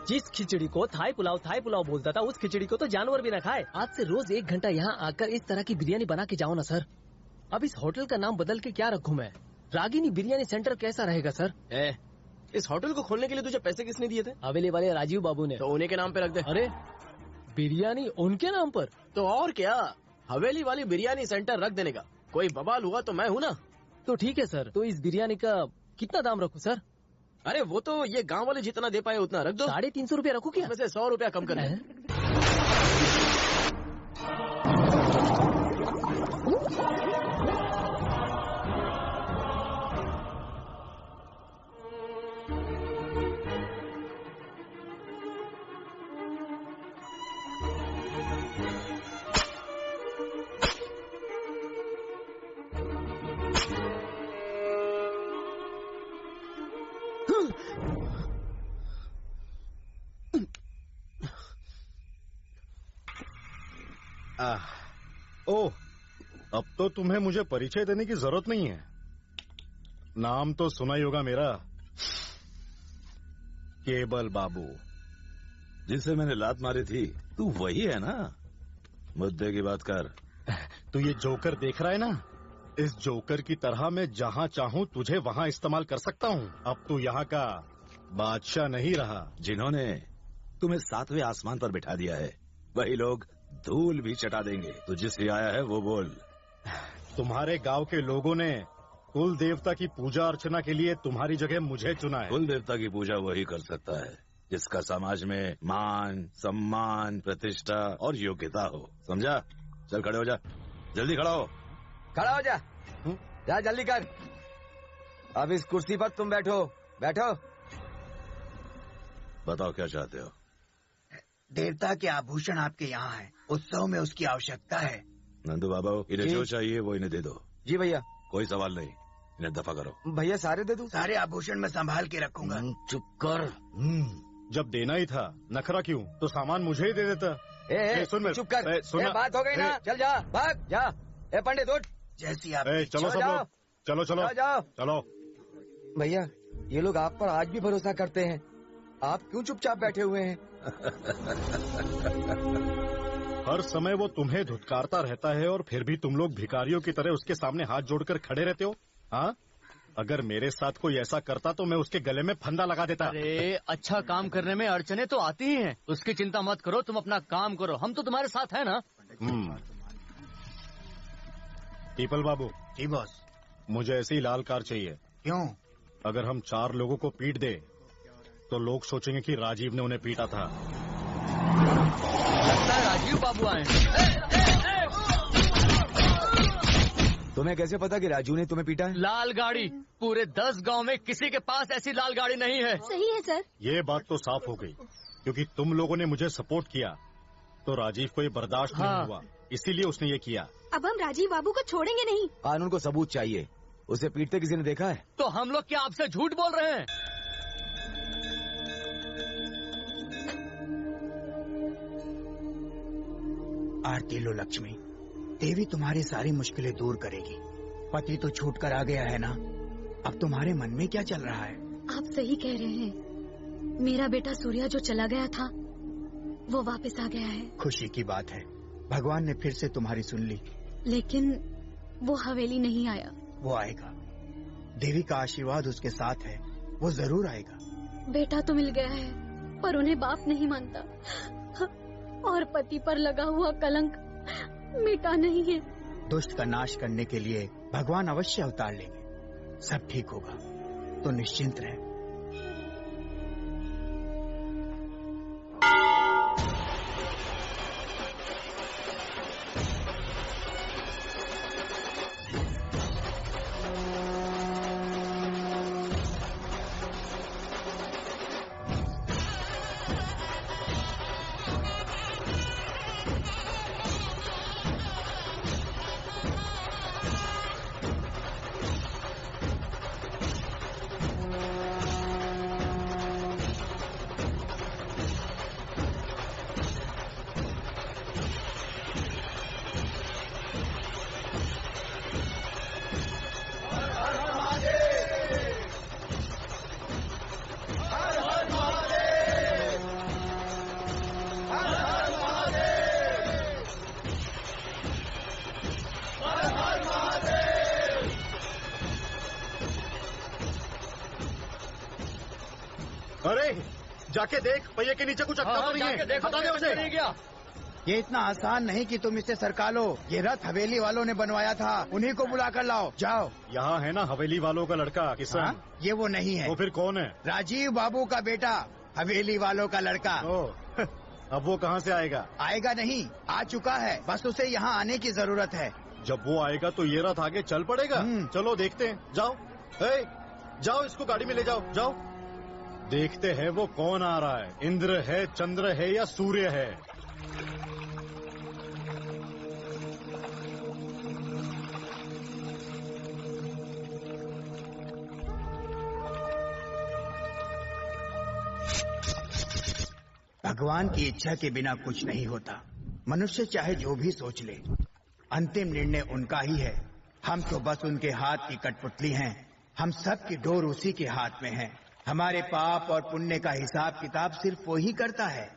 जिस खिचड़ी को थाई पुलाव बोलता था, उस खिचड़ी को तो जानवर भी न खाए। आज से रोज 1 घंटा यहाँ आकर इस तरह की बिरयानी बना के जाओ ना सर। अब इस होटल का नाम बदल के क्या रखूं मैं? रागिनी बिरयानी सेंटर कैसा रहेगा सर? इस होटल को खोलने के लिए तुझे पैसे किसने दिए थे? हवेली वाले राजीव बाबू ने। तो उन्हीं के नाम पे रख दे। अरे बिरयानी उनके नाम पर? तो और क्या, हवेली वाली बिरयानी सेंटर रख देने का कोई बवाल हुआ तो मैं हूँ ना। तो ठीक है सर, तो इस बिरयानी का कितना दाम रखूं सर? अरे वो तो ये गांव वाले जितना दे पाए उतना रख दो। 350 रुपया रखूं क्या? इसमें से 100 रुपया कम कर। ओह, अब तो तुम्हें मुझे परिचय देने की जरूरत नहीं है। नाम तो सुना ही होगा मेरा, केबल बाबू। जिसे मैंने लात मारी थी तू वही है ना? मुद्दे की बात कर। तू ये जोकर देख रहा है ना, इस जोकर की तरह मैं जहाँ चाहूँ तुझे वहाँ इस्तेमाल कर सकता हूँ। अब तू यहाँ का बादशाह नहीं रहा। जिन्होंने तुम्हें 7वें आसमान पर बिठा दिया है वही लोग धूल भी चटा देंगे। तू जिससे आया है वो बोल। तुम्हारे गांव के लोगों ने कुल देवता की पूजा अर्चना के लिए तुम्हारी जगह मुझे चुना है। कुल देवता की पूजा वही कर सकता है जिसका समाज में मान, सम्मान, प्रतिष्ठा और योग्यता हो। समझा? चल खड़े हो जा, जल्दी खड़ा हो। खड़ा हो जा, जा जल्दी कर। अब इस कुर्सी पर तुम बैठो, बैठो। बताओ क्या चाहते हो? देवता के आभूषण आपके यहाँ है, उत्सव में उसकी आवश्यकता है। नंदू बाबा, इन्हें जो चाहिए वो इन्हें दे दो। जी भैया। कोई सवाल नहीं, इन्हें दफा करो। भैया सारे दे दूं? सारे आभूषण मैं संभाल के रखूंगा। चुप कर। जब देना ही था नखरा क्यों? तो सामान मुझे ही दे देता। सुन चुप कर। बात हो गई ना, चल जा, भाग जा। ए पंडित उठ। जैसी आप। चलो सब लोग, चलो चलो जाओ। चलो। भैया ये लोग आप पर आज भी भरोसा करते हैं, आप क्यों चुपचाप बैठे हुए हैं? हर समय वो तुम्हें धुतकारता रहता है और फिर भी तुम लोग भिखारियों की तरह उसके सामने हाथ जोड़कर खड़े रहते हो। हाँ, अगर मेरे साथ कोई ऐसा करता तो मैं उसके गले में फंदा लगा देता। अरे अच्छा काम करने में अड़चने तो आती ही हैं, उसकी चिंता मत करो, तुम अपना काम करो, हम तो तुम्हारे साथ है ना। पीपल बाबू। जी बॉस। मुझे ऐसी लाल कार चाहिए। क्यों? अगर हम 4 लोगों को पीट दे तो लोग सोचेंगे कि राजीव ने उन्हें पीटा था। लगता है राजीव बाबू आए। तुम्हें कैसे पता कि राजू ने तुम्हें पीटा है? लाल गाड़ी, पूरे 10 गांव में किसी के पास ऐसी लाल गाड़ी नहीं है। सही है सर। ये बात तो साफ हो गई, क्योंकि तुम लोगों ने मुझे सपोर्ट किया तो राजीव को ये बर्दाश्त नहीं हुआ, इसीलिए उसने ये किया। अब हम राजीव बाबू को छोड़ेंगे नहीं। कानून को सबूत चाहिए। उसे पीटते किसी ने देखा है? तो हम लोग क्या आपसे झूठ बोल रहे हैं? आरती लो लक्ष्मी, देवी तुम्हारी सारी मुश्किलें दूर करेगी। पति तो छूट कर आ गया है ना, अब तुम्हारे मन में क्या चल रहा है? आप सही कह रहे हैं, मेरा बेटा सूर्या जो चला गया था वो वापस आ गया है। खुशी की बात है, भगवान ने फिर से तुम्हारी सुन ली। लेकिन वो हवेली नहीं आया। वो आएगा, देवी का आशीर्वाद उसके साथ है, वो जरूर आएगा। बेटा तो मिल गया है पर उन्हें बाप नहीं मानता, और पति पर लगा हुआ कलंक मिटा नहीं है। दुष्ट का नाश करने के लिए भगवान अवश्य अवतार लेंगे, सब ठीक होगा, तो निश्चिंत रहे। अरे जाके देख, पहिए के नीचे कुछ अटका तो नहीं है। बता दे उसे। ये इतना आसान नहीं कि तुम इसे सरका लो, ये रथ हवेली वालों ने बनवाया था, उन्हीं को बुला कर लाओ। जाओ। यहाँ है ना हवेली वालों का लड़का किसान। ये वो नहीं है। वो फिर कौन है? राजीव बाबू का बेटा, हवेली वालों का लड़का। अब वो कहाँ से आएगा? आएगा नहीं, आ चुका है, बस उसे यहाँ आने की जरूरत है। जब वो आएगा तो ये रथ आगे चल पड़ेगा। चलो देखते हैं, जाओ। जाओ इसको गाड़ी में ले जाओ, जाओ। देखते हैं वो कौन आ रहा है, इंद्र है, चंद्र है या सूर्य है। भगवान की इच्छा के बिना कुछ नहीं होता। मनुष्य चाहे जो भी सोच ले, अंतिम निर्णय उनका ही है। हम तो बस उनके हाथ की कठपुतली हैं। हम सब की डोर उसी के हाथ में है। हमारे पाप और पुण्य का हिसाब किताब सिर्फ वो ही करता है।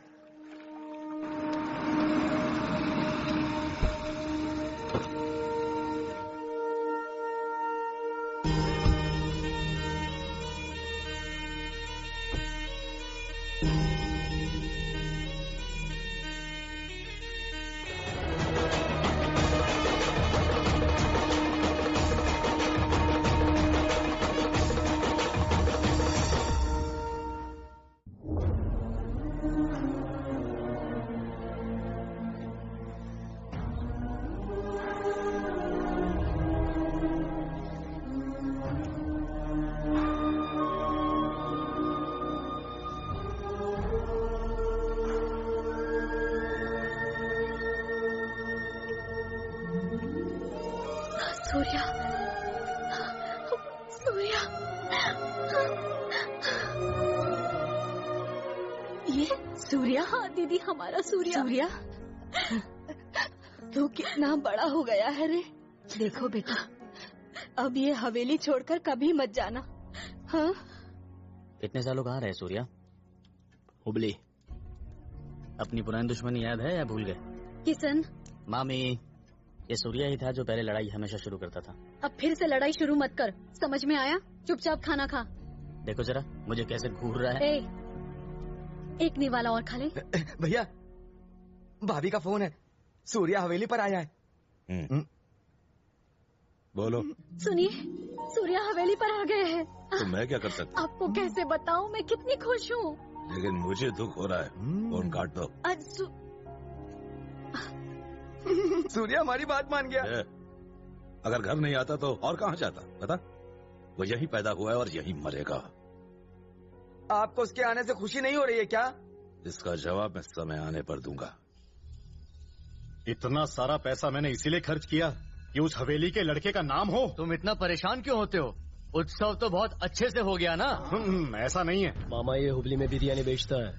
सूर्या, सूर्या, ये सूर्या? हाँ दीदी, हमारा सूर्या। सूर्या, तू कितना बड़ा हो गया है रे। देखो बेटा, अब ये हवेली छोड़कर कभी मत जाना। हाँ, कितने सालों कहाँ रहे सूर्या? हुबली, अपनी पुरानी दुश्मनी याद है या भूल गए? किशन, मामी, ये सूर्या ही था जो पहले लड़ाई हमेशा शुरू करता था। अब फिर से लड़ाई शुरू मत कर, समझ में आया? चुपचाप खाना खा। देखो जरा मुझे कैसे घूर रहा है। एक निवाला और खा ले। भैया, भाभी का फोन है, सूर्या हवेली पर आया है। बोलो। सुनिए, सूर्या हवेली पर आ गए हैं। तो मैं क्या कर सकता? आपको कैसे बताऊं मैं कितनी खुश हूँ। लेकिन मुझे दुख हो रहा है। फोन काट दो। सूर्या हमारी बात मान गया। अगर घर नहीं आता तो और कहाँ जाता? बता, वो यहीं पैदा हुआ है और यहीं मरेगा। आपको उसके आने से खुशी नहीं हो रही है क्या? इसका जवाब मैं समय आने पर दूंगा। इतना सारा पैसा मैंने इसीलिए खर्च किया कि उस हवेली के लड़के का नाम हो। तुम इतना परेशान क्यों होते हो? उत्सव तो बहुत अच्छे से हो गया ना। ऐसा नहीं है मामा, ये हुबली में बिरयानी बेचता है।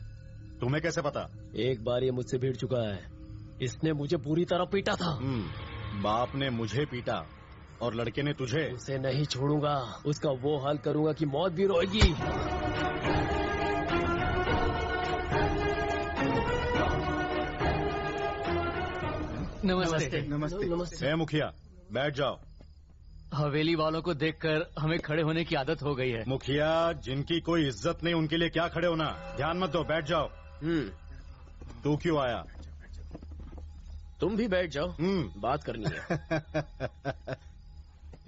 तुम्हें कैसे पता? एक बार ये मुझसे भिड़ चुका है। इसने मुझे पूरी तरह पीटा था। बाप ने मुझे पीटा और लड़के ने तुझे। उसे नहीं छोड़ूंगा, उसका वो हाल करूंगा कि मौत भी रोएगी। नमस्ते। नमस्ते। मुखिया, बैठ जाओ। हवेली वालों को देखकर हमें खड़े होने की आदत हो गई है। मुखिया, जिनकी कोई इज्जत नहीं उनके लिए क्या खड़े होना। ध्यान मत दो, बैठ जाओ। तू क्यों आया? तुम भी बैठ जाओ, बात करनी है।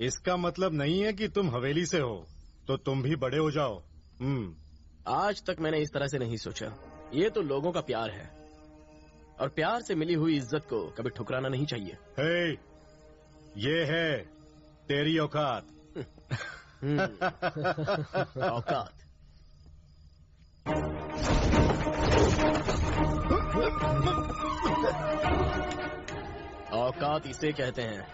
इसका मतलब नहीं है कि तुम हवेली से हो तो तुम भी बड़े हो जाओ। आज तक मैंने इस तरह से नहीं सोचा। ये तो लोगों का प्यार है और प्यार से मिली हुई इज्जत को कभी ठुकराना नहीं चाहिए। हे, ये है तेरी औकात। औकात। औकात इसे कहते हैं।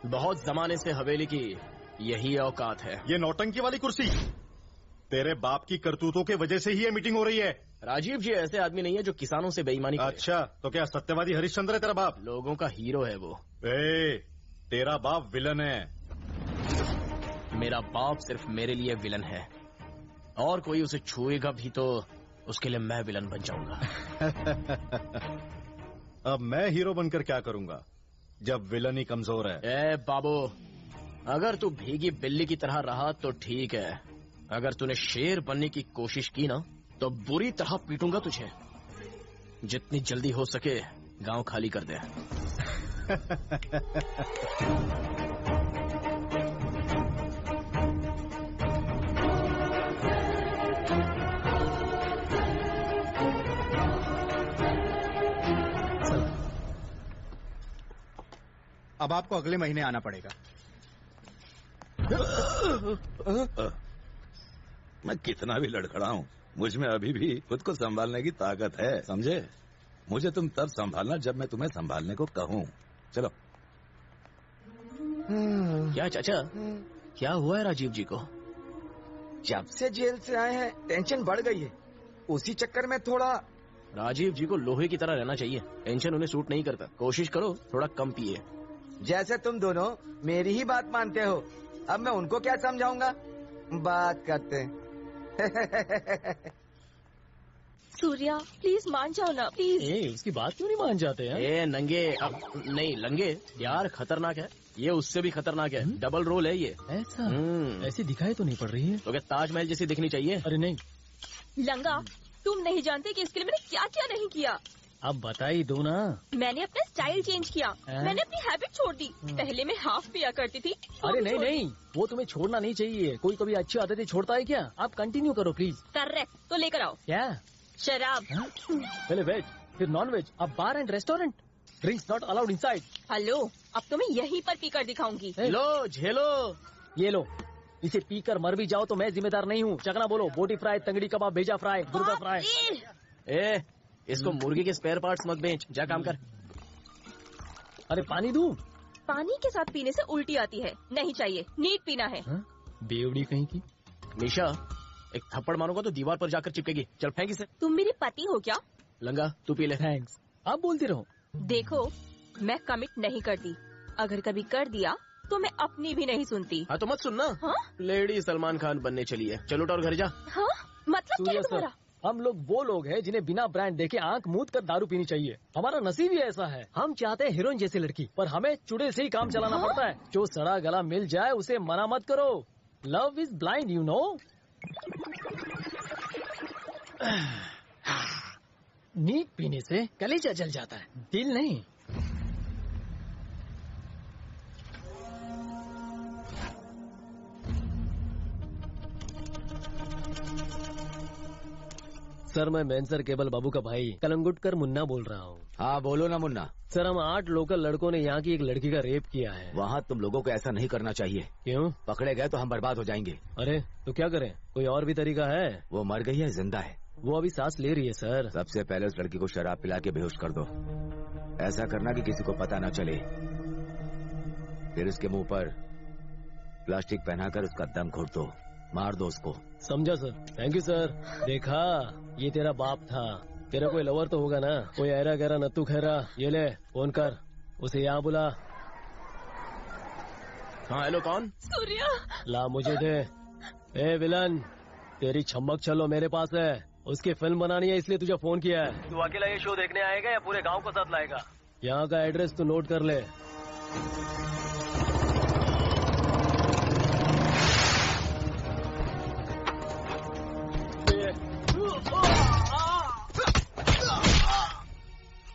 बहुत जमाने से हवेली की यही औकात है। ये नौटंकी वाली कुर्सी तेरे बाप की करतूतों के वजह से ही ये मीटिंग हो रही है। राजीव जी ऐसे आदमी नहीं है जो किसानों से बेईमानी करे। अच्छा, तो क्या सत्यवादी हरिश्चंद्र है तेरा बाप? लोगों का हीरो है वो। तेरा बाप विलन है। मेरा बाप सिर्फ मेरे लिए विलन है, और कोई उसे छुएगा भी तो उसके लिए मैं विलन बन जाऊंगा। अब मैं हीरो बनकर क्या करूंगा जब विलन ही कमजोर है? ए बाबू, अगर तू भीगी बिल्ली की तरह रहा तो ठीक है। अगर तूने शेर बनने की कोशिश की ना तो बुरी तरह पीटूंगा तुझे। जितनी जल्दी हो सके गांव खाली कर दे। अब आपको अगले महीने आना पड़ेगा। मैं कितना भी लड़खड़ाऊं, मुझ में अभी भी खुद को संभालने की ताकत है, समझे? मुझे तुम तब संभालना जब मैं तुम्हें संभालने को कहूँ। चलो। क्या चाचा, क्या हुआ है राजीव जी को? जब से जेल से आए हैं टेंशन बढ़ गई है, उसी चक्कर में थोड़ा। राजीव जी को लोहे की तरह रहना चाहिए, टेंशन उन्हें सूट नहीं करता। कोशिश करो थोड़ा कम पिए। जैसे तुम दोनों मेरी ही बात मानते हो, अब मैं उनको क्या समझाऊंगा? बात करते हैं। सूर्या प्लीज मान जाओ ना, प्लीज। उसकी बात क्यों नहीं मान जाते हैं? ए नंगे, अब नहीं लंगे यार, खतरनाक है ये, उससे भी खतरनाक है। डबल रोल है ये। ऐसा? ऐसी दिखाई तो नहीं पड़ रही है। तो क्या ताजमहल जैसी दिखनी चाहिए? अरे नहीं लंगा, तुम नहीं जानते कि इसके लिए मैंने क्या क्या नहीं किया। अब बता ही दो ना। मैंने अपना स्टाइल चेंज किया, मैंने अपनी हैबिट छोड़ दी। पहले मैं हाफ पिया करती थी। अरे नहीं नहीं, वो तुम्हें छोड़ना नहीं चाहिए। कोई कभी अच्छी आदतें छोड़ता है क्या? आप कंटिन्यू करो प्लीज। करेक्ट, तो लेकर आओ। क्या? शराब। पहले वेज फिर नॉन वेज, अब bar and restaurant. Drinks not allowed inside. Hello, अब तो मैं यहीं पर पीकर दिखाऊंगी। लो झेलो, ये लो। इसे पीकर मर भी जाओ तो मैं जिम्मेदार नहीं हूँ। चकना बोलो, बोटी फ्राई, तंगड़ी कबाब, भेजा फ्राई, मुर्गा फ्राई। ए इसको मुर्गी के स्पेयर पार्ट्स मत बेच, जा काम कर। अरे पानी दूं? पानी के साथ पीने से उल्टी आती है, नहीं चाहिए, नीट पीना है। बेवड़ी कहीं की। निशा, एक थप्पड़ मारूंगा तो दीवार पर जाकर चिपकेगी। चल फेंक इसे। तुम मेरे पति हो क्या? लंगा तू पी ले। थैंक्स। आप बोलती रहो। देखो, मैं कमिट नहीं करती, अगर कभी कर दिया तो मैं अपनी भी नहीं सुनती। हाँ तो मत सुनना। हाँ? लेडी सलमान खान बनने चली है। चलो उठ और घर जा। हाँ? मतलब क्या है तुम्हारा? हम लोग वो लोग हैं जिन्हें बिना ब्रांड देखे आंख मूंद कर दारू पीनी चाहिए। हमारा नसीब ही ऐसा है। हम चाहते हैं हीरोइन जैसी लड़की, पर हमें चुड़ैल से ही काम चलाना पड़ता है। जो सड़ा गला मिल जाए उसे मना मत करो। Love is blind, you know. Neat पीने से कलेजा जल जाता है, दिल नहीं। सर, मैं मैनसर केबल बाबू का भाई कलंगुटकर मुन्ना बोल रहा हूँ। हाँ बोलो ना मुन्ना। सर, हम 8 लोकल लड़कों ने यहाँ की एक लड़की का रेप किया है। वहाँ तुम लोगों को ऐसा नहीं करना चाहिए। क्यों? पकड़े गए तो हम बर्बाद हो जाएंगे। अरे तो क्या करें? कोई और भी तरीका है? वो मर गई है, जिंदा है। वो अभी सांस ले रही है सर। सबसे पहले उस लड़की को शराब पिला के बेहोश कर दो। ऐसा करना कि किसी को पता न चले। फिर उसके मुंह पर प्लास्टिक पहनाकर उसका दम घोट दो, मार दो उसको। समझा सर। Thank you sir. देखा, ये तेरा बाप था। तेरा कोई लवर तो होगा ना, कोई ऐरा गहरा नत्थू खैरा। ये ले फोन कर, उसे यहाँ बुला। हाँ हेलो, कौन? सूर्या। ला मुझे दे। ए विलन, तेरी छमक चलो मेरे पास है। उसकी फिल्म बनानी है इसलिए तुझे फोन किया है। तू अकेला ये शो देखने आएगा या पूरे गांव को साथ लाएगा? यहाँ का एड्रेस तू नोट कर ले।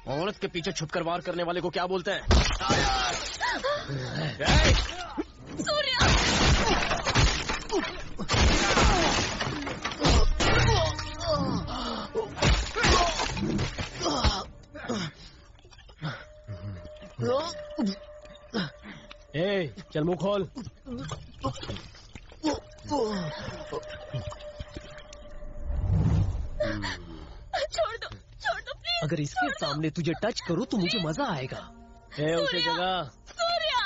औरत के पीछे छुपकर वार करने वाले को क्या बोलते हैं? सूर्या! ए, चल मुंह खोल। छोड़ दो प्लीज। अगर इसके सामने तुझे टच करूं तो मुझे मजा आएगा। है उसे जगह। सूर्या!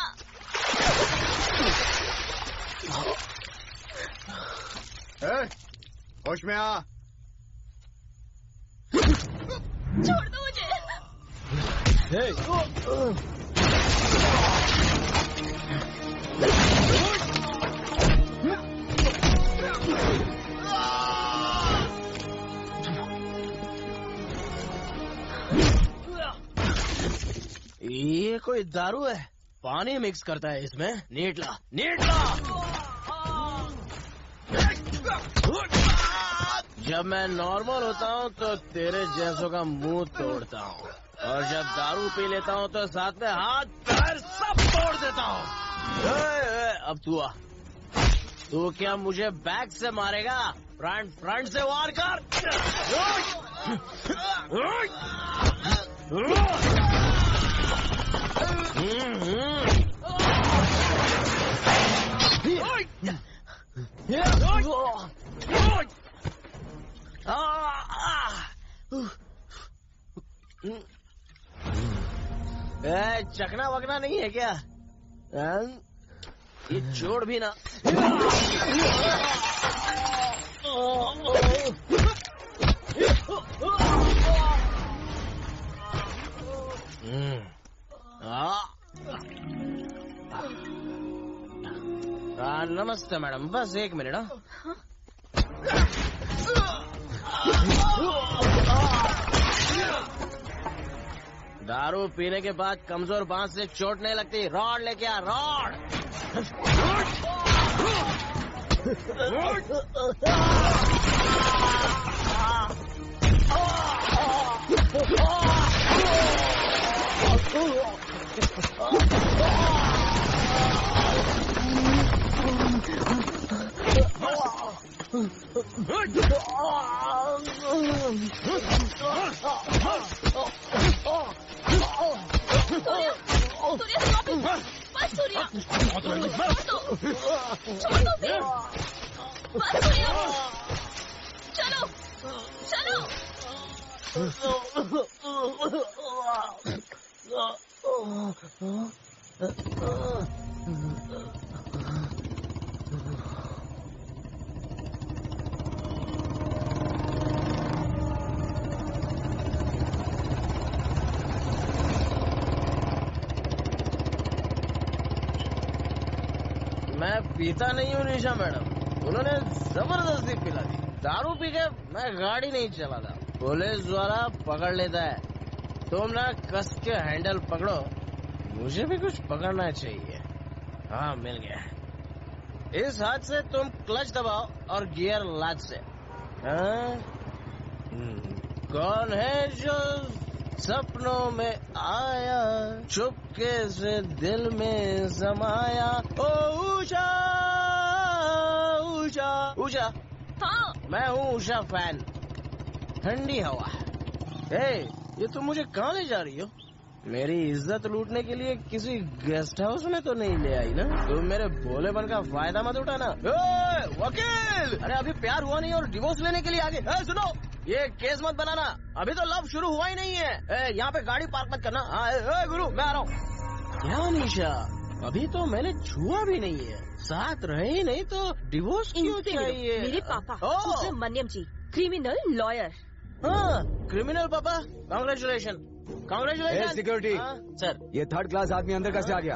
होश में आ। छोड़ दो मुझे। ये कोई दारू है? पानी मिक्स करता है इसमें। नीटला, नीटला। जब मैं नॉर्मल होता हूँ तो तेरे जैसों का मुंह तोड़ता हूँ, और जब दारू पी लेता हूँ तो साथ में हाथ पैर सब तोड़ देता हूँ। अब तू आ। तू क्या मुझे बैक से मारेगा? फ्रंट से वार कर। चखना वकना नहीं है क्या? ये जोड़ भी ना। नमस्ते मैडम, बस 1 मिनट। दारू पीने के बाद कमजोर बांस से चोट नहीं लगती। रॉड लेके आ, रॉड। चलो चलो। मैं पीता नहीं हूँ निशा मैडम, उन्होंने जबरदस्ती पिला दी। दारू पी के मैं गाड़ी नहीं चलाता, पुलिस द्वारा पकड़ लेता है। तुम ना कस के हैंडल पकड़ो, मुझे भी कुछ पकड़ना चाहिए। हाँ, मिल गया। इस हाथ से तुम क्लच दबाओ और गियर लाद से। कौन है जो सपनों में आया, चुपके से दिल में समाया? ओ उषा उषा उषा। हाँ, मैं हूँ उषा फैन। ठंडी हवा। ये तुम मुझे कहाँ ले जा रही हो? मेरी इज्जत लूटने के लिए किसी गेस्ट हाउस में तो नहीं ले आई ना? तुम मेरे भोलेपन का फायदा मत उठाना। वकील, अरे अभी प्यार हुआ नहीं और डिवोर्स लेने के लिए आगे। सुनो, ये केस मत बनाना, अभी तो लव शुरू हुआ ही नहीं है। यहाँ पे गाड़ी पार्क मत करना। गुरु, मैं आ रहा हूँ। क्या निशा, अभी तो मैंने छुआ भी नहीं है, साथ रहे ही नहीं तो डिवोर्स क्यों चाहिए? मेरे पापा मनियम जी, क्रिमिनल लॉयर। हाँ, क्रिमिनल पापा, कांग्रेचुलेशन। सिक्योरिटी सर, ये 3rd क्लास आदमी अंदर कैसे आ गया?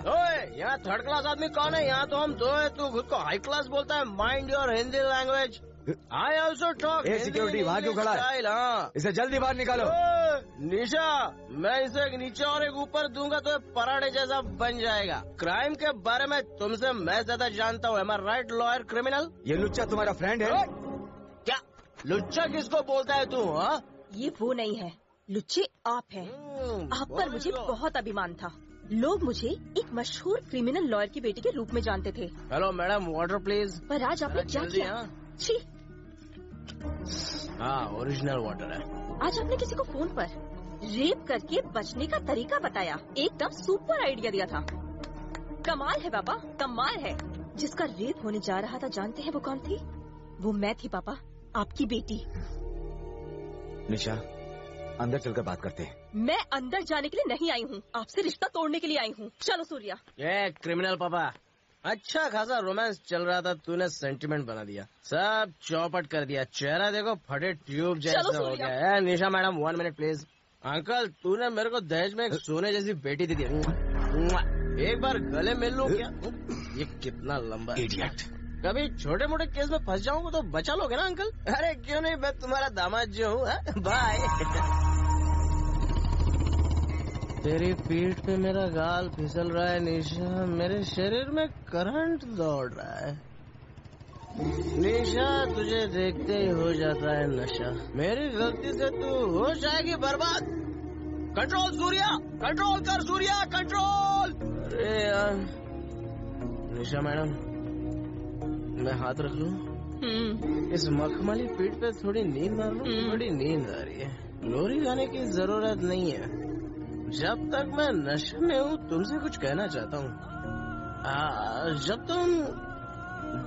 यहाँ 3rd क्लास आदमी कौन है? यहाँ तो हम 2 है, तू खुद को हाई क्लास बोलता है। Mind your Hindi language. I also talk. Security वहाँ क्यों खड़ा है? हाँ, इसे जल्दी बाहर निकालो। निशा, मैं इसे एक नीचे और एक ऊपर दूंगा तो पराठे जैसा बन जाएगा। क्राइम के बारे में तुमसे मैं ज्यादा जानता हूँ। एम आई राइट लॉयर क्रिमिनल? ये लुच्चा तुम्हारा फ्रेंड है? क्या लुच्चा किसको बोलता है तू? हाँ, ये वो नहीं है, लुच्चे आप हैं। आप पर मुझे बहुत अभिमान था। लोग मुझे एक मशहूर क्रिमिनल लॉयर की बेटी के रूप में जानते थे। Hello madam, water please. पर आज आपने क्या किया? छी। हाँ, ओरिजिनल वाटर है। आज आपने किसी को फोन पर रेप करके बचने का तरीका बताया। एकदम सुपर आइडिया दिया था। कमाल है पापा, कमाल है। जिसका रेप होने जा रहा था, जानते हैं वो कौन थी? वो मैं थी पापा, आपकी बेटी। निशा, अंदर चलकर बात करते हैं। मैं अंदर जाने के लिए नहीं आई हूँ, आपसे रिश्ता तोड़ने के लिए आई हूँ। चलो सूर्या। ये क्रिमिनल पापा, अच्छा खासा रोमांस चल रहा था, तूने सेंटिमेंट बना दिया, सब चौपट कर दिया। चेहरा देखो फटे ट्यूब जैसा हो गया। निशा मैडम, 1 मिनट प्लीज। अंकल, तूने मेरे को दहेज में एक सोने जैसी बेटी दी थी, एक बार गले मिल लूं क्या? ये कितना लंबा इडियट। कभी छोटे मोटे केस में फंस जाऊंगा तो बचा लोगे ना अंकल? अरे क्यों नहीं, मैं तुम्हारा दामाद जो हूँ। बाय। तेरी पीठ पे मेरा गाल फिसल रहा है निशा, मेरे शरीर में करंट दौड़ रहा है। निशा, तुझे देखते ही हो जाता है नशा। मेरी गलती से तू हो जाएगी बर्बाद। कंट्रोल सूर्या, कंट्रोल कर सूर्या, कंट्रोल। अरे यार निशा मैडम, मैं हाथ रख लूं? इस मखमली पीठ पे थोड़ी नींद मार लूं? थोड़ी नींद आ रही है। लोरी गाने की जरूरत नहीं है। जब तक मैं नशे में हूँ तुमसे कुछ कहना चाहता हूँ। जब तुम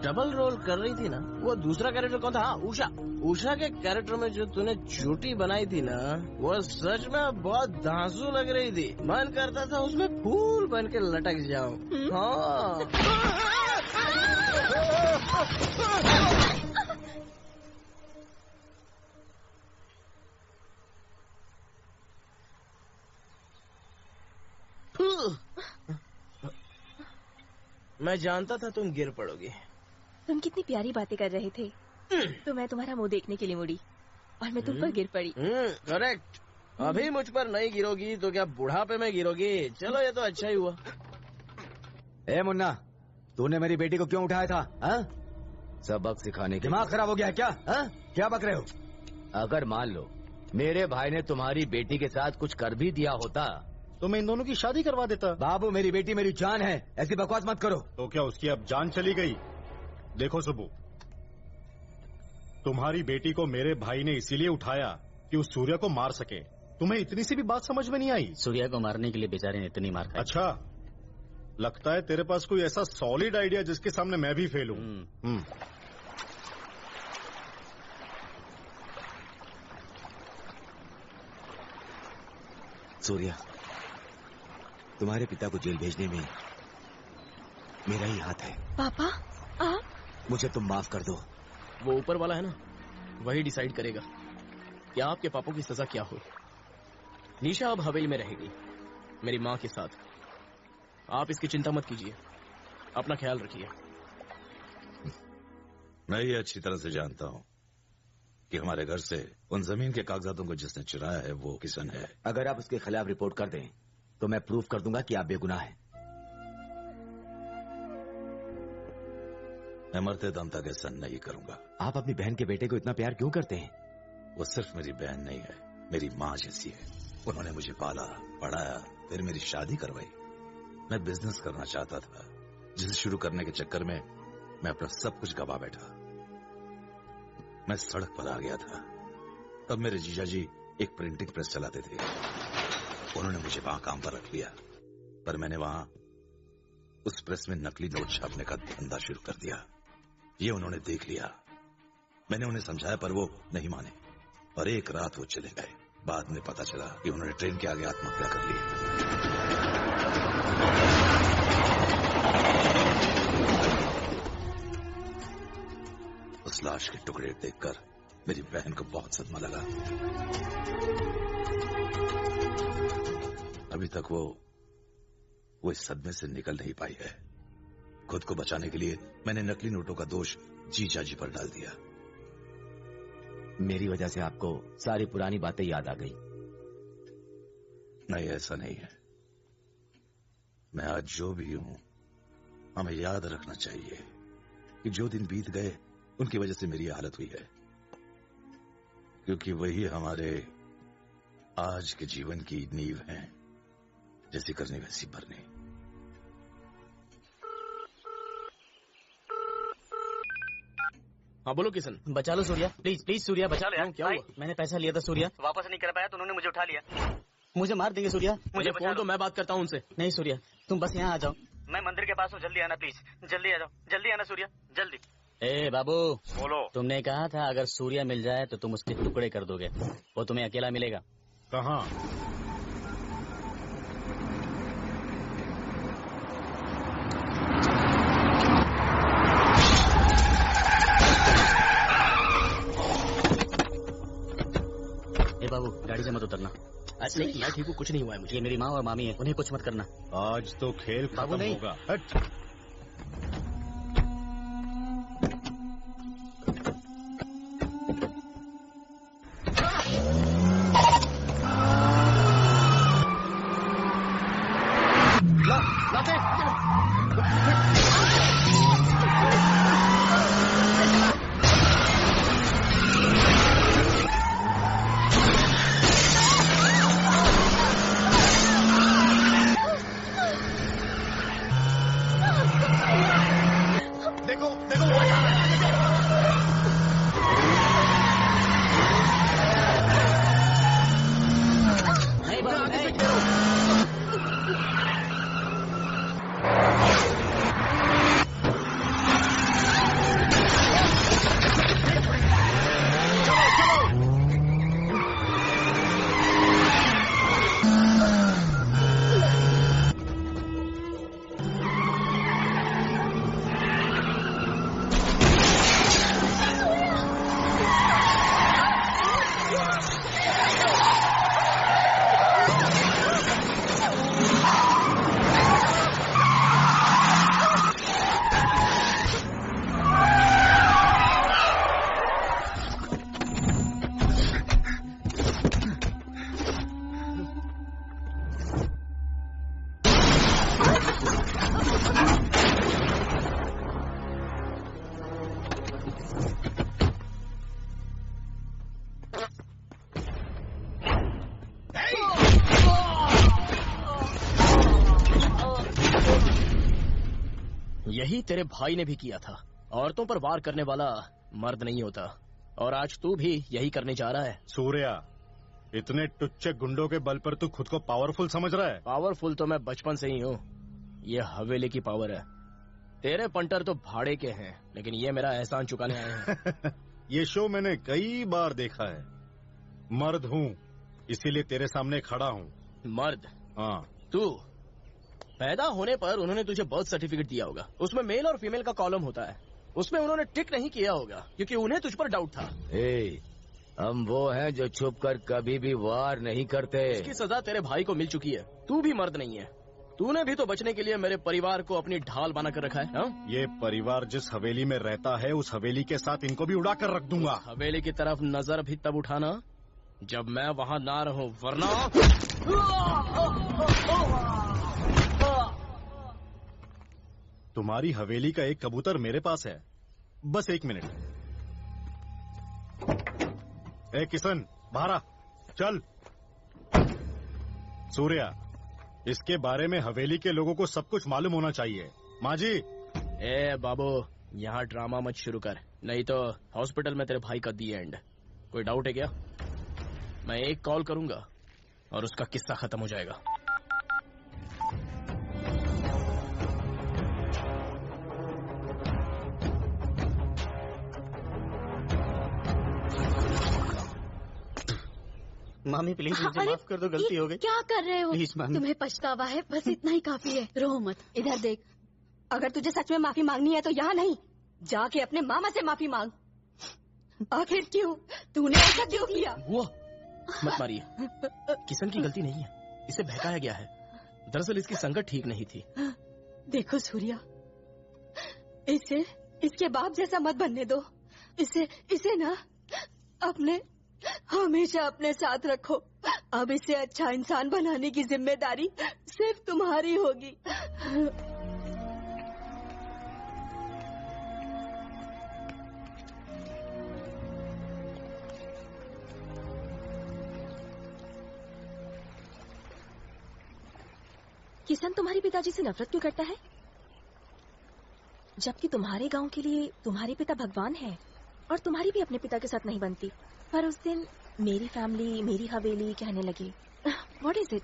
डबल रोल कर रही थी ना, वो दूसरा कैरेक्टर कौन था? हाँ, उषा। उषा के कैरेक्टर में जो तूने चोटी बनाई थी ना, वो सच में बहुत धांसू लग रही थी। मन करता था उसमें फूल बन के लटक जाऊं। हाँ। मैं जानता था तुम गिर पड़ोगी। तुम कितनी प्यारी बातें कर रहे थे, तो मैं तुम्हारा मुंह देखने के लिए मुड़ी और मैं तुम पर गिर पड़ी। करेक्ट। अभी मुझ पर नहीं गिरोगी तो क्या बुढ़ापे में गिरोगी? चलो ये तो अच्छा ही हुआ। ए मुन्ना, तूने मेरी बेटी को क्यों उठाया था? हा? सबक सिखाने के। दिमाग खराब हो गया क्या? हा? क्या बक रहे हो? अगर मान लो मेरे भाई ने तुम्हारी बेटी के साथ कुछ कर भी दिया होता तो मैं इन दोनों की शादी करवा देता। बाबू, मेरी बेटी मेरी जान है, ऐसी बकवास मत करो। तो क्या उसकी अब जान चली गई? देखो सुबू, तुम्हारी बेटी को मेरे भाई ने इसीलिए उठाया कि उस सूर्य को मार सके। तुम्हें इतनी सी भी बात समझ में नहीं आई? सूर्या को मारने के लिए बेचारे ने इतनी मार खाई। अच्छा, लगता है तेरे पास कोई ऐसा सॉलिड आइडिया जिसके सामने मैं भी फेल हूं। सूर्या, तुम्हारे पिता को जेल भेजने में मेरा ही हाथ है। पापा, आप? मुझे तुम माफ कर दो। वो ऊपर वाला है ना, वही डिसाइड करेगा कि आपके पापों की सजा क्या हो। निशा अब हवेली में रहेगी मेरी माँ के साथ। आप इसकी चिंता मत कीजिए, अपना ख्याल रखिए। मैं ये अच्छी तरह से जानता हूँ कि हमारे घर से उन जमीन के कागजातों को जिसने चुराया है वो किशन है। अगर आप उसके खिलाफ रिपोर्ट कर दें तो मैं प्रूफ कर दूंगा कि आप बेगुनाह हैं। मैं मरते दम तक ऐसा नहीं करूंगा। आप अपनी बहन के बेटे को इतना प्यार क्यों करते हैं? वो सिर्फ मेरी बहन नहीं है, मेरी माँ जैसी है। उन्होंने मुझे पाला, पढ़ाया, फिर मेरी शादी करवाई। मैं बिजनेस करना चाहता था, जिसे शुरू करने के चक्कर में मैं अपना सब कुछ गवा बैठा। मैं सड़क पर आ गया था। तब मेरे जीजा जी एक प्रिंटिंग प्रेस चलाते थे। उन्होंने मुझे वहां काम पर रख लिया, पर मैंने वहां उस प्रेस में नकली नोट छापने का धंधा शुरू कर दिया। ये उन्होंने देख लिया। मैंने उन्हें समझाया पर वो नहीं माने और एक रात वो चले गए। बाद में पता चला कि उन्होंने ट्रेन के आगे आत्महत्या कर ली। उस लाश के टुकड़े देखकर मेरी बहन को बहुत सदमा लगा। अभी तक वो इस सदमे से निकल नहीं पाई है। खुद को बचाने के लिए मैंने नकली नोटों का दोष जीजा जी पर डाल दिया। मेरी वजह से आपको सारी पुरानी बातें याद आ गई। नहीं, ऐसा नहीं है। मैं आज जो भी हूं, हमें याद रखना चाहिए कि जो दिन बीत गए उनकी वजह से मेरी हालत हुई है, क्योंकि वही हमारे आज के जीवन की नींव है। जैसी करनी वैसी भरनी। हाँ बोलो किशन। बचा लो सूर्या, प्लीज प्लीज सूर्या बचा लो यार। क्या हुआ? मैंने पैसा लिया था सूर्या, वापस नहीं कर पाया तो उन्होंने मुझे उठा लिया। मुझे मार देंगे सूर्या, मुझे फोन तो मैं बात करता हूँ उनसे। नहीं सूर्या, तुम बस यहाँ आ जाओ। मैं मंदिर के पास हूँ, जल्दी आना प्लीज। जल्दी आ जाओ, जल्दी आना सूर्या, जल्दी। ए बाबू, बोलो। तुमने कहा था अगर सूर्या मिल जाए तो तुम उसके टुकड़े कर दोगे। वो तुम्हें अकेला मिलेगा। कहाँ? बाबू गाड़ी से मत उतरना। अच्छा नहीं, मैं ठीक हूँ, कुछ नहीं हुआ है मुझे। ये मेरी माँ और मामी है, उन्हें कुछ मत करना। आज तो खेल खत्म होगा। हट। यही तेरे भाई ने भी किया था। औरतों पर वार करने वाला मर्द नहीं होता, और आज तू भी यही करने जा रहा है। सूर्या, इतने टुच्चे गुंडों के बल पर तू खुद को पावरफुल समझ रहा है? पावरफुल तो मैं बचपन से ही हूँ। ये हवेली की पावर है। तेरे पंटर तो भाड़े के हैं, लेकिन ये मेरा एहसान चुकाने आए हैं। ये शो मैंने कई बार देखा है। मर्द हूँ, इसीलिए तेरे सामने खड़ा हूँ। मर्द? हाँ। तू पैदा होने पर उन्होंने तुझे बर्थ सर्टिफिकेट दिया होगा, उसमें मेल और फीमेल का कॉलम होता है। उसमें उन्होंने टिक नहीं किया होगा क्योंकि उन्हें तुझ पर डाउट था। हम वो हैं जो छुप कर कभी भी वार नहीं करते। इसकी सजा तेरे भाई को मिल चुकी है। तू भी मर्द नहीं है। तूने भी तो बचने के लिए मेरे परिवार को अपनी ढाल बना कर रखा है। हा? ये परिवार जिस हवेली में रहता है, उस हवेली के साथ इनको भी उड़ा कर रख दूंगा। हवेली की तरफ नजर भी तब उठाना जब मैं वहाँ ना रहूं, वरना तुम्हारी हवेली का एक कबूतर मेरे पास है। बस 1 मिनट। ए किशन, बाहर आ, चल। सूर्या, इसके बारे में हवेली के लोगों को सब कुछ मालूम होना चाहिए। माँ जी। ए बाबू, यहाँ ड्रामा मत शुरू कर, नहीं तो हॉस्पिटल में तेरे भाई का दी एंड। कोई डाउट है क्या? मैं एक कॉल करूंगा और उसका किस्सा खत्म हो जाएगा। मामी प्लीज मुझे माफ कर दो, गलती हो गई। क्या कर रहे हो? प्लीज मामी। तुम्हें पछतावा है, बस इतना ही काफी है। रो मत। इधर देख, अगर तुझे सच में माफी मांगनी है तो यहाँ नहीं, जाके अपने मामा से माफी मांग। आखिर क्यों? तूने ऐसा क्यों किया? वो मत मारिए, किशन की गलती नहीं है, इसे बहकाया गया है। दरअसल इसकी संगत ठीक नहीं थी। देखो सूर्या, इसके बाप जैसा मत बनने दो। इसे ना अपने हमेशा अपने साथ रखो। अब इसे अच्छा इंसान बनाने की जिम्मेदारी सिर्फ तुम्हारी होगी। किशन तुम्हारे पिताजी से नफरत क्यों करता है, जबकि तुम्हारे गांव के लिए तुम्हारे पिता भगवान है और तुम्हारी भी अपने पिता के साथ नहीं बनती। पर उस दिन मेरी फैमिली, मेरी हवेली कहने लगी। What is it?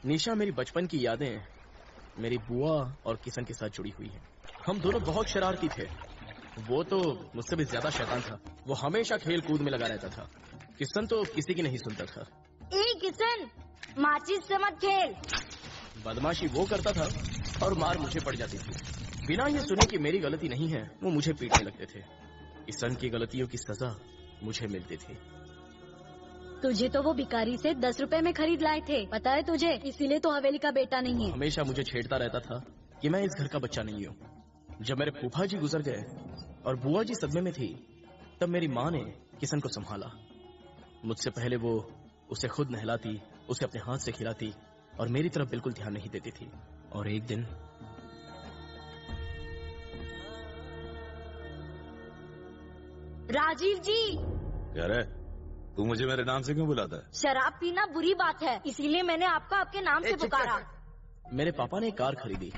निशा, मेरी बचपन की यादें मेरी बुआ और किशन के साथ जुड़ी हुई है। हम दोनों बहुत शरारती थे। वो तो मुझसे भी ज्यादा शैतान था। वो हमेशा खेल कूद में लगा रहता था। किशन तो किसी की नहीं सुनता था। ए किशन, माचिस से मत खेल। बदमाशी वो करता था और मार मुझे पड़ जाती थी। बिना ये सुने कि मेरी गलती नहीं है, वो मुझे पीटने लगते थे। किशन की गलतियों की सजा मुझे मिलती थी। तुझे तो वो भिखारी से 10 रुपए में खरीद लाए थे, पता है तुझे? इसीलिए तो हवेली का बेटा नहीं है। हमेशा मुझे छेड़ता रहता था कि मैं इस घर का बच्चा नहीं हूँ। जब मेरे फूफा जी गुजर गए और बुआ जी सदमे में थी, तब मेरी माँ ने किशन को संभाला। मुझसे पहले वो उसे खुद नहलाती, उसे अपने हाथ से खिलाती और मेरी तरफ बिल्कुल ध्यान नहीं देती थी। और एक दिन राजीव जी। क्या रे, तू मुझे मेरे नाम से क्यों बुलाता है? शराब पीना बुरी बात है, इसीलिए मैंने आपको आपके नाम से पुकारा। मेरे पापा ने एक कार खरीदी।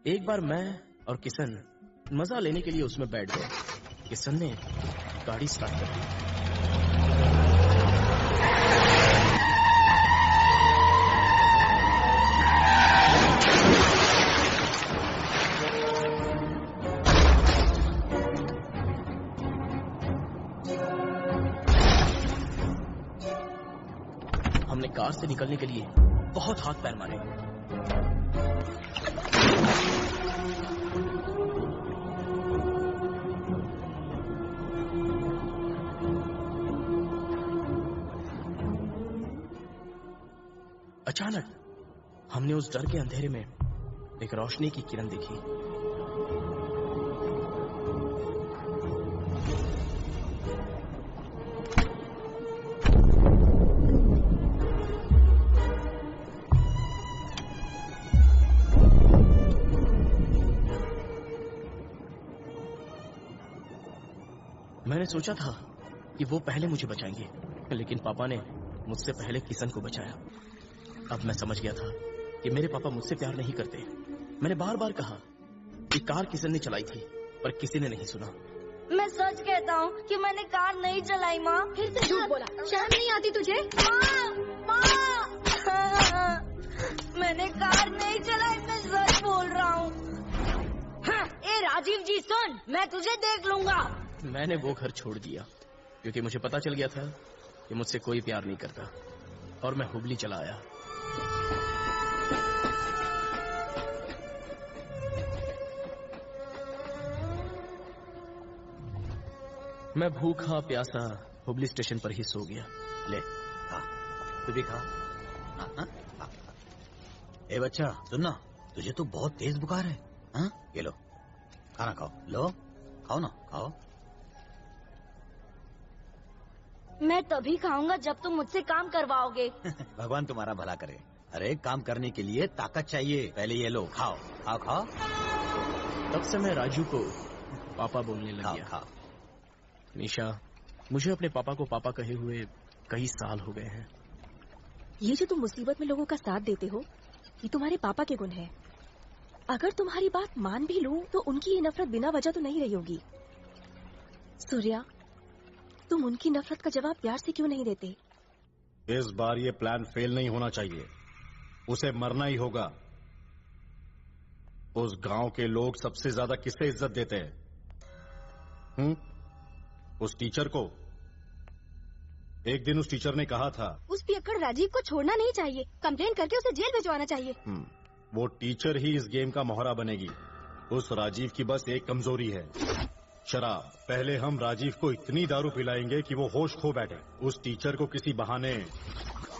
एक बार मैं और किशन मजा लेने के लिए उसमें बैठ गए। किशन ने गाड़ी स्टार्ट कर दी। हमने कार से निकलने के लिए बहुत हाथ पैर मारे। अचानक हमने उस डर के अंधेरे में एक रोशनी की किरण देखी। मैंने सोचा था कि वो पहले मुझे बचाएंगे, लेकिन पापा ने मुझसे पहले किशन को बचाया। अब मैं समझ गया था कि मेरे पापा मुझसे प्यार नहीं करते। मैंने बार बार कहा कि कार किशन ने चलाई थी, पर किसी ने नहीं सुना। मैं सच कहता हूँ कि मैंने कार नहीं चलाई माँ। फिर से झूठ बोला, शर्म नहीं आती तुझे? माँ, मैंने कार नहीं चलाई, मैं सच बोल रहा हूँ। ए राजीव जी सुन, मैं तुझे देख लूंगा। मैंने वो घर छोड़ दिया क्योंकि मुझे पता चल गया था कि मुझसे कोई प्यार नहीं करता, और मैं हुबली चला आया। मैं भूखा प्यासा हुबली स्टेशन पर ही सो गया। ले खा, तू भी खा। ए बच्चा सुनना, तुझे तो बहुत तेज बुखार है। हाँ ये लो खाना खाओ, लो खाओ ना, खाओ। मैं तभी खाऊंगा जब तुम मुझसे काम करवाओगे। भगवान तुम्हारा भला करे। अरे काम करने के लिए ताकत चाहिए, पहले ये लो खाओ, खाओ खाओ। तब से मैं राजू को पापा बोलने लग गया। खाओ। निशा, मुझे अपने पापा को पापा कहे हुए कई साल हो गए हैं। ये जो तुम मुसीबत में लोगों का साथ देते हो, ये तुम्हारे पापा के गुण है। अगर तुम्हारी बात मान भी लूं तो उनकी ये नफरत बिना वजह तो नहीं रही होगी। सूर्या, तुम उनकी नफरत का जवाब प्यार से क्यों नहीं देते? इस बार ये प्लान फेल नहीं होना चाहिए, उसे मरना ही होगा। उस गांव के लोग सबसे ज्यादा किसे इज्जत देते हैं? उस टीचर को। एक दिन उस टीचर ने कहा था, उस पियक्कड़ राजीव को छोड़ना नहीं चाहिए, कंप्लेन करके उसे जेल भिजवाना चाहिए। वो टीचर ही इस गेम का मोहरा बनेगी। उस राजीव की बस एक कमजोरी है, शराब। पहले हम राजीव को इतनी दारू पिलाएंगे कि वो होश खो बैठे। उस टीचर को किसी बहाने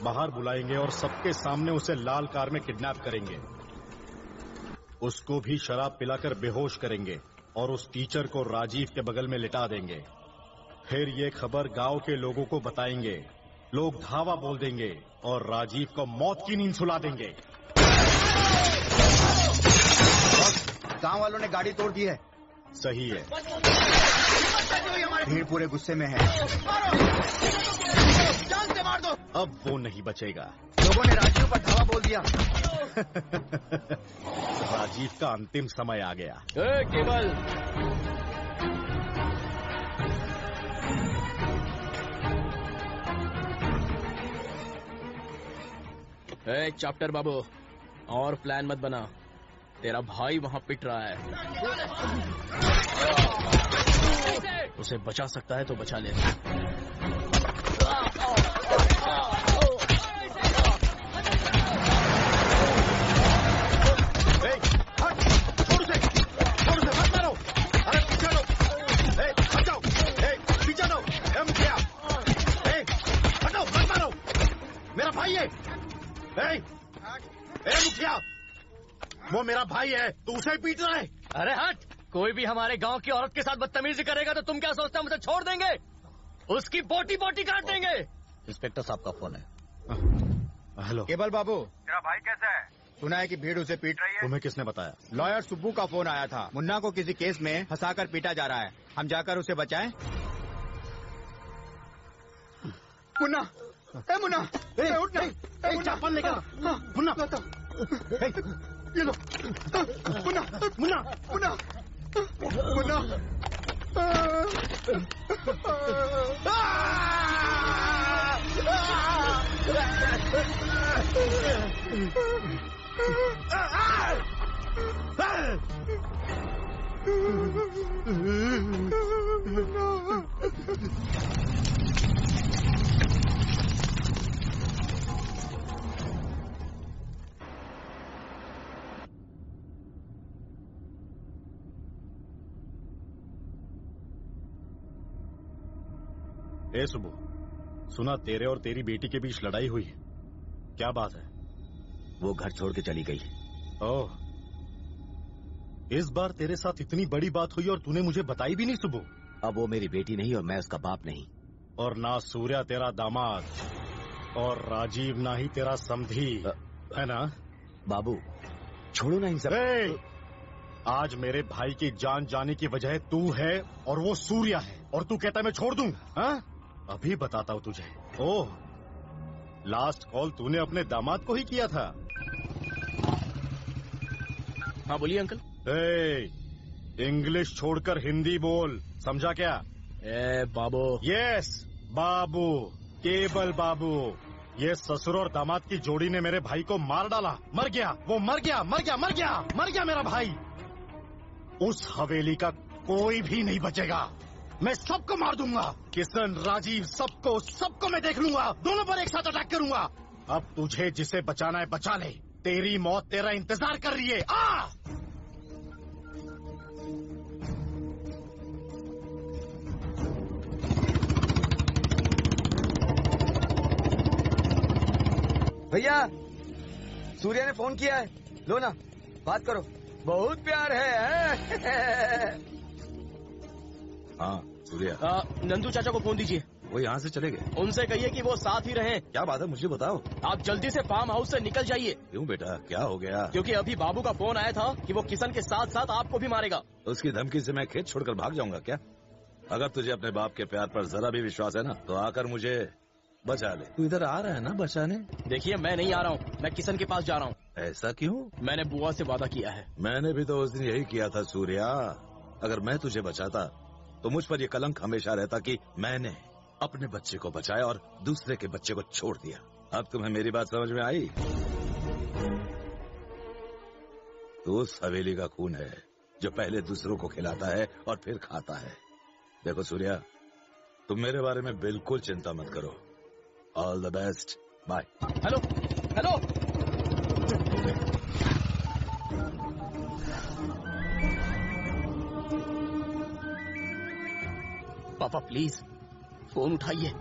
बाहर बुलाएंगे और सबके सामने उसे लाल कार में किडनैप करेंगे। उसको भी शराब पिलाकर बेहोश करेंगे और उस टीचर को राजीव के बगल में लिटा देंगे। फिर ये खबर गांव के लोगों को बताएंगे, लोग धावा बोल देंगे और राजीव को मौत की नींद सुला देंगे। गांव वालों ने गाड़ी तोड़ दी है। सही है, भीड़ पूरे गुस्से में है। जान से मार दो। अब वो नहीं बचेगा। लोगों ने राजीव पर धावा बोल दिया। राजीव का अंतिम समय आ गया। केवल चैप्टर बाबू, और प्लान मत बना, तेरा भाई वहां पिट रहा है। उसे बचा सकता है तो बचा ले। मेरा भाई है। मुखिया, वो मेरा भाई है, तू उसे पीट रहा है। अरे हट, कोई भी हमारे गांव की औरत के साथ बदतमीजी करेगा तो तुम क्या सोचते हो, मुझे छोड़ देंगे? उसकी बोटी बोटी काट देंगे। इंस्पेक्टर साहब का फोन है। हेलो केवल बाबू, तेरा भाई कैसा है? सुना है कि भीड़ उसे पीट रही है। तुम्हें किसने बताया? लॉयर सुब्बू का फोन आया था। मुन्ना को किसी केस में फंसाकर पीटा जा रहा है, हम जाकर उसे बचाएं। मुन्ना, ए मुन्ना, उठ नहीं, चापन लेकर मुन्ना, ये लो। मुन्ना, मुन्ना, मुन्ना, मुन्ना। ए सुबह, सुना तेरे और तेरी बेटी के बीच लड़ाई हुई है, क्या बात है? वो घर छोड़ के चली गई। ओह, इस बार तेरे साथ इतनी बड़ी बात हुई और तूने मुझे बताई भी नहीं सुबह। अब वो मेरी बेटी नहीं और मैं उसका बाप नहीं। और ना सूर्या तेरा दामाद और राजीव ना ही तेरा समधी, है ना? बाबू छोड़ो ना इन सब। आज मेरे भाई की जान जाने की वजह तू है और वो सूर्या है। और तू कहता है मैं छोड़ दूं? हाँ? अभी बताता हूँ तुझे। ओह, लास्ट कॉल तूने अपने दामाद को ही किया था। हाँ बोलिए अंकल। इंग्लिश छोड़कर हिंदी बोल, समझा क्या? बाबू। यस बाबू, केबल बाबू। ये ससुर और दामाद की जोड़ी ने मेरे भाई को मार डाला। मर गया, वो मर गया, मर गया, मर गया, मर गया मेरा भाई। उस हवेली का कोई भी नहीं बचेगा। मैं सबको मार दूंगा। किशन, राजीव, सबको मैं देख लूंगा। दोनों पर एक साथ अटैक करूंगा। अब तुझे जिसे बचाना है बचा ले। तेरी मौत तेरा इंतजार कर रही है। आ! भैया, सूर्या ने फोन किया है, लो ना, बात करो। बहुत प्यार है। हाँ सूर्या। नंदू चाचा को फोन दीजिए। वो यहाँ से चले गए। उनसे कहिए कि वो साथ ही रहें। क्या बात है, मुझे बताओ। आप जल्दी से फार्म हाउस से निकल जाइए। क्यों बेटा, क्या हो गया? क्योंकि अभी बाबू का फोन आया था कि वो किशन के साथ साथ आपको भी मारेगा। उसकी धमकी से मैं खेत छोड़कर भाग जाऊंगा क्या? अगर तुझे अपने बाप के प्यार पर जरा भी विश्वास है ना, तो आकर मुझे बचा ले। तू इधर आ रहा है ना बचाने? देखिए मैं नहीं आ रहा हूँ, मैं किशन के पास जा रहा हूँ। ऐसा क्यों? मैंने बुआ से वादा किया है। मैंने भी तो उस दिन यही किया था सूर्या। अगर मैं तुझे बचाता तो मुझ पर यह कलंक हमेशा रहता कि मैंने अपने बच्चे को बचाया और दूसरे के बच्चे को छोड़ दिया। अब तुम्हें मेरी बात समझ में आई? तो उस हवेली का खून है जो पहले दूसरों को खिलाता है और फिर खाता है। देखो सूर्या, तुम मेरे बारे में बिल्कुल चिंता मत करो। All the best, bye. Hello hello, पापा प्लीज फोन उठाइए।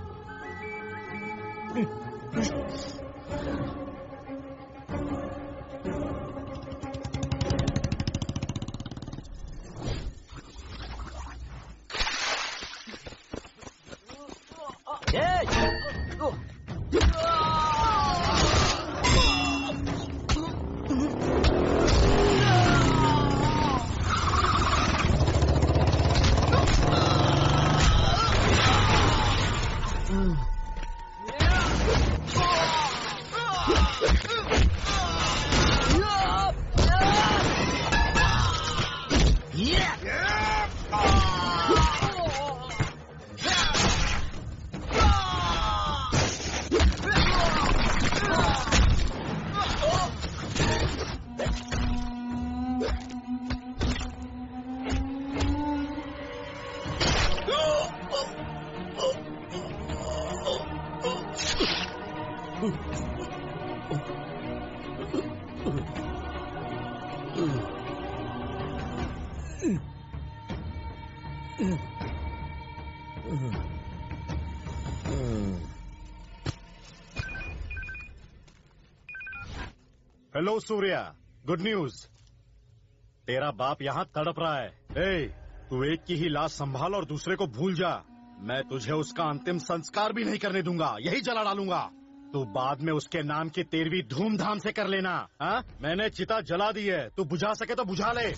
Hello Surya, good news. तेरा बाप यहाँ तड़प रहा है। तू एक की ही लाश संभाल और दूसरे को भूल जा। मैं तुझे उसका अंतिम संस्कार भी नहीं करने दूंगा, यही जला डालूंगा। तू बाद में उसके नाम की 13वीं धूमधाम से कर लेना। हाँ, मैंने चिता जला दी है, तू बुझा सके तो बुझा ले।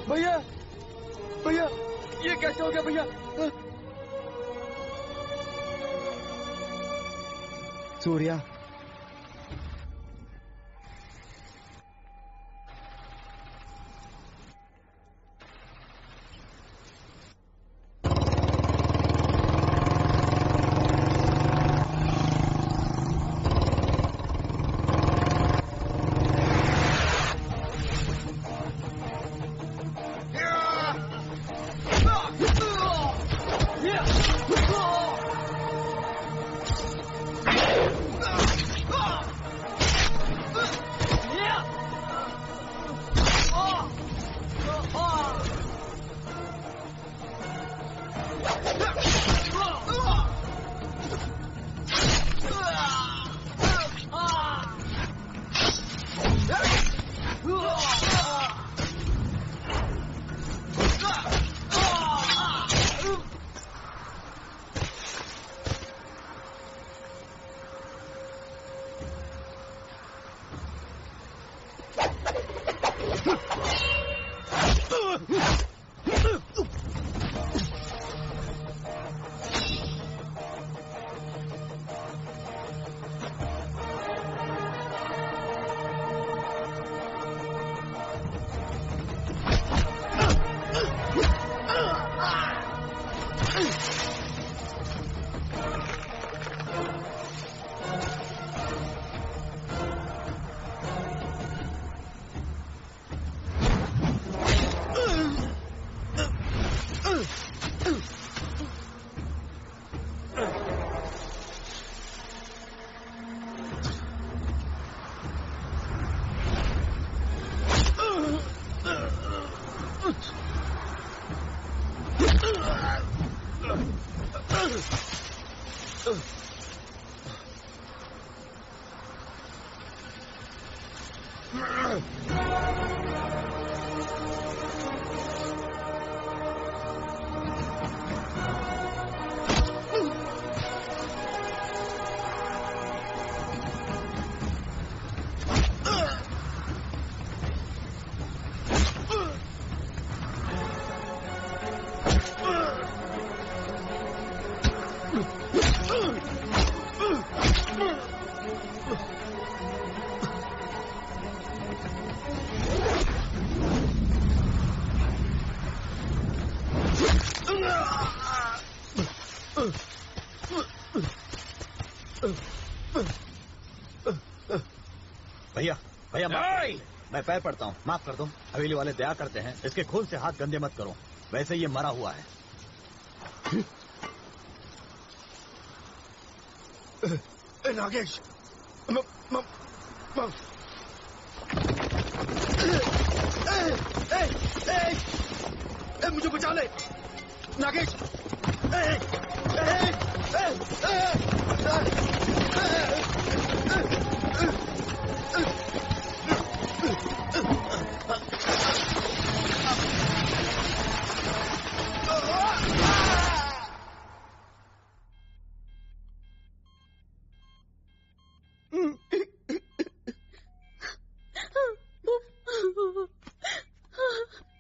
भैया, भैया, ये कैसे हो गया भैया? सूर्या, भैया भैया मैं पैर पड़ता हूँ, माफ कर दो। हवेली वाले दया करते हैं, इसके खून से हाथ गंदे मत करो, वैसे ये मरा हुआ है। नागेश मुझे बचा ले नागेश।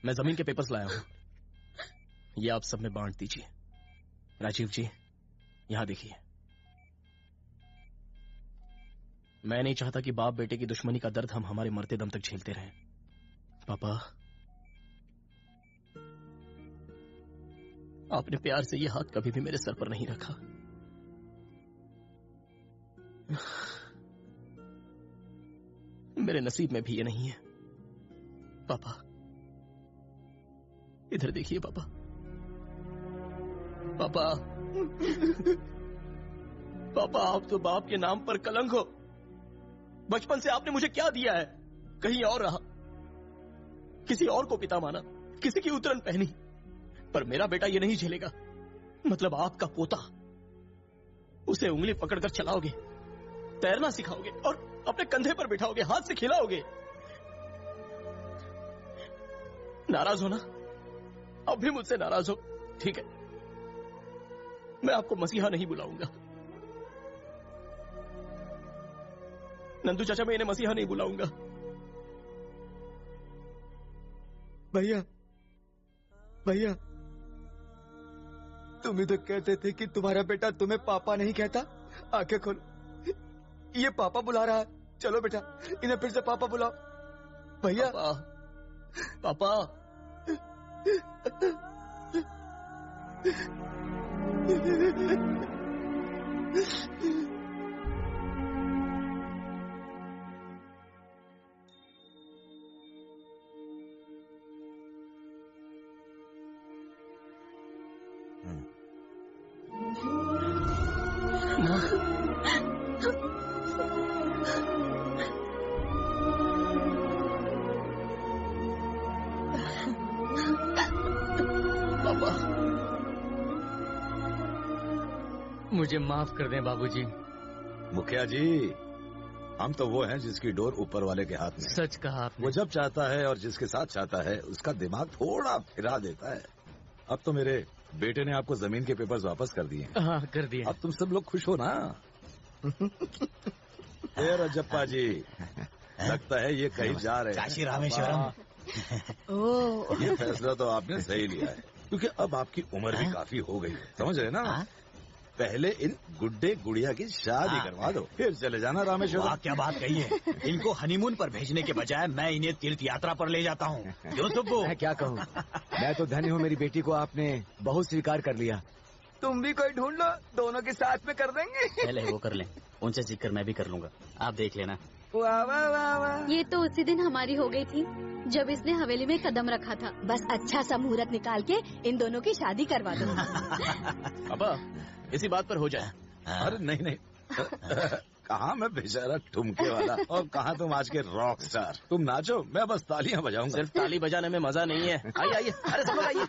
मैं जमीन के पेपर्स लाया हूं, ये आप सब में बांट दीजिए। राजीव जी यहां देखिए, मैं नहीं चाहता कि बाप बेटे की दुश्मनी का दर्द हम हमारे मरते दम तक झेलते रहें। पापा, आपने प्यार से ये हाथ कभी भी मेरे सर पर नहीं रखा। मेरे नसीब में भी ये नहीं है। पापा इधर देखिए पापा। पापा पापा, आप तो बाप के नाम पर कलंक हो। बचपन से आपने मुझे क्या दिया है? कहीं और रहा, किसी और को पिता माना, किसी की उतरन पहनी, पर मेरा बेटा ये नहीं झेलेगा। मतलब आपका पोता, उसे उंगली पकड़कर चलाओगे, तैरना सिखाओगे और अपने कंधे पर बिठाओगे, हाथ से खिलाओगे। नाराज हो ना? अब भी मुझसे नाराज हो, ठीक है। मैं आपको मसीहा नहीं बुलाऊंगा। नंदू चाचा, मैं इन्हें मसीहा नहीं बुलाऊंगा। भैया भैया, तुम ही तो कहते थे कि तुम्हारा बेटा तुम्हें पापा नहीं कहता। आंखें खोलो, ये पापा बुला रहा है। चलो बेटा, इन्हें फिर से पापा बुलाओ। भैया पापा, मुझे माफ कर दें बाबूजी। मुखिया जी, हम तो वो हैं जिसकी डोर ऊपर वाले के हाथ में। सच कहा आपने। वो जब चाहता है और जिसके साथ चाहता है उसका दिमाग थोड़ा फिरा देता है। अब तो मेरे बेटे ने आपको जमीन के पेपर्स वापस कर दिए। हाँ, कर दिए। अब तुम सब लोग खुश हो ना? रजप्पा जी, लगता है ये कहीं जा रहे हैं। काशी रामेश्वरम ओह। ये फैसला तो आपने सही लिया है, क्योंकि अब आपकी उम्र भी काफी हो गई है, समझ रहे ना? पहले इन गुड्डे गुड़िया की शादी करवा दो, फिर चले जाना रामेश्वरम। वाह, क्या बात कही है। इनको हनीमून पर भेजने के बजाय मैं इन्हें तीर्थ यात्रा पर ले जाता हूँ। क्यों सुब्बू? मैं क्या कहूँ, मैं तो धनी हूँ, मेरी बेटी को आपने बहुत स्वीकार कर लिया। तुम भी कोई ढूंढ लो, दोनों के साथ में कर देंगे। पहले वो कर लें, उनसे सीखकर मैं भी कर लूंगा, आप देख लेना। वाह वाह वाह वाह। ये तो उसी दिन हमारी हो गई थी जब इसने हवेली में कदम रखा था। बस अच्छा सा मुहूर्त निकाल के इन दोनों की शादी करवा दो। पापा इसी बात पर हो जाए। अरे नहीं नहीं, कहाँ मैं बेचारा ठुमके वाला और कहाँ तुम आज के रॉक स्टार। तुम नाचो, मैं बस तालियां बजाऊंगा। सिर्फ ताली बजाने में मजा नहीं है। आइए आइए, अरे सब लोग आइए।